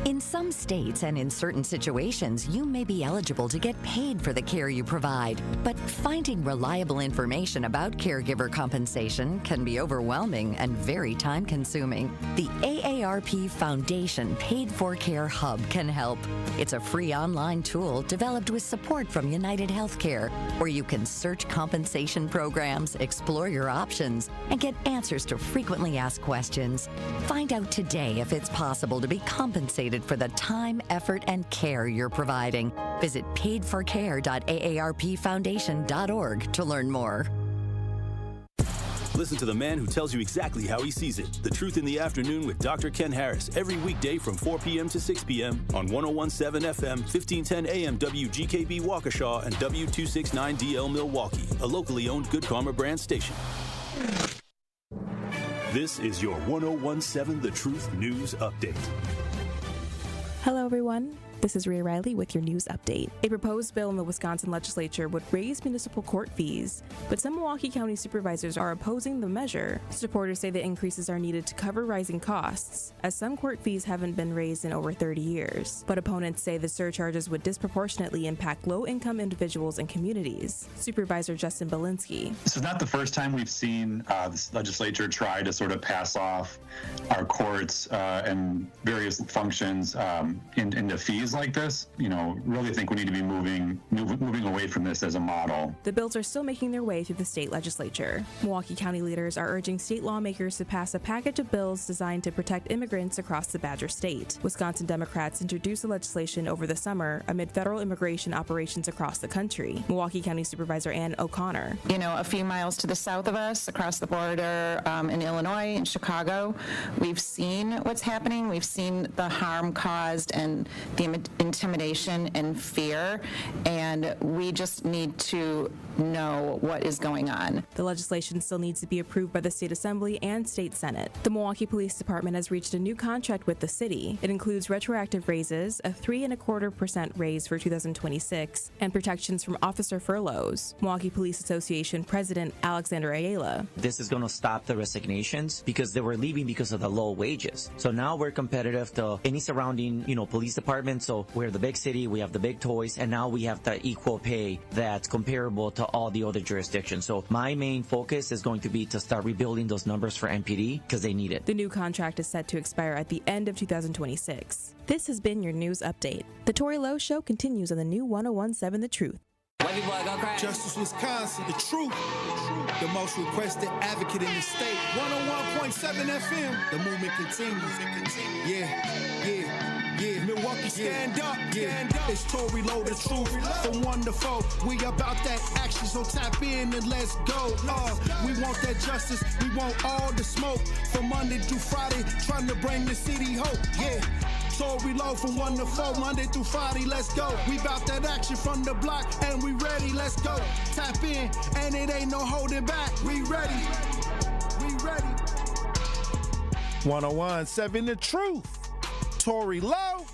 In some states and in certain situations, you may be eligible to get paid for the care you provide, but finding reliable information about caregiver compensation can be overwhelming and very time-consuming. The AARP Foundation Paid for Care Hub can help. It's a free online tool developed with support from United Healthcare, where you can search compensation programs, explore your options, and get answers to frequently asked questions. Find out today if it's possible to be compensated for the time, effort, and care you're providing. Visit paidforcare.aarpfoundation.org to learn more. Listen to the man who tells you exactly how he sees it. The Truth in the Afternoon with Dr. Ken Harris every weekday from 4 p.m. to 6 p.m. on 101.7 FM, 1510 AM WGKB Waukesha and W269DL Milwaukee, a locally owned Good Karma brand station. This is your 101.7 The Truth News Update. Hello, everyone. This is Rhea Riley with your news update. A proposed bill in the Wisconsin legislature would raise municipal court fees, but some Milwaukee County supervisors are opposing the measure. Supporters say the increases are needed to cover rising costs, as some court fees haven't been raised in over 30 years. But opponents say the surcharges would disproportionately impact low-income individuals and communities. Supervisor Justin Belinsky. This is not the first time we've seen this legislature try to sort of pass off our courts and various functions into fees. cases like this, really think we need to be moving away from this as a model. The bills are still making their way through the state legislature. Milwaukee County leaders are urging state lawmakers to pass a package of bills designed to protect immigrants across the Badger State. Wisconsin Democrats introduced the legislation over the summer amid federal immigration operations across the country. Milwaukee County Supervisor Ann O'Connor. A few miles to the south of us, across the border in Illinois and Chicago, we've seen what's happening. We've seen the harm caused and the intimidation and fear, and we just need to know what is going on. The legislation still needs to be approved by the state assembly and state senate. The Milwaukee Police Department has reached a new contract with the city. It includes retroactive raises, a 3.25% raise for 2026, and protections from officer furloughs. Milwaukee Police Association President Alexander Ayala. This is going to stop the resignations because they were leaving because of the low wages. So now we're competitive to any surrounding, police department. So we're the big city, we have the big toys, and now we have the equal pay that's comparable to all the other jurisdictions. So my main focus is going to be to start rebuilding those numbers for MPD because they need it. The new contract is set to expire at the end of 2026. This has been your news update. The Tory Lowe Show continues on the new 101.7 The Truth. Justice Wisconsin, the truth, the most requested advocate in the state. 101.7 FM, the movement continues. Yeah, Milwaukee, stand up. It's Tory Lowe, the truth, from 1 to 4. We about that action, so tap in and let's go. We want that justice, we want all the smoke. From Monday through Friday, trying to bring the city hope. Yeah. Tory Lowe from 1 to 4, Monday through Friday, let's go. We bout that action from the block, and we ready, let's go. Tap in, and it ain't no holding back. We ready. 101.7 The Truth. Tory Lowe.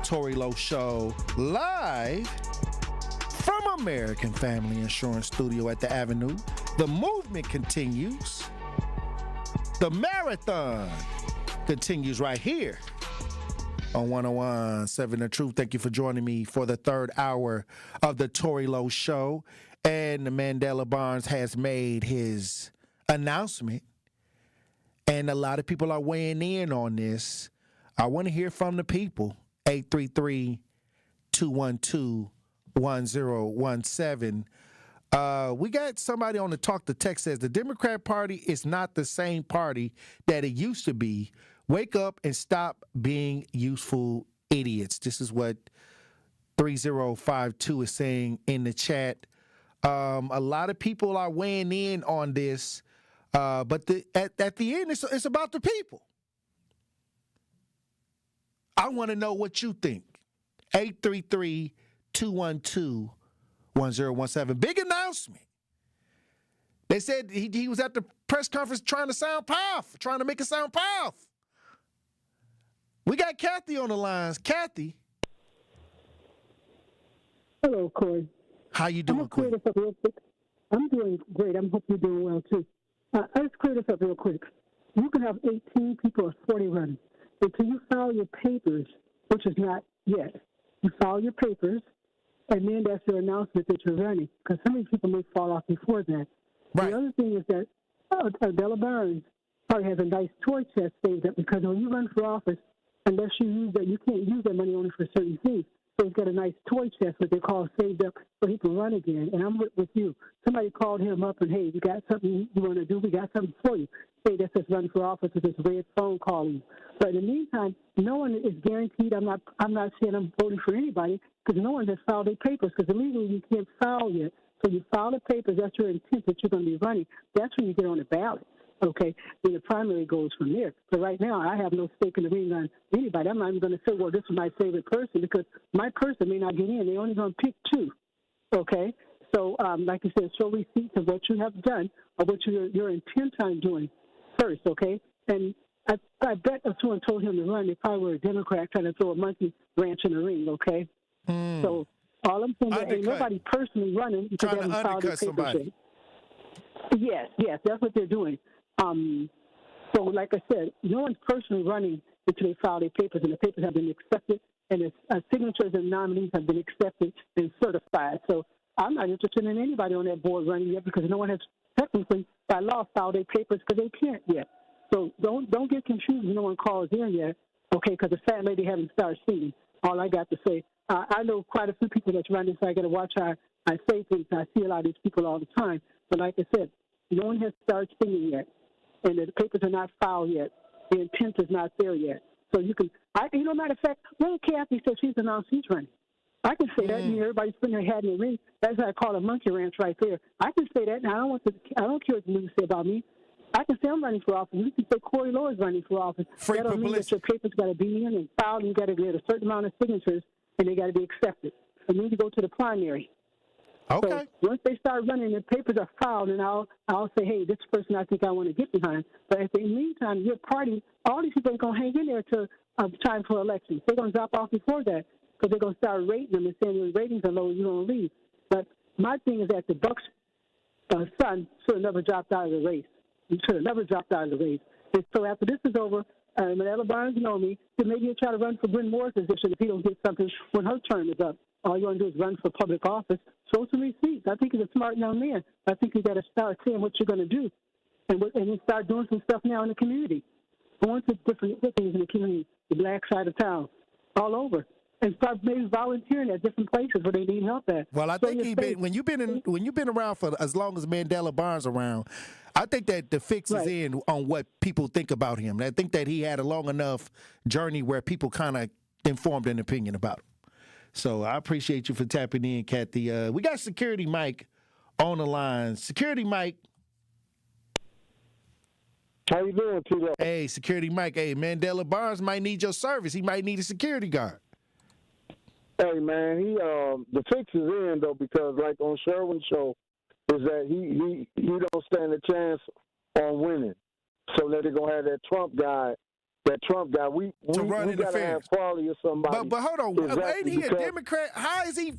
Tory Lowe Show live from American Family Insurance Studio at the Avenue. The movement continues. The marathon continues right here on 101.7 The Truth. Thank you for joining me for the third hour of the Tory Lowe Show. And Mandela Barnes has made his announcement, and a lot of people are weighing in on this. I want to hear from the people. 833-212-1017. We got somebody on the Talk to Text says the Democrat Party is not the same party that it used to be. Wake up and stop being useful idiots. This is what 3052 is saying in the chat. A lot of people are weighing in on this, but at the end, it's about the people. I want to know what you think. 833-212-1017. Big announcement. They said he was at the press conference trying to sound powerful, trying to make it sound powerful. We got Kathy on the lines. Kathy. Hello, Corey. How you doing, Corey? I'm doing great. I hope you're doing well, too. Let's clear this up real quick. You can have 18 people or 40 running. Until you file your papers, which is not yet. You file your papers, and then that's your announcement that you're running. Because some of these people may fall off before that. Right. The other thing is that Della Burns probably has a nice toy chest saved up, because when you run for office, unless you use that, you can't use that money only for certain things. So he's got a nice toy chest, what they call saved up, so he can run again. And I'm with you. Somebody called him up and, hey, you got something you want to do? We got something for you. Hey, that's just run for office with this red phone calling. But in the meantime, no one is guaranteed. I'm not saying I'm voting for anybody, because no one has filed their papers, because illegally you can't file yet. So you file the papers, that's your intent that you're going to be running. That's when you get on the ballot. Okay, then the primary goes from there. But right now, I have no stake in the ring on anybody. I'm not even going to say, well, this is my favorite person, because my person may not get in. They're only going to pick 2. Okay, so like you said, show receipts of what you have done or what your intent on doing first. Okay, and I bet if someone told him to run, they probably were a Democrat trying to throw a monkey wrench in the ring. Okay, so all I'm saying is ain't nobody personally running because they haven't filed their papers yet. Yes, that's what they're doing. So, like I said, no one's personally running until they file their papers, and the papers have been accepted, and the signatures and nominees have been accepted and certified. So I'm not interested in anybody on that board running yet, because no one has technically, by law, filed their papers, because they can't yet. So don't get confused when no one calls in yet, okay, because the fat lady haven't started singing. all I got to say. I know quite a few people that's running, so I got to watch how I say things. I see a lot of these people all the time. But like I said, no one has started singing yet, and the papers are not filed yet. The intent is not there yet. So you can, matter of fact, when Kathy said she's announced she's running, I can say that, and everybody's putting their hat in the ring. That's what I call a monkey ranch right there. I can say that, and I don't care what the news say about me. I can say I'm running for office. You can say Tory Lowe is running for office. Free that don't mean that your papers got to be in and filed, and you got to get a certain amount of signatures, and they got to be accepted. And you need to go to the primary. Okay. So once they start running, the papers are filed, and I'll say, hey, this person I think I want to get behind. But at the meantime, your party, all these people ain't going to hang in there till time for elections. They're going to drop off before that because they're going to start rating them and saying your ratings are low, you're going to leave. But my thing is that the Bucks' son should have never dropped out of the race. He should have never dropped out of the race. And so after this is over, Mandela Barnes know me, then maybe he'll try to run for Bryn Moore's position if he don't get something when her term is up. All you want to do is run for public office. Show some receipts. I think he's a smart young man. I think you got to start saying what you're going to do, and then start doing some stuff now in the community. Going to different things in the community, the black side of town, all over, and start maybe volunteering at different places where they need help at. Well, I think when you've been around for as long as Mandela Barnes around, I think that the fix is in on what people think about him. I think that he had a long enough journey where people kind of informed an opinion about him. So I appreciate you for tapping in, Kathy. We got Security Mike on the line. Security Mike. How you doing, T-Lo? Hey, Security Mike. Hey, Mandela Barnes might need your service. He might need a security guard. Hey, man, the fix is in, though, because like on Sherwin's show, is that he don't stand a chance on winning. So that they're going to have that Trump guy. We got to have Farley or somebody. But hold on. Exactly, ain't he a Democrat? How is he?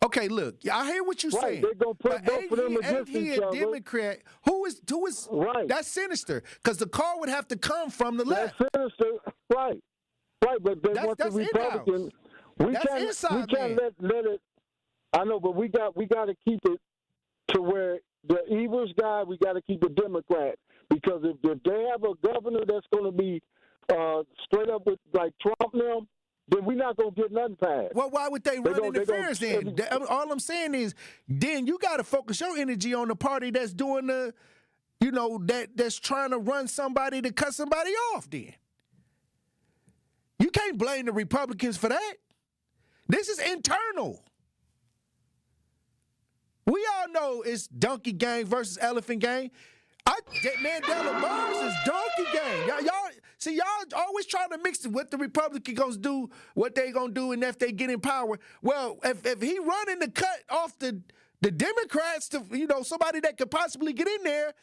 Okay, look, I hear what you're saying. They're going to put both of them against each other. Ain't he a Democrat? Who is right? That's sinister, because the call would have to come from the left. That's sinister, right, but they want the Republicans. We can't let it. I know, but we got to keep it to where the Evers guy. We got to keep a Democrat, because if they have a governor that's going to be straight up with like Trump now, then we're not going to get nothing passed. Well, why would they run interference then? All I'm saying is, then you got to focus your energy on the party that's doing that's trying to run somebody to cut somebody off then. You can't blame the Republicans for that. This is internal. We all know it's donkey gang versus elephant gang. Mandela Barnes is donkey gang. Y'all always trying to mix what the Republicans gonna do, what they gonna do, and if they get in power. Well, if he running to cut off the Democrats to somebody that could possibly get in there,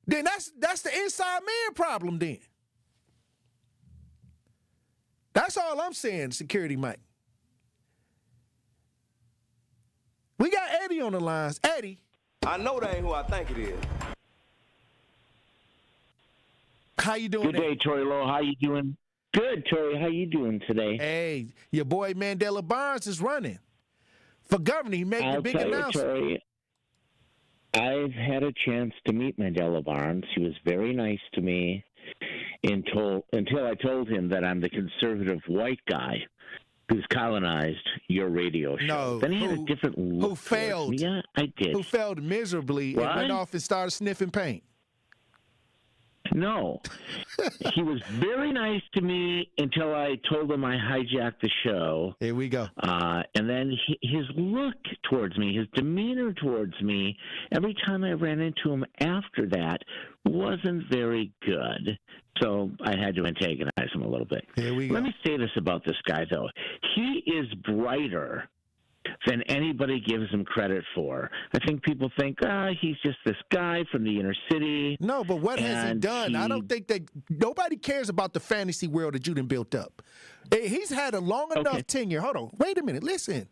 then that's the inside man problem. Then that's all I'm saying. Security Mike. We got Eddie on the lines. Eddie. I know that ain't who I think it is. How you doing? Good day, Tory Lowe. How you doing? Good, Tory. How you doing today? Hey, your boy Mandela Barnes is running for governor. He made the big announcement. Tory, I've had a chance to meet Mandela Barnes. He was very nice to me until I told him that I'm the conservative white guy who's colonized your radio show. No, then he had a different look. Who failed? Me. Yeah, I did. Who failed miserably and went off and started sniffing paint. No. He was very nice to me until I told him I hijacked the show. Here we go. And then his look towards me, his demeanor towards me, every time I ran into him after that wasn't very good. So I had to antagonize him a little bit. Here we go. Let me say this about this guy, though. He is brighter than anybody gives him credit for. I think people think, he's just this guy from the inner city. No, but what has he done? I don't think that nobody cares about the fantasy world that you done built up. He's had a long enough tenure. Hold on. Wait a minute. Listen.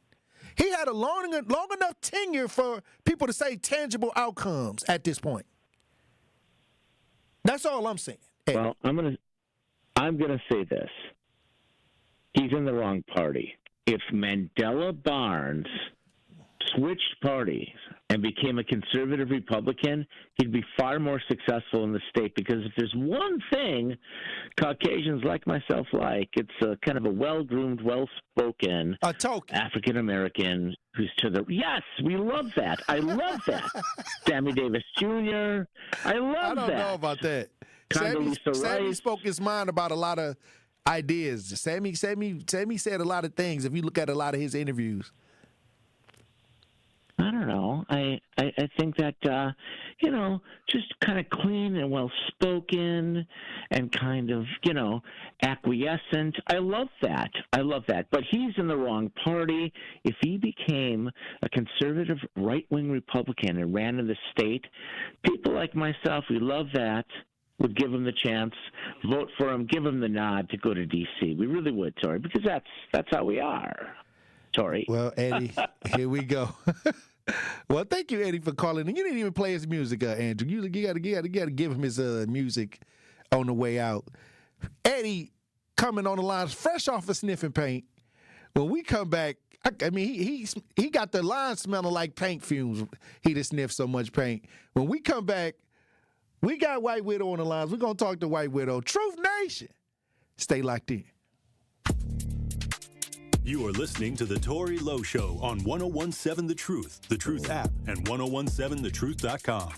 He had a long enough tenure for people to say tangible outcomes at this point. That's all I'm saying. Hey. Well, I'm gonna say this. He's in the wrong party. If Mandela Barnes switched parties and became a conservative Republican, he'd be far more successful in the state, because if there's one thing Caucasians like myself like, it's a kind of a well-groomed, well-spoken African-American who's to the... Yes, we love that. I love that. Sammy Davis Jr. I love that. I don't know about that. Sammy spoke his mind about a lot of ideas. Sammy said a lot of things if you look at a lot of his interviews. I don't know. I think that, just kind of clean and well-spoken and kind of, acquiescent. I love that. But he's in the wrong party. If he became a conservative right-wing Republican and ran in the state, people like myself, we love that, would give him the chance, vote for him, give him the nod to go to D.C. We really would, Tory, because that's how we are, Tory. Well, Eddie, here we go. Well, thank you, Eddie, for calling. And you didn't even play his music, Andrew. You got to give him his music on the way out. Eddie coming on the lines, fresh off of sniffing paint. When we come back, I mean, he got the line smelling like paint fumes. He just sniffed so much paint. When we come back, we got White Widow on the lines. We're going to talk to White Widow. Truth Nation. Stay locked in. You are listening to The Tory Lowe Show on 101.7 The Truth app, and 101.7thetruth.com.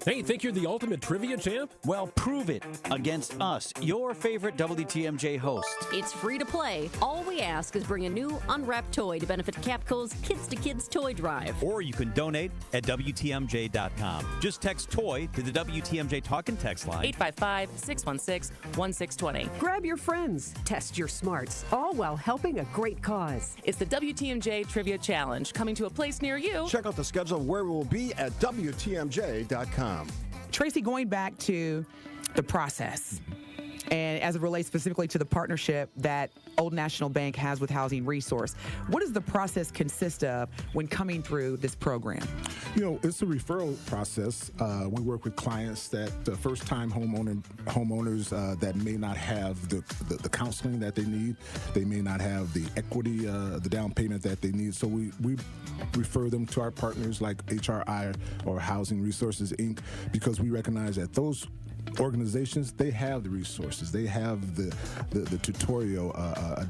Hey, think you're the ultimate trivia champ? Well, prove it against us, your favorite WTMJ host. It's free to play. All we ask is bring a new unwrapped toy to benefit Capco's Kids to Kids Toy Drive. Or you can donate at WTMJ.com. Just text TOY to the WTMJ Talk and Text line. 855-616-1620. Grab your friends. Test your smarts. All while helping a great cause. It's the WTMJ Trivia Challenge, coming to a place near you. Check out the schedule of where we will be at WTMJ.com. Tracy, going back to the process, and as it relates specifically to the partnership that Old National Bank has with Housing Resource, what does the process consist of when coming through this program? It's a referral process. We work with clients that first-time homeowners that may not have the counseling that they need. They may not have the equity, the down payment that they need. So we refer them to our partners like HRI or Housing Resources, Inc., because we recognize that those organizations, they have the resources, they have the tutorial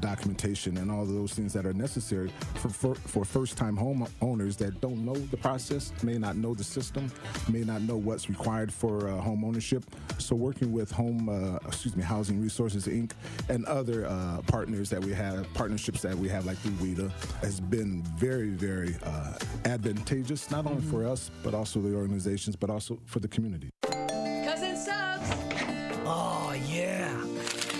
documentation and all those things that are necessary for first-time homeowners that don't know the process, may not know the system, may not know what's required for home ownership. So working with Housing Resources, Inc. and other partnerships that we have like the WIDA has been very, very advantageous, not only for us, but also the organizations, but also for the community. Oh, yeah.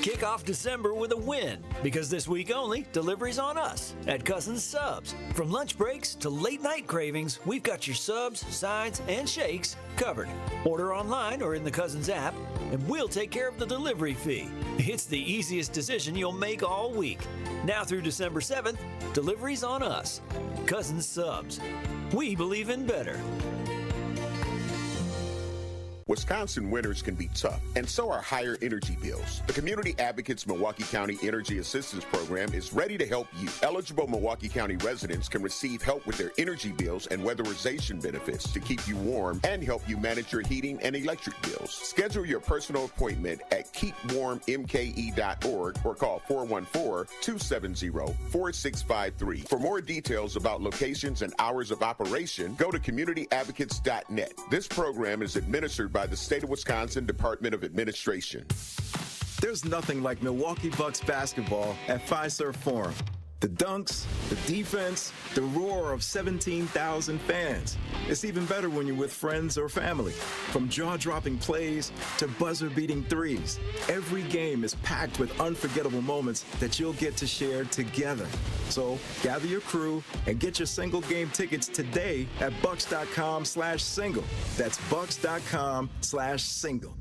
Kick off December with a win, because this week only, delivery's on us at Cousins Subs. From lunch breaks to late night cravings, we've got your subs, sides, and shakes covered. Order online or in the Cousins app, and we'll take care of the delivery fee. It's the easiest decision you'll make all week. Now through December 7th, delivery's on us. Cousins Subs. We believe in better. Wisconsin winters can be tough, and so are higher energy bills. The Community Advocates Milwaukee County Energy Assistance Program is ready to help you. Eligible Milwaukee County residents can receive help with their energy bills and weatherization benefits to keep you warm and help you manage your heating and electric bills. Schedule your personal appointment at keepwarmmke.org or call 414-270-4653. For more details about locations and hours of operation, go to communityadvocates.net. This program is administered by the State of Wisconsin Department of Administration. There's nothing like Milwaukee Bucks basketball at Fiserv Forum. The dunks, the defense, the roar of 17,000 fans. It's even better when you're with friends or family. From jaw-dropping plays to buzzer-beating threes, every game is packed with unforgettable moments that you'll get to share together. So gather your crew and get your single game tickets today at bucks.com/single. That's bucks.com/single.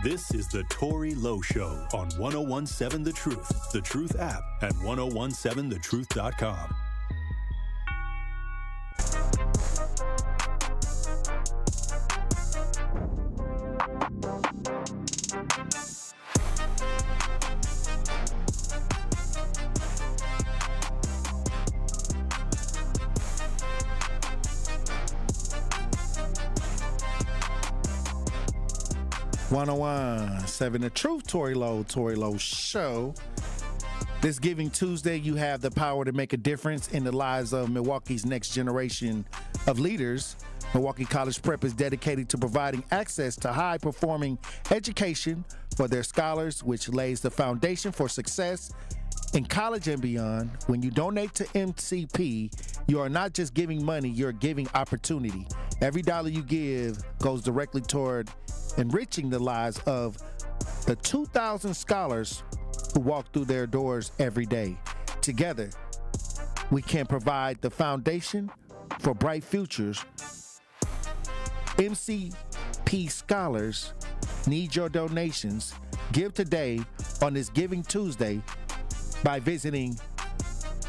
This is the Tory Lowe Show on 101.7 The Truth app, and 101.7thetruth.com. 101.7 The Truth, Tory Lowe Show. This Giving Tuesday, you have the power to make a difference in the lives of Milwaukee's next generation of leaders. Milwaukee College Prep is dedicated to providing access to high-performing education for their scholars, which lays the foundation for success in college and beyond. When you donate to MCP, you are not just giving money, you're giving opportunity. Every dollar you give goes directly toward enriching the lives of the 2,000 scholars who walk through their doors every day. Together, we can provide the foundation for bright futures. MCP scholars need your donations. Give today on this Giving Tuesday by visiting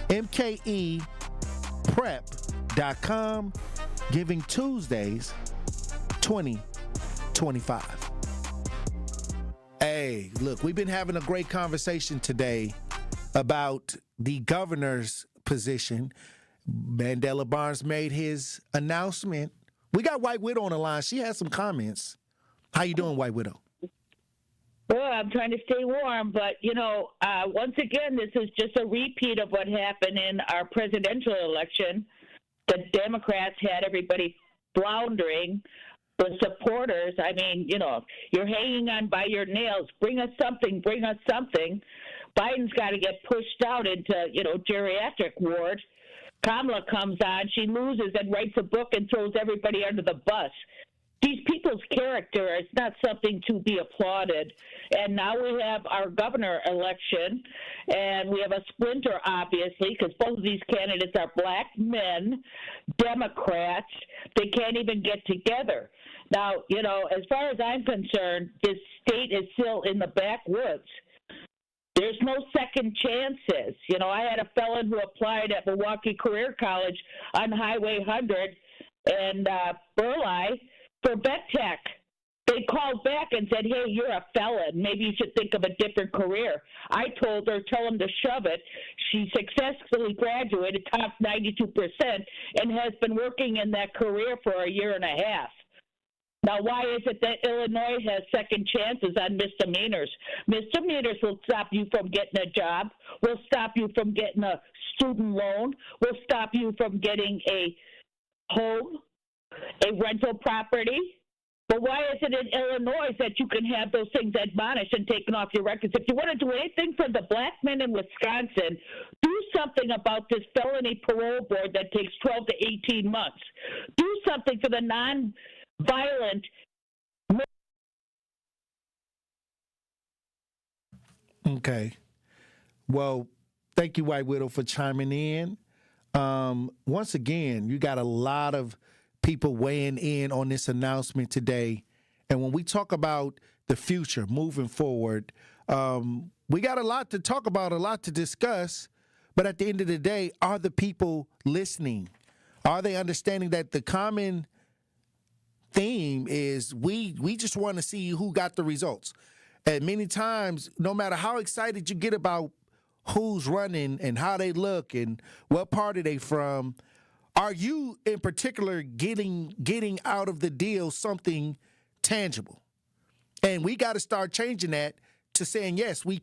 mkeprep.com. Giving Tuesdays 2025. Hey, look, we've been having a great conversation today about the governor's position. Mandela Barnes made his announcement. We got White Widow on the line. She has some comments. How you doing, White Widow? Well, I'm trying to stay warm, but, once again, this is just a repeat of what happened in our presidential election. The Democrats had everybody floundering. The supporters, you're hanging on by your nails. Bring us something. Biden's got to get pushed out into, geriatric ward. Kamala comes on, she loses and writes a book and throws everybody under the bus. These people's character is not something to be applauded. And now we have our governor election, and we have a splinter, obviously, because both of these candidates are black men, Democrats. They can't even get together. Now, as far as I'm concerned, this state is still in the backwoods. There's no second chances. I had a felon who applied at Milwaukee Career College on Highway 100 and Burleigh for BetTech. They called back and said, hey, you're a felon. Maybe you should think of a different career. I told her, tell him to shove it. She successfully graduated, top 92%, and has been working in that career for a year and a half. Now, why is it that Illinois has second chances on misdemeanors? Misdemeanors will stop you from getting a job, will stop you from getting a student loan, will stop you from getting a home, a rental property. But why is it in Illinois that you can have those things admonished and taken off your records? If you want to do anything for the black men in Wisconsin, do something about this felony parole board that takes 12 to 18 months. Do something for the non-violent. Okay. Well, thank you, White Widow, for chiming in. Once again, you got a lot of people weighing in on this announcement today. And when we talk about the future moving forward, we got a lot to talk about, a lot to discuss. But at the end of the day, are the people listening? Are they understanding that the common theme is we just want to see who got the results? And many times, no matter how excited you get about who's running and how they look and what party they from, are you in particular getting out of the deal something tangible? And we got to start changing that to saying, yes, we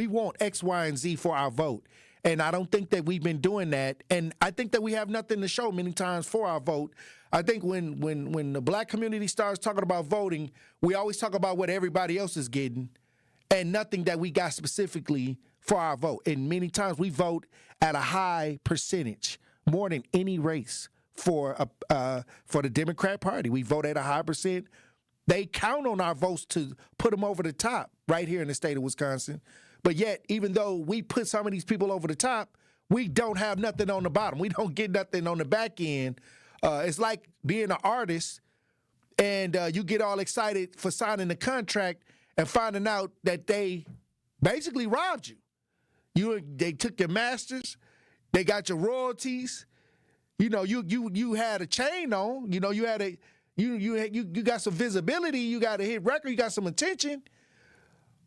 want X, Y, and Z for our vote. And I don't think that we've been doing that. And I think that we have nothing to show many times for our vote. I think when the black community starts talking about voting, we always talk about what everybody else is getting and nothing that we got specifically for our vote. And many times we vote at a high percentage, more than any race for the Democrat Party. We vote at a high percent. They count on our votes to put them over the top right here in the state of Wisconsin. But yet, even though we put some of these people over the top, we don't have nothing on the bottom. We don't get nothing on the back end. It's like being an artist and you get all excited for signing the contract and finding out that they basically robbed you. They took your masters. They got your royalties. You had a chain on. You had you got some visibility. You got a hit record. You got some attention.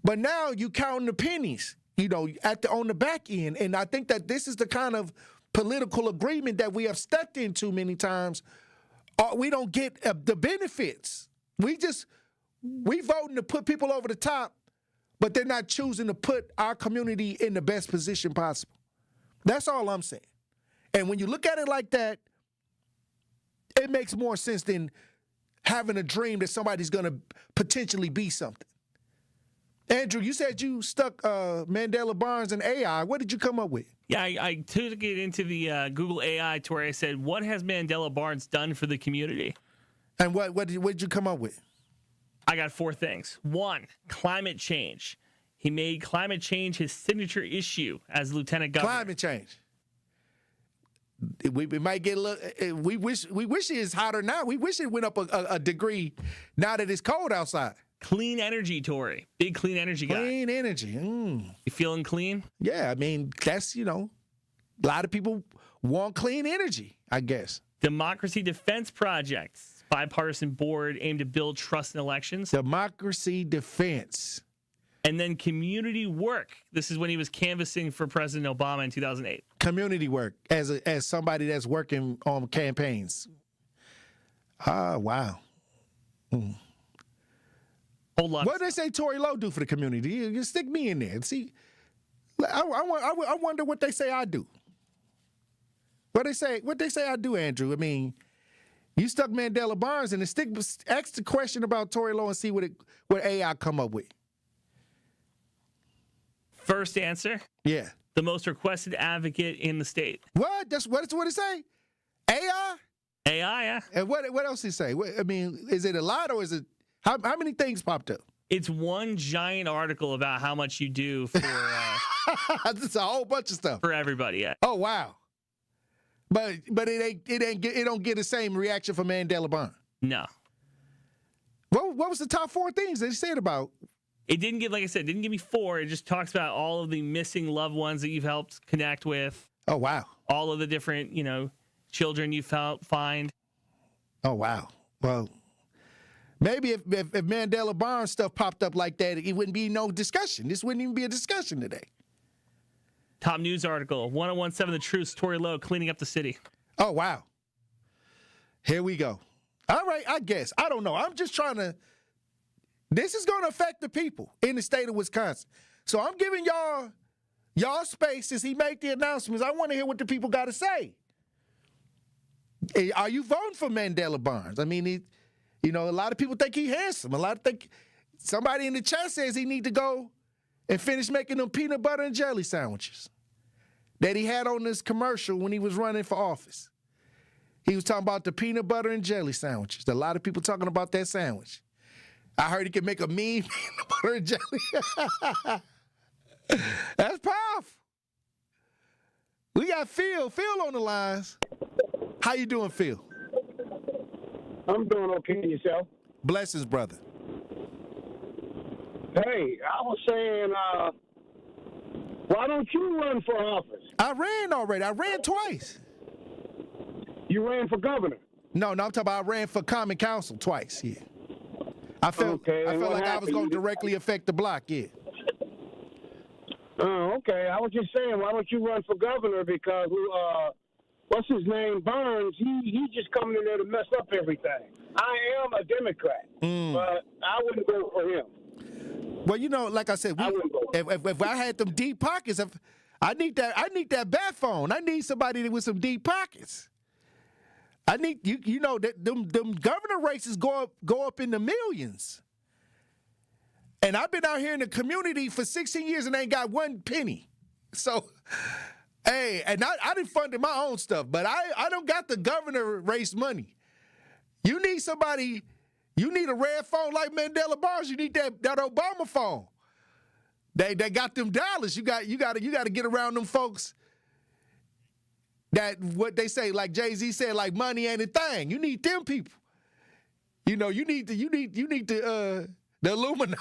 But now you counting the pennies. On the back end. And I think that this is the kind of political agreement that we have stepped into many times. We don't get the benefits. We We voting to put people over the top, but they're not choosing to put our community in the best position possible. That's all I'm saying. And when you look at it like that, it makes more sense than having a dream that somebody's going to potentially be something. Andrew, you said you stuck Mandela Barnes and AI. What did you come up with? Yeah, I took it into the Google AI to where I said, what has Mandela Barnes done for the community? And what did you come up with? I got 4 things. 1, climate change. He made climate change his signature issue as lieutenant governor. Climate change. We might get a little. We wish it is hotter now. We wish it went up a degree now that it's cold outside. Clean energy, Tory. Big clean energy guy. Clean energy. You feeling clean? Yeah, I mean, that's, a lot of people want clean energy, I guess. Democracy Defense Project. Bipartisan board aimed to build trust in elections. Democracy Defense. And then community work. This is when he was canvassing for President Obama in 2008. Community work as somebody that's working on campaigns. Ah, wow. Whole lot. What did they say Tory Lowe do for the community? You stick me in there and see. I wonder what they say I do. What they say I do, Andrew. I mean, you stuck Mandela Barnes and ask the question about Tory Lowe and see what AI come up with. First answer. Yeah. The most requested advocate in the state. What? That's what it say? AI? AI, yeah. And what else did it say? I mean, is it a lot or is it how many things popped up? It's one giant article about how much you do for it's a whole bunch of stuff. For everybody, yeah. Oh wow. But it don't get the same reaction from Mandela Barnes. No. What was the top 4 things they said about? It didn't give, like I said, it didn't give me 4. It just talks about all of the missing loved ones that you've helped connect with. Oh, wow. All of the different, children you find. Oh, wow. Well, maybe if Mandela Barnes stuff popped up like that, it wouldn't be no discussion. This wouldn't even be a discussion today. Top news article, 1017 The Truth, Tory Lowe cleaning up the city. Oh, wow. Here we go. All right, I guess. I don't know. I'm just trying to... This is going to affect the people in the state of Wisconsin. So I'm giving y'all space as he make the announcements. I want to hear what the people got to say. Are you voting for Mandela Barnes? I mean, a lot of people think he's handsome. A lot of think somebody in the chat says he need to go and finish making them peanut butter and jelly sandwiches that he had on this commercial when he was running for office. He was talking about the peanut butter and jelly sandwiches. A lot of people talking about that sandwich. I heard he could make a mean peanut butter and jelly. That's powerful. We got Phil. Phil on the lines. How you doing, Phil? I'm doing okay. And yourself? Blessings, brother. Hey, I was saying, why don't you run for office? I ran already. I ran twice. You ran for governor? No, I'm talking about I ran for common council twice, yeah. I felt like I was going to directly affect the block, yeah. Oh, okay. I was just saying, why don't you run for governor? Because, what's his name, Barnes, he just coming in there to mess up everything. I am a Democrat, but I wouldn't go for him. Well, like I said, if I had them deep pockets, I need that bat phone. I need somebody with some deep pockets. I need that them governor races go up in the millions. And I've been out here in the community for 16 years and ain't got one penny. So, hey, and I done funded my own stuff, but I don't got the governor race money. You need somebody, you need a red phone like Mandela Barnes. You need that Obama phone. They got them dollars. You got to get around them folks. That what they say, like Jay-Z said, like money ain't a thing. You need them people. You need the Illuminati.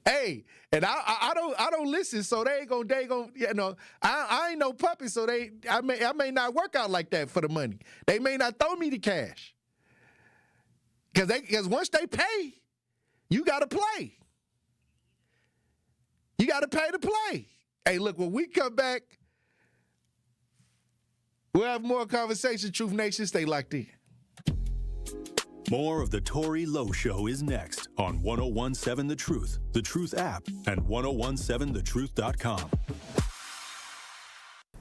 Hey, and I don't listen, so they ain't gonna I ain't no puppet, so I may not work out like that for the money. They may not throw me the cash. Because once they pay, you gotta play. You gotta pay to play. Hey, look, when we come back, we'll have more conversation. Truth Nation, stay locked in. More of the Tory Lowe Show is next on 1017 The Truth app, and 1017thetruth.com.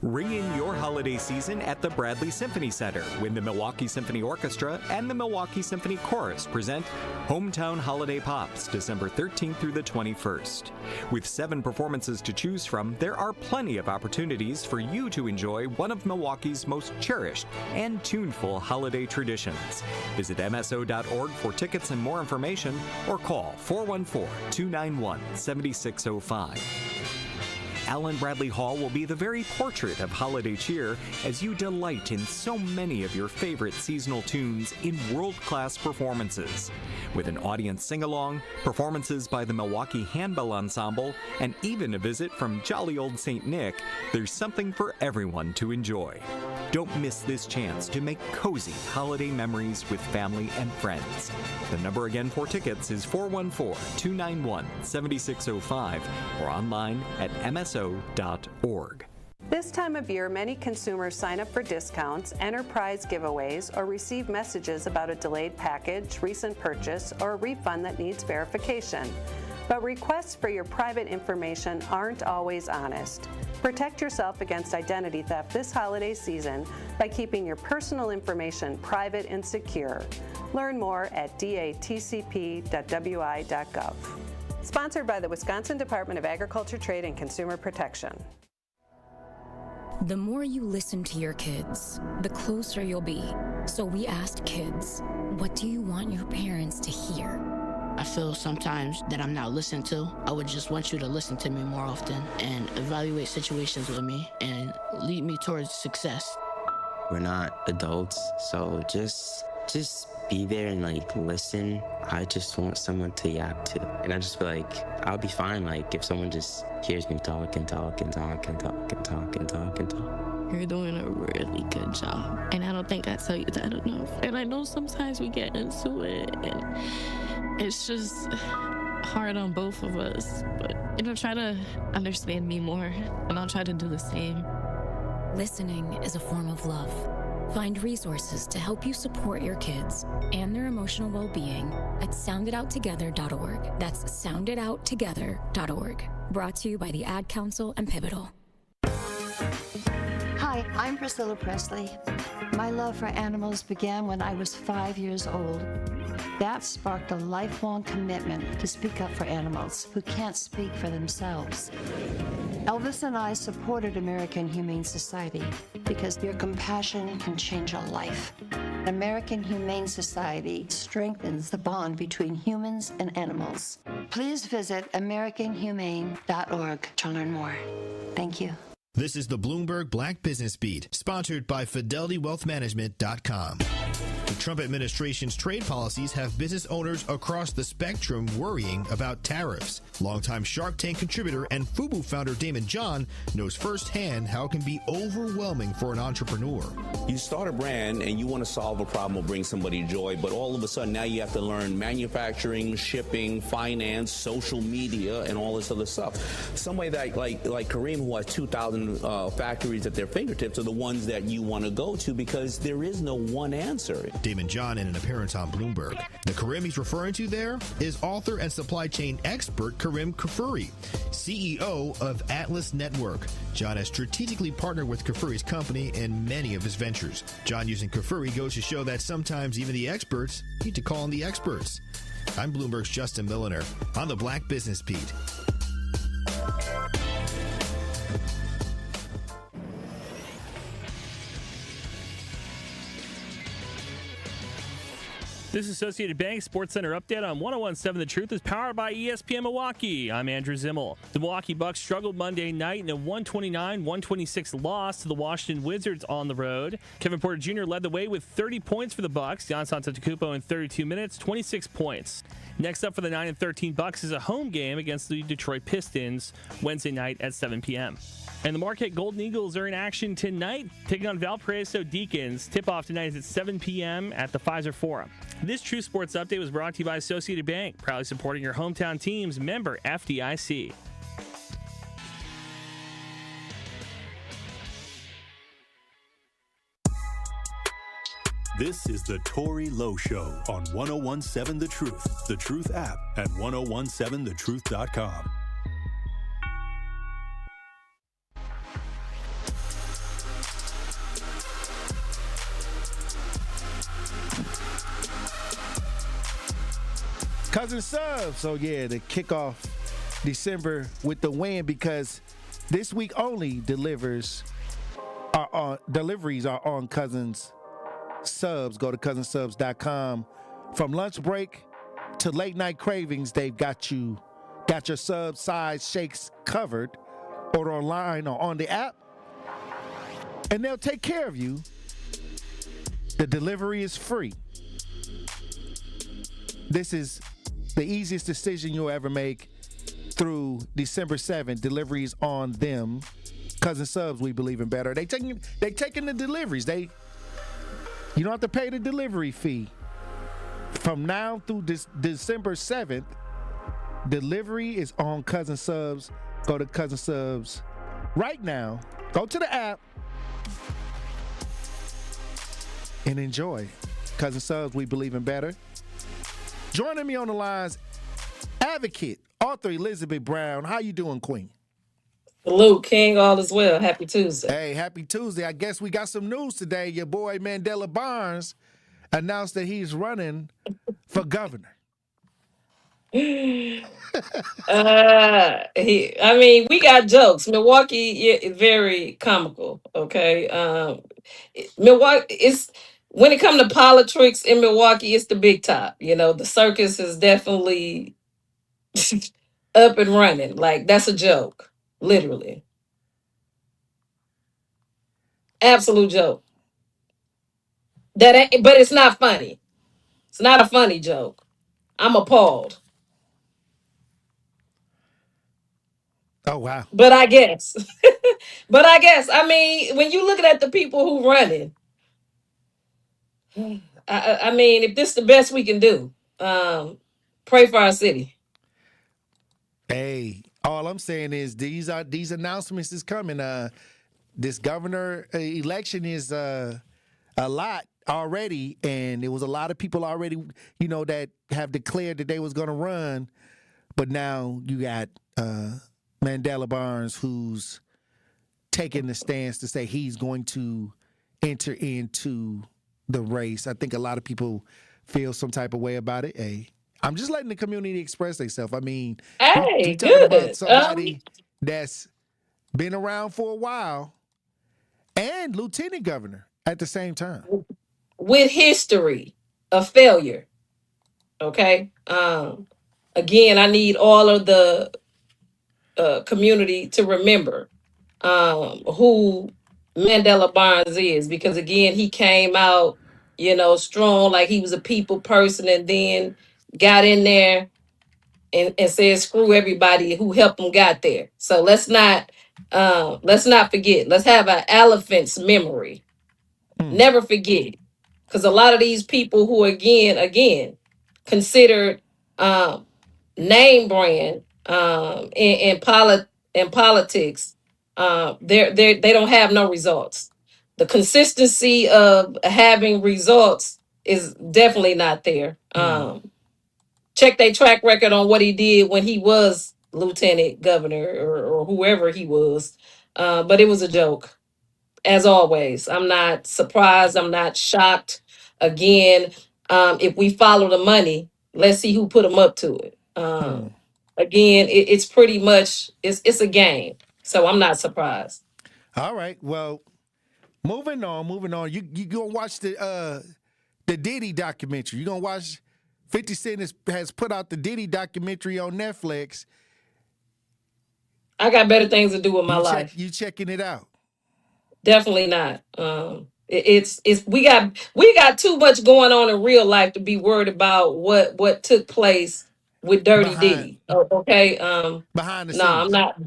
Ring in your holiday season at the Bradley Symphony Center when the Milwaukee Symphony Orchestra and the Milwaukee Symphony Chorus present Hometown Holiday Pops, December 13th through the 21st. With 7 performances to choose from, there are plenty of opportunities for you to enjoy one of Milwaukee's most cherished and tuneful holiday traditions. Visit MSO.org for tickets and more information, or call 414-291-7605. Allen Bradley Hall will be the very portrait of holiday cheer as you delight in so many of your favorite seasonal tunes in world-class performances. With an audience sing-along, performances by the Milwaukee Handbell Ensemble, and even a visit from jolly old St. Nick, there's something for everyone to enjoy. Don't miss this chance to make cozy holiday memories with family and friends. The number again for tickets is 414-291-7605 or online at mso.org. This time of year, many consumers sign up for discounts, enter prize giveaways, or receive messages about a delayed package, recent purchase, or a refund that needs verification. But requests for your private information aren't always honest. Protect yourself against identity theft this holiday season by keeping your personal information private and secure. Learn more at datcp.wi.gov. Sponsored by the Wisconsin Department of Agriculture, Trade, and Consumer Protection. The more you listen to your kids, the closer you'll be. So we asked kids, what do you want your parents to hear? I feel sometimes that I'm not listened to. I would just want you to listen to me more often and evaluate situations with me and lead me towards success. We're not adults, so just be there and listen. I just want someone to yap to. And I just feel like I'll be fine if someone just hears me talk and talk and talk and talk and talk and talk and talk. You're doing a really good job. And I don't think I tell you that enough. And I know sometimes we get into it and it's just hard on both of us. But, try to understand me more and I'll try to do the same. Listening is a form of love. Find resources to help you support your kids and their emotional well-being at sounditouttogether.org. That's sounditouttogether.org. Brought to you by the Ad Council and Pivotal. Hi, I'm Priscilla Presley. My love for animals began when I was 5 years old. That sparked a lifelong commitment to speak up for animals who can't speak for themselves. Elvis and I supported American Humane Society because your compassion can change a life. American Humane Society strengthens the bond between humans and animals. Please visit AmericanHumane.org to learn more. Thank you. This is the Bloomberg Black Business Beat, sponsored by FidelityWealthManagement.com. The Trump administration's trade policies have business owners across the spectrum worrying about tariffs. Longtime Shark Tank contributor and FUBU founder Damon John knows firsthand how it can be overwhelming for an entrepreneur. You start a brand and you want to solve a problem or bring somebody joy, but all of a sudden now you have to learn manufacturing, shipping, finance, social media, and all this other stuff. Some way that like Kareem, who has 2,000 factories at their fingertips, are the ones that you want to go to because there is no one answer. Damon John in an appearance on Bloomberg. The Karim he's referring to there is author and supply chain expert Karim Kafuri, CEO of Atlas Network. John has strategically partnered with Kafuri's company in many of his ventures. John using Kafuri goes to show that sometimes even the experts need to call on the experts. I'm Bloomberg's Justin Milliner on the Black Business Beat. This Associated Bank Sports Center update on 1017 The Truth is powered by ESPN Milwaukee. I'm Andrew Zimmel. The Milwaukee Bucks struggled Monday night in a 129-126 loss to the Washington Wizards on the road. Kevin Porter Jr. led the way with 30 points for the Bucks. Giannis Antetokounmpo in 32 minutes, 26 points. Next up for the 9-13 Bucks is a home game against the Detroit Pistons Wednesday night at 7 p.m. And the Marquette Golden Eagles are in action tonight, taking on Valparaiso Deacons. Tip-off tonight is at 7 p.m. at the Pfizer Forum. This True Sports Update was brought to you by Associated Bank, proudly supporting your hometown teams, member FDIC. This is the Tory Lowe Show on 1017 The Truth app, at 1017thetruth.com. Cousin Subs. So yeah, to kick off December with the win, because this week only deliveries are on Cousins Subs. Go to cousinsubs.com. From lunch break to late night cravings, they've got your sub size shakes covered. Order online or on the app, and they'll take care of you. The delivery is free. This is the easiest decision you'll ever make. Through December 7th, deliveries on them. Cousin Subs, we believe in better. They taking the deliveries. You don't have to pay the delivery fee. From now through December 7th, delivery is on Cousin Subs. Go to Cousin Subs right now. Go to the app and enjoy. Cousin Subs, we believe in better. Joining me on the lines, advocate, author Elizabeth Brown. How you doing, Queen? Salute, King. All is well. Happy Tuesday. Hey, happy Tuesday. I guess we got some news today. Your boy Mandela Barnes announced that he's running for governor. We got jokes. Milwaukee, very comical. Okay, Milwaukee is when it comes to politics in Milwaukee, it's the big top. You know, the circus is definitely up and running. Like that's a joke, literally, absolute joke. That ain't, but it's not funny. It's not a funny joke. I'm appalled. Oh wow. But I guess, I mean, when you looking at the people who running, I mean, if this is the best we can do, pray for our city. Hey, all I'm saying is these announcements is coming. This governor election is a lot already, and there was a lot of people already, that have declared that they was going to run, but now you got Mandela Barnes, who's taking the stance to say he's going to enter into the race. I think a lot of people feel some type of way about it. Hey, I'm just letting the community express themselves. I mean, hey, we talking good. about somebody that's been around for a while and lieutenant governor at the same time. With history of failure. Okay. Again, I need all of the community to remember who Mandela Barnes is, because again, he came out, strong, like he was a people person, and then got in there and said screw everybody who helped him got there. So let's not forget. Let's have an elephant's memory. Never forget. Because a lot of these people who again considered name brand in politics, they don't have no results. The consistency of having results is definitely not there. Check their track record on what he did when he was lieutenant governor or whoever he was. But it was a joke, as always. I'm not surprised. I'm not shocked. Again, if we follow the money, let's see who put them up to it. Again, it's pretty much it's a game. So I'm not surprised. All right. Well, moving on. You gonna watch the Diddy documentary? You gonna watch? 50 Cent has put out the Diddy documentary on Netflix. I got better things to do with my life. You checking it out? Definitely not. It's we got too much going on in real life to be worried about what took place with Dirty Diddy. Okay. Behind the scenes. I'm not.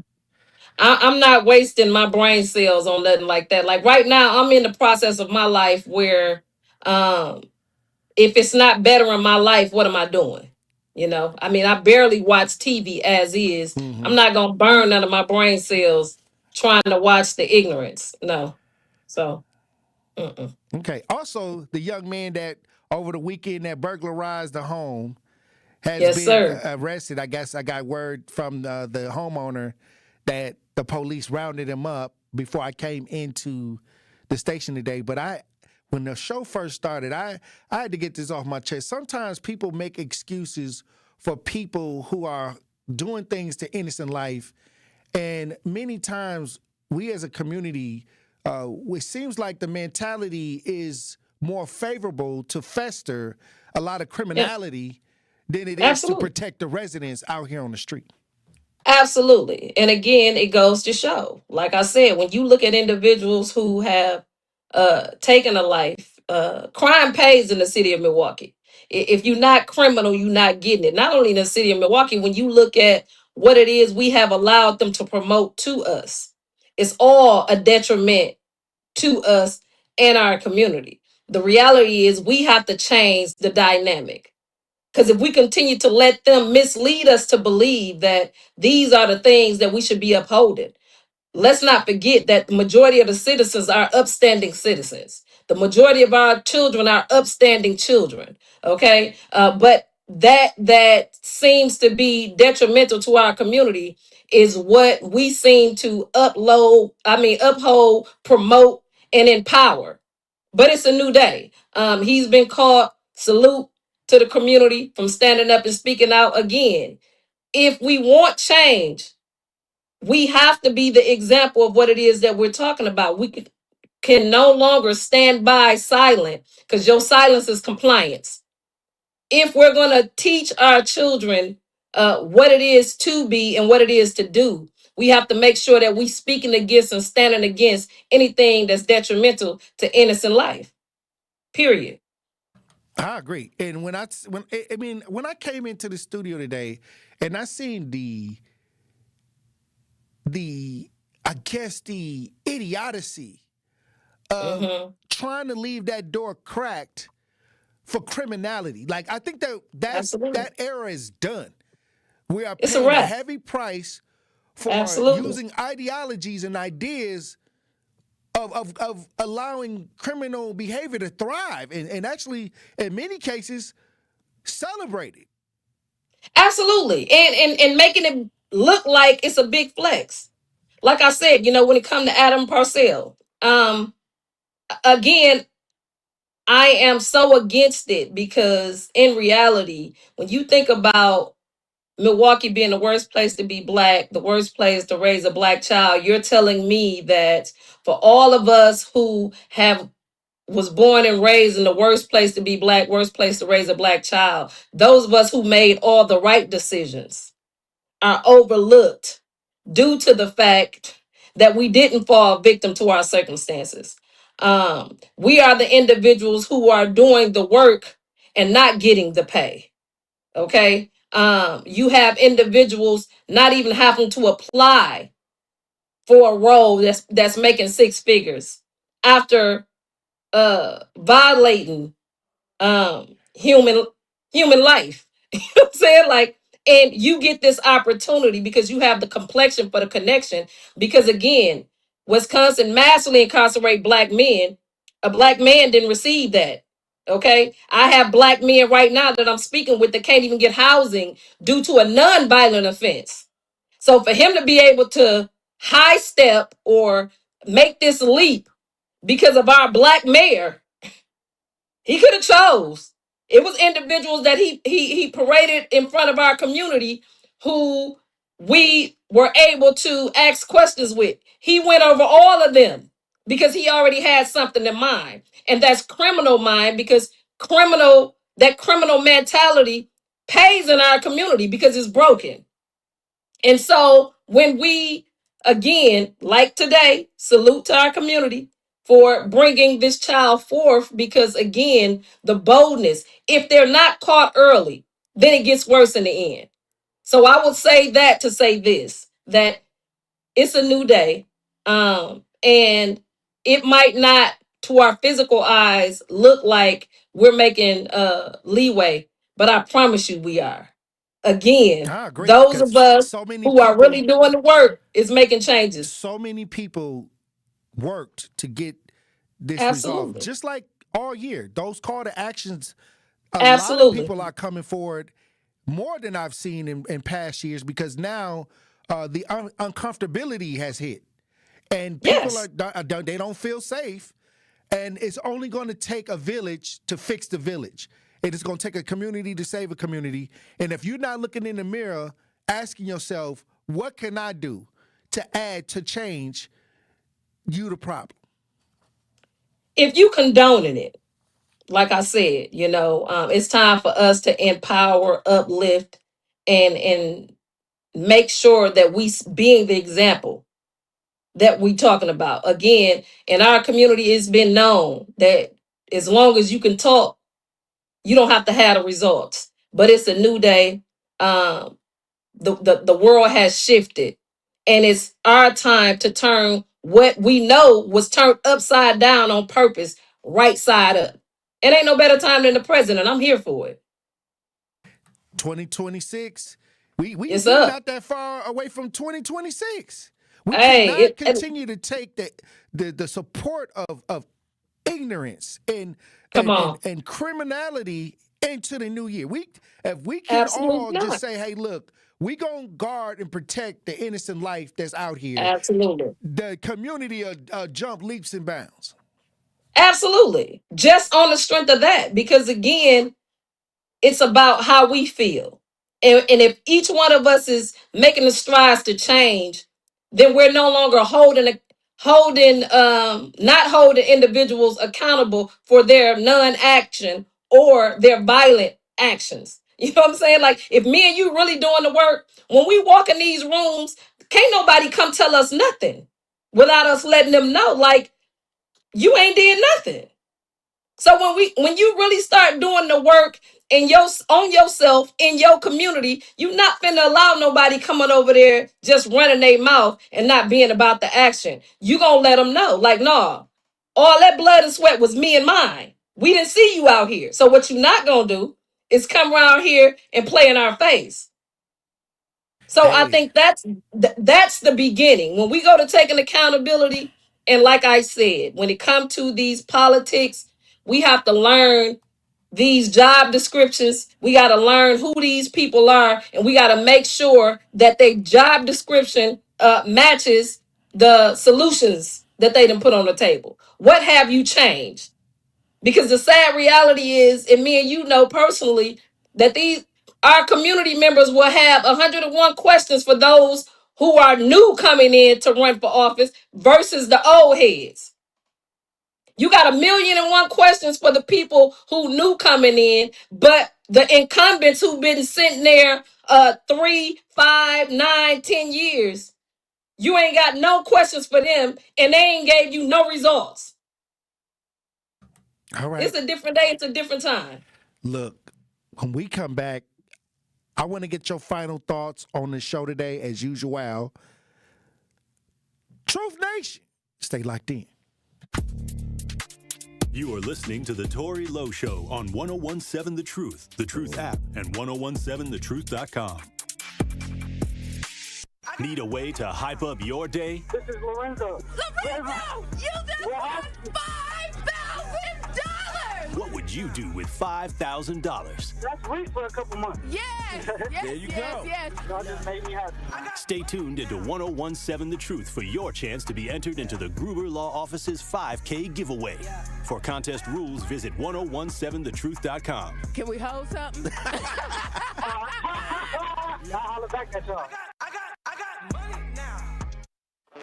I'm not wasting my brain cells on nothing like that. Like right now, I'm in the process of my life where, if it's not bettering my life, what am I doing? I mean, I barely watch TV as is. I'm not gonna burn none of my brain cells trying to watch the ignorance. No. So Okay. Also, the young man that over the weekend that burglarized the home has Yes, been sir. arrested. I guess I got word from the homeowner that the police rounded him up before I came into the station today. But when the show first started, I had to get this off my chest. Sometimes people make excuses for people who are doing things to innocent life. And many times we as a community, it seems like the mentality is more favorable to fester a lot of criminality than it is to Absolutely. protect the residents out here on the street. Absolutely. And again, it goes to show, like I said, when you look at individuals who have taken a life, crime pays in the city of Milwaukee. If you're not criminal, you're not getting it. Not only in the city of Milwaukee, when you look at what it is we have allowed them to promote to us, it's all a detriment to us and our community. The reality is we have to change the dynamic. Because if we continue to let them mislead us to believe that these are the things that we should be upholding, let's not forget that the majority of the citizens are upstanding citizens. The majority of our children are upstanding children. Okay, but that seems to be detrimental to our community is what we seem to uphold, promote, and empower. But it's a new day. He's been called. Salute to the community from standing up and speaking out again. If we want change, we have to be the example of what it is that we're talking about. We can no longer stand by silent because your silence is compliance. If we're going to teach our children what it is to be and what it is to do, we have to make sure that we speaking against and standing against anything that's detrimental to innocent life. Period. I agree. And when I came into the studio today and I seen the I guess the idiocy of trying to leave that door cracked for criminality. Like I think that era is done. We are paying a heavy price for using ideologies and ideas of allowing criminal behavior to thrive and actually in many cases celebrate it. Absolutely. And making it look like it's a big flex. Like I said, when it comes to Adam Parcell, again, I am so against it because in reality, when you think about Milwaukee being the worst place to be black, the worst place to raise a black child, you're telling me that for all of us who was born and raised in the worst place to be black, worst place to raise a black child, those of us who made all the right decisions are overlooked due to the fact that we didn't fall victim to our circumstances. We are the individuals who are doing the work and not getting the pay. Okay. You have individuals not even having to apply for a role that's making six figures after violating human life. You know what I'm saying? Like, and you get this opportunity because you have the complexion for the connection. Because again, Wisconsin massively incarcerate black men. A black man didn't receive that. Okay. I have black men right now that I'm speaking with that can't even get housing due to a non-violent offense. So for him to be able to high step or make this leap because of our black mayor, he could have chose. It was individuals that he paraded in front of our community who we were able to ask questions with. He went over all of them because he already had something in mind. And that's criminal mind because that criminal mentality pays in our community because it's broken. And so when we, again, like today, salute to our community for bringing this child forth because, again, the boldness, if they're not caught early, then it gets worse in the end. So I would say that to say this, that it's a new day. And it might not, to our physical eyes, look like we're making leeway, but I promise you we are. Again, I agree, those of us who are really doing the work is making changes. So many people worked to get this Absolutely. resolved. Just like all year, those call to actions, a Absolutely. lot of people are coming forward more than I've seen in past years, because now the uncomfortability has hit. And people they don't feel safe. And it's only going to take a village to fix the village. It is going to take a community to save a community. And if you're not looking in the mirror, asking yourself, what can I do to add to change, you the problem. If you condoning it, like I said, it's time for us to empower, uplift, and make sure that we being the example that we talking about. Again, in our community, it's been known that as long as you can talk, you don't have to have the results. But it's a new day. The world has shifted, and it's our time to turn what we know was turned upside down on purpose, right side up. It ain't no better time than the present, and I'm here for it. 2026. We It's we're up. not that far away from 2026. We Hey, cannot continue to take the support of ignorance and Come on. and criminality into the new year. If we can Absolutely all not. just say, hey, look, we gonna guard and protect the innocent life that's out here. Absolutely. The community jump leaps and bounds. Absolutely. Just on the strength of that, because again, it's about how we feel. And if each one of us is making the strides to change, then we're no longer not holding individuals accountable for their non-action or their violent actions. You know what I'm saying? Like, if me and you really doing the work, when we walk in these rooms, can't nobody come tell us nothing without us letting them know, like, you ain't did nothing. So when you really start doing the work on yourself in your community, you're not finna allow nobody coming over there just running their mouth and not being about the action. You gonna let them know, like, nah, all that blood and sweat was me and mine. We didn't see you out here. So what you not gonna do is come around here and play in our face. So I think that's the beginning. When we go to taking accountability, and like I said, when it comes to these politics, we have to learn these job descriptions. We got to learn who these people are, and we got to make sure that their job description matches the solutions that they done put on the table. What have you changed? Because the sad reality is, and me and you know personally, that our community members will have 101 questions for those who are new coming in to run for office versus the old heads. You got 1,000,001 questions for the people who new coming in, but the incumbents who've been sitting there 3, 5, 9, 10 years, you ain't got no questions for them, and they ain't gave you no results. All right. It's a different day. It's a different time. Look, when we come back, I want to get your final thoughts on the show today, as usual. Truth Nation, stay locked in. You are listening to The Tory Lowe Show on 1017 The Truth app, and 1017thetruth.com. Need a way to hype up your day? This is Lorenzo. Lorenzo, you just won $5,000! What would you do with $5,000? That's sweet for a couple months. Yes! There you go. Yes. That just made me happy. Stay tuned into 1017 The Truth for your chance to be entered into the Gruber Law Office's 5K giveaway. For contest rules, visit 1017thetruth.com. Can we hold something? Y'all holler back at y'all.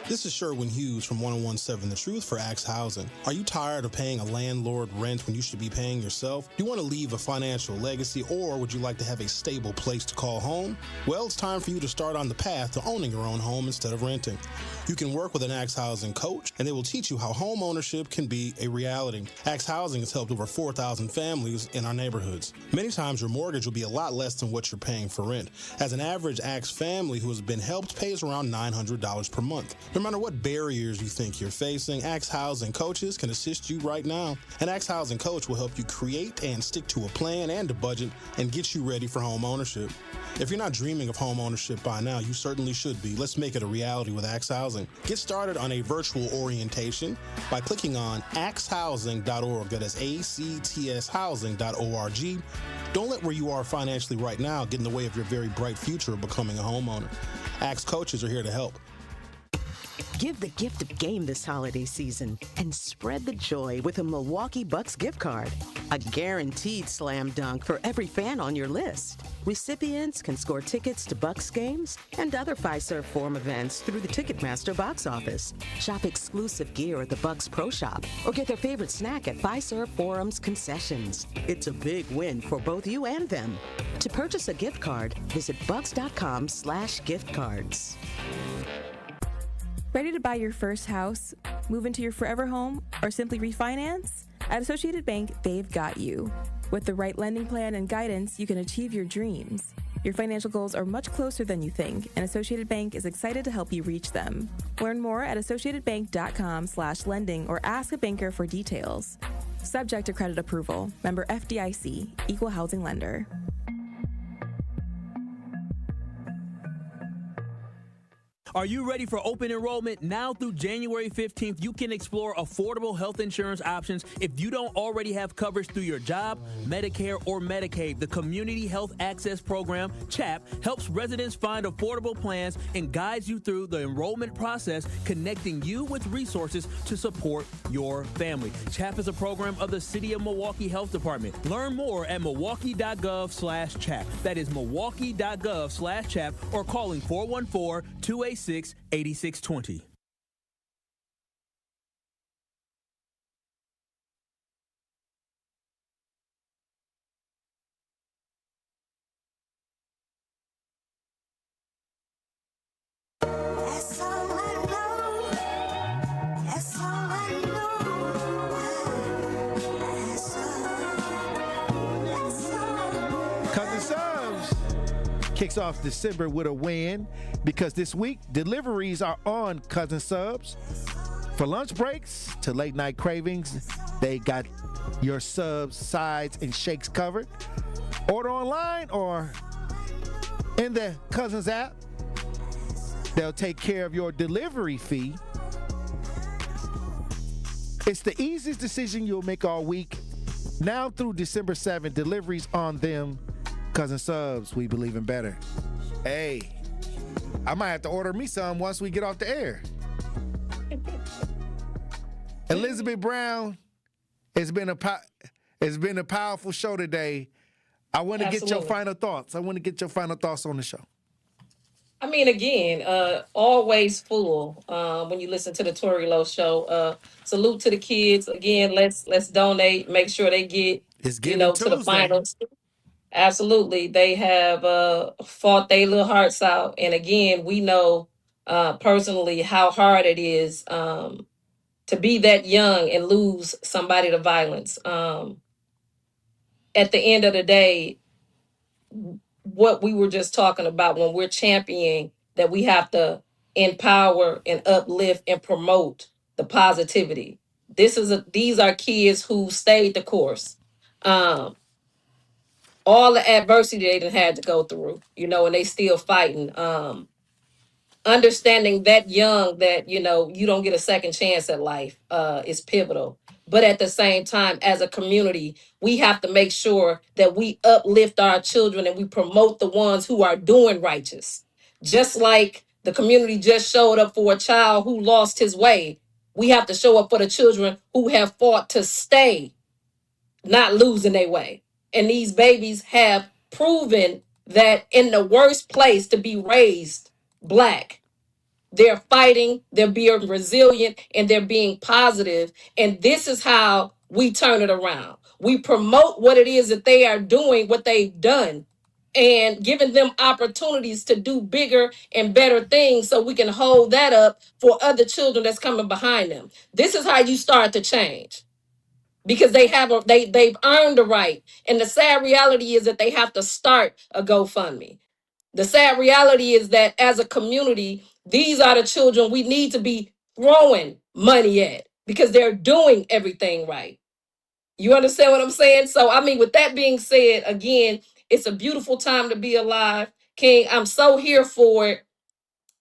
This is Sherwin Hughes from 1017 The Truth for Axe Housing. Are you tired of paying a landlord rent when you should be paying yourself? Do you want to leave a financial legacy, or would you like to have a stable place to call home? Well, it's time for you to start on the path to owning your own home instead of renting. You can work with an Axe Housing coach, and they will teach you how home ownership can be a reality. Axe Housing has helped over 4,000 families in our neighborhoods. Many times your mortgage will be a lot less than what you're paying for rent. As an average Axe family who has been helped pays around $900 per month. No matter what barriers you think you're facing, Axe Housing Coaches can assist you right now. An Axe Housing Coach will help you create and stick to a plan and a budget and get you ready for home ownership. If you're not dreaming of home ownership by now, you certainly should be. Let's make it a reality with Axe Housing. Get started on a virtual orientation by clicking on axhousing.org. That is ACTS housing.org. Don't let where you are financially right now get in the way of your very bright future of becoming a homeowner. Axe Coaches are here to help. Give the gift of game this holiday season and spread the joy with a Milwaukee Bucks gift card. A guaranteed slam dunk for every fan on your list. Recipients can score tickets to Bucks games and other Fiserv Forum events through the Ticketmaster box office. Shop exclusive gear at the Bucks Pro Shop or get their favorite snack at Fiserv Forum's concessions. It's a big win for both you and them. To purchase a gift card, visit bucks.com/gift cards. Ready to buy your first house, move into your forever home, or simply refinance? At Associated Bank, they've got you. With the right lending plan and guidance, you can achieve your dreams. Your financial goals are much closer than you think, and Associated Bank is excited to help you reach them. Learn more at associatedbank.com/lending or ask a banker for details. Subject to credit approval. Member FDIC, Equal Housing Lender. Are you ready for open enrollment? Now through January 15th, you can explore affordable health insurance options if you don't already have coverage through your job, Medicare, or Medicaid. The Community Health Access Program, CHAP, helps residents find affordable plans and guides you through the enrollment process, connecting you with resources to support your family. CHAP is a program of the City of Milwaukee Health Department. Learn more at milwaukee.gov/CHAP. That is milwaukee.gov/CHAP or calling 414-286-8620. Cousin Subs kicks off December with a win because this week deliveries are on Cousin Subs. For lunch breaks to late night cravings, they got your subs, sides, and shakes covered. Order online or in the Cousins app. They'll take care of your delivery fee. It's the easiest decision you'll make all week. Now through December 7th, deliveries on them. Cousin Subs, we believe in better. Hey, I might have to order me some once we get off the air. Elizabeth Brown, it's been a powerful show today. I want to get your final thoughts. I want to get your final thoughts on the show. I mean, again, always full when you listen to the Tory Lowe show. Salute to the kids. Again, let's donate. Make sure they get to the finals. Absolutely, they have fought their little hearts out, and again, we know personally how hard it is to be that young and lose somebody to violence. At the end of the day, what we were just talking about when we're championing that we have empower and uplift and promote the positivity. These are kids who stayed the course. All the adversity they done had to go through, and they still fighting. Understanding that young that, you don't get a second chance at life is pivotal. But at the same time, as a community, we have to make sure that we uplift our children and we promote the ones who are doing righteous. Just like the community just showed up for a child who lost his way, we have to show up for the children who have fought to stay, not losing their way. And these babies have proven that in the worst place to be raised Black, they're fighting, they're being resilient, and they're being positive. And this is how we turn it around. We promote what it is that they are doing, what they've done, and giving them opportunities to do bigger and better things so we can hold that up for other children that's coming behind them. This is how you start to change. Because they've earned the right. And the sad reality is that they have to start a GoFundMe. The sad reality is that as a community, These are the children we need to be throwing money at because they're doing everything right. You understand what I'm saying? So, I mean, with that being said, again, it's a beautiful time to be alive. King, I'm so here for it.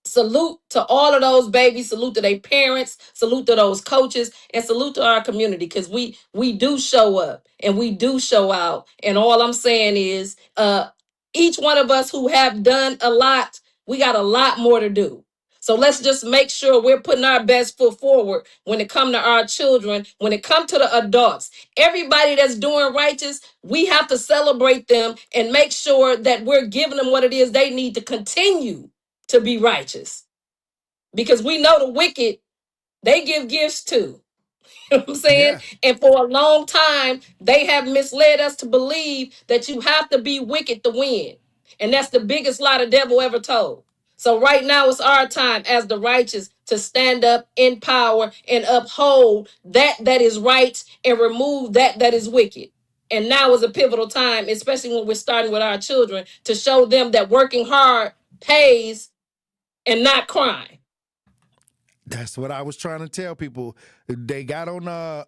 Salute to all of those babies, salute to their parents, salute to those coaches, and salute to our community because we do show up and we do show out. And all I'm saying is each one of us who have done a lot, we got a lot more to do. So let's just make sure we're putting our best foot forward when it comes to our children, when it comes to the adults. Everybody that's doing righteous, we have to celebrate them and make sure that we're giving them what it is they need to continue to be righteous, because we know the wicked, they give gifts too. You know what I'm saying? And for a long time, they have misled us to believe that you have to be wicked to win. And that's the biggest lie the devil ever told. So right now it's our time as the righteous to stand up in power and uphold that is right and remove that is wicked. And now is a pivotal time, especially when we're starting with our children, to show them that working hard pays and not crime. That's what I was trying to tell people. They got on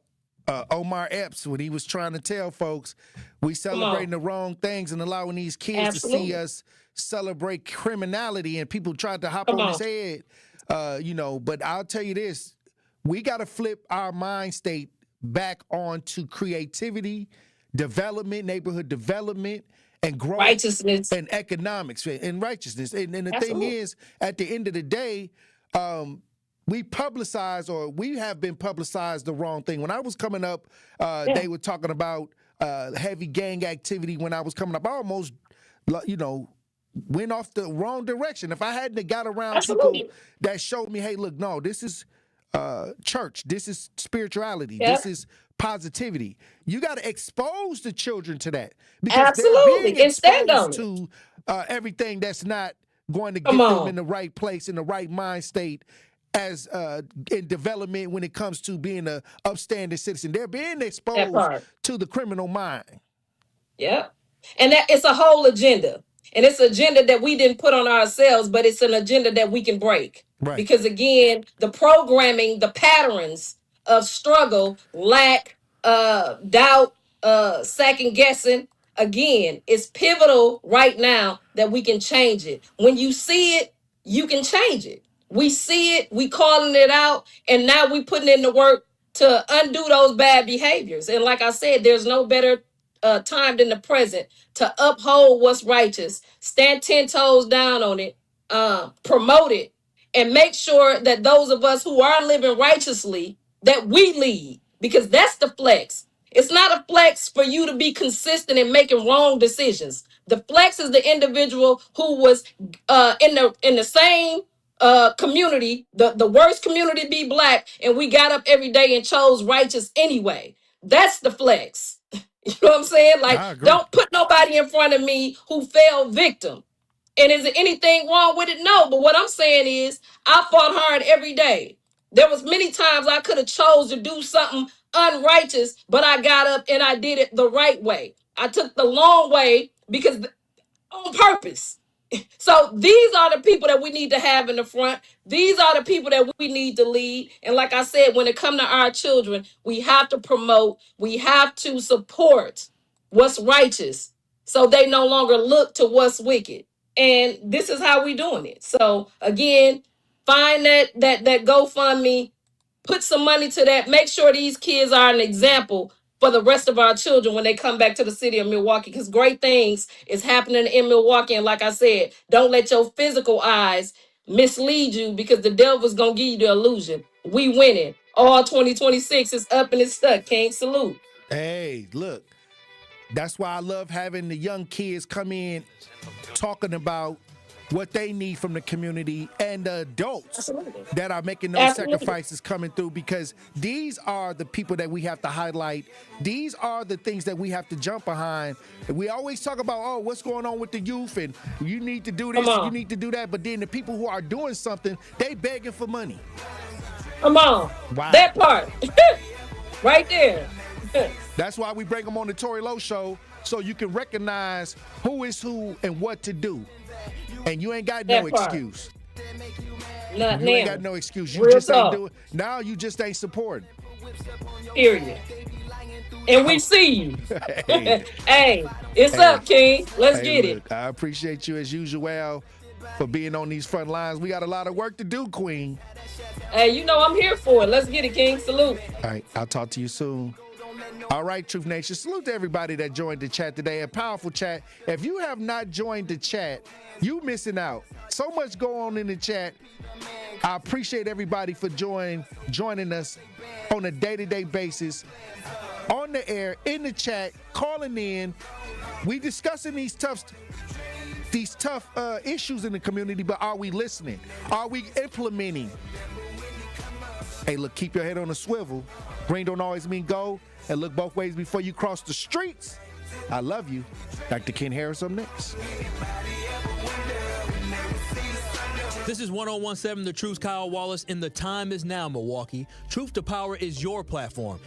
Omar Epps when he was trying to tell folks we celebrating the wrong things and allowing these kids to see us celebrate criminality, and people tried to hop on his head. But I'll tell you this, we got to flip our mind state back onto creativity, development, neighborhood development, and growth, righteousness, and economics, and righteousness. And the thing is, at the end of the day, we publicize, or we have been publicized the wrong thing. When I was coming up, they were talking about heavy gang activity. When I was coming up, I almost, went off the wrong direction. If I hadn't got around people that showed me, hey, look, no, this is church, this is spirituality, this is positivity. You got to expose the children to that, because they're being exposed to everything that's not going to get them in the right place, in the right mind state, as in development when it comes to being a upstanding citizen. They're being exposed to the criminal mind. Yep. And that it's a whole agenda. And it's an agenda that we didn't put on ourselves, but it's an agenda that we can break. Right. Because again, the programming, the patterns of struggle, lack, doubt, second guessing, again, it's pivotal right now that we can change it. When you see it, you can change it. We see it, we calling it out, and now we putting in the work to undo those bad behaviors. And like I said, there's no better time than the present to uphold what's righteous, stand 10 toes down on it, promote it, and make sure that those of us who are living righteously, that we lead, because that's the flex. It's not a flex for you to be consistent in making wrong decisions. The flex is the individual who was in the same community, the worst community be Black, and we got up every day and chose righteous anyway. That's the flex. You know what I'm saying? Like, don't put nobody in front of me who fell victim. And is there anything wrong with it? No. But what I'm saying is, I fought hard every day. There was many times I could have chose to do something unrighteous, but I got up and I did it the right way. I took the long way because on purpose. So these are the people that we need to have in the front. These are the people that we need to lead. And like I said, when it comes to our children, we have to promote, we have to support what's righteous so they no longer look to what's wicked. And this is how we doing it. So again, find that GoFundMe, put some money to that. Make sure these kids are an example for the rest of our children when they come back to the city of Milwaukee, because great things is happening in Milwaukee. And like I said, don't let your physical eyes mislead you, because the devil's going to give you the illusion. We winning. All 2026 is up and it's stuck. Can't salute. Hey, look, that's why I love having the young kids come in talking about what they need from the community, and the adults that are making those sacrifices coming through, because these are the people that we have to highlight. These are the things that we have to jump behind. And we always talk about, oh, what's going on with the youth, and you need to do this, you need to do that. But then the people who are doing something, they begging for money. Come on. Wow. That part. Right there. That's why we bring them on the Tory Lowe Show, so you can recognize who is who and what to do. And you ain't got no excuse. Not you now. ain't got no excuse. You Real just talk. ain't doing. Now you just ain't supporting. Period. And we see you. Hey. Hey, it's Hey. up, King. Let's Hey, get look, I appreciate you as usual for being on these front lines. We got a lot of work to do, Queen. it. Hey, you know I'm here for it. Let's get it, King. Salute. All right, I'll talk to you soon. All right, Truth Nation. Salute to everybody that joined the chat today. A powerful chat. If you have not joined the chat, you missing out. So much go on in the chat. I appreciate everybody for joining us on a day-to-day basis, on the air, in the chat, calling in. We discussing these tough issues in the community, but are we listening? Are we implementing? Hey, look, keep your head on a swivel. Green don't always mean go. And look both ways before you cross the streets. I love you. Dr. Ken Harris up next. This is 1017 The Truth's Kyle Wallace in The Time Is Now, Milwaukee. Truth to Power is your platform.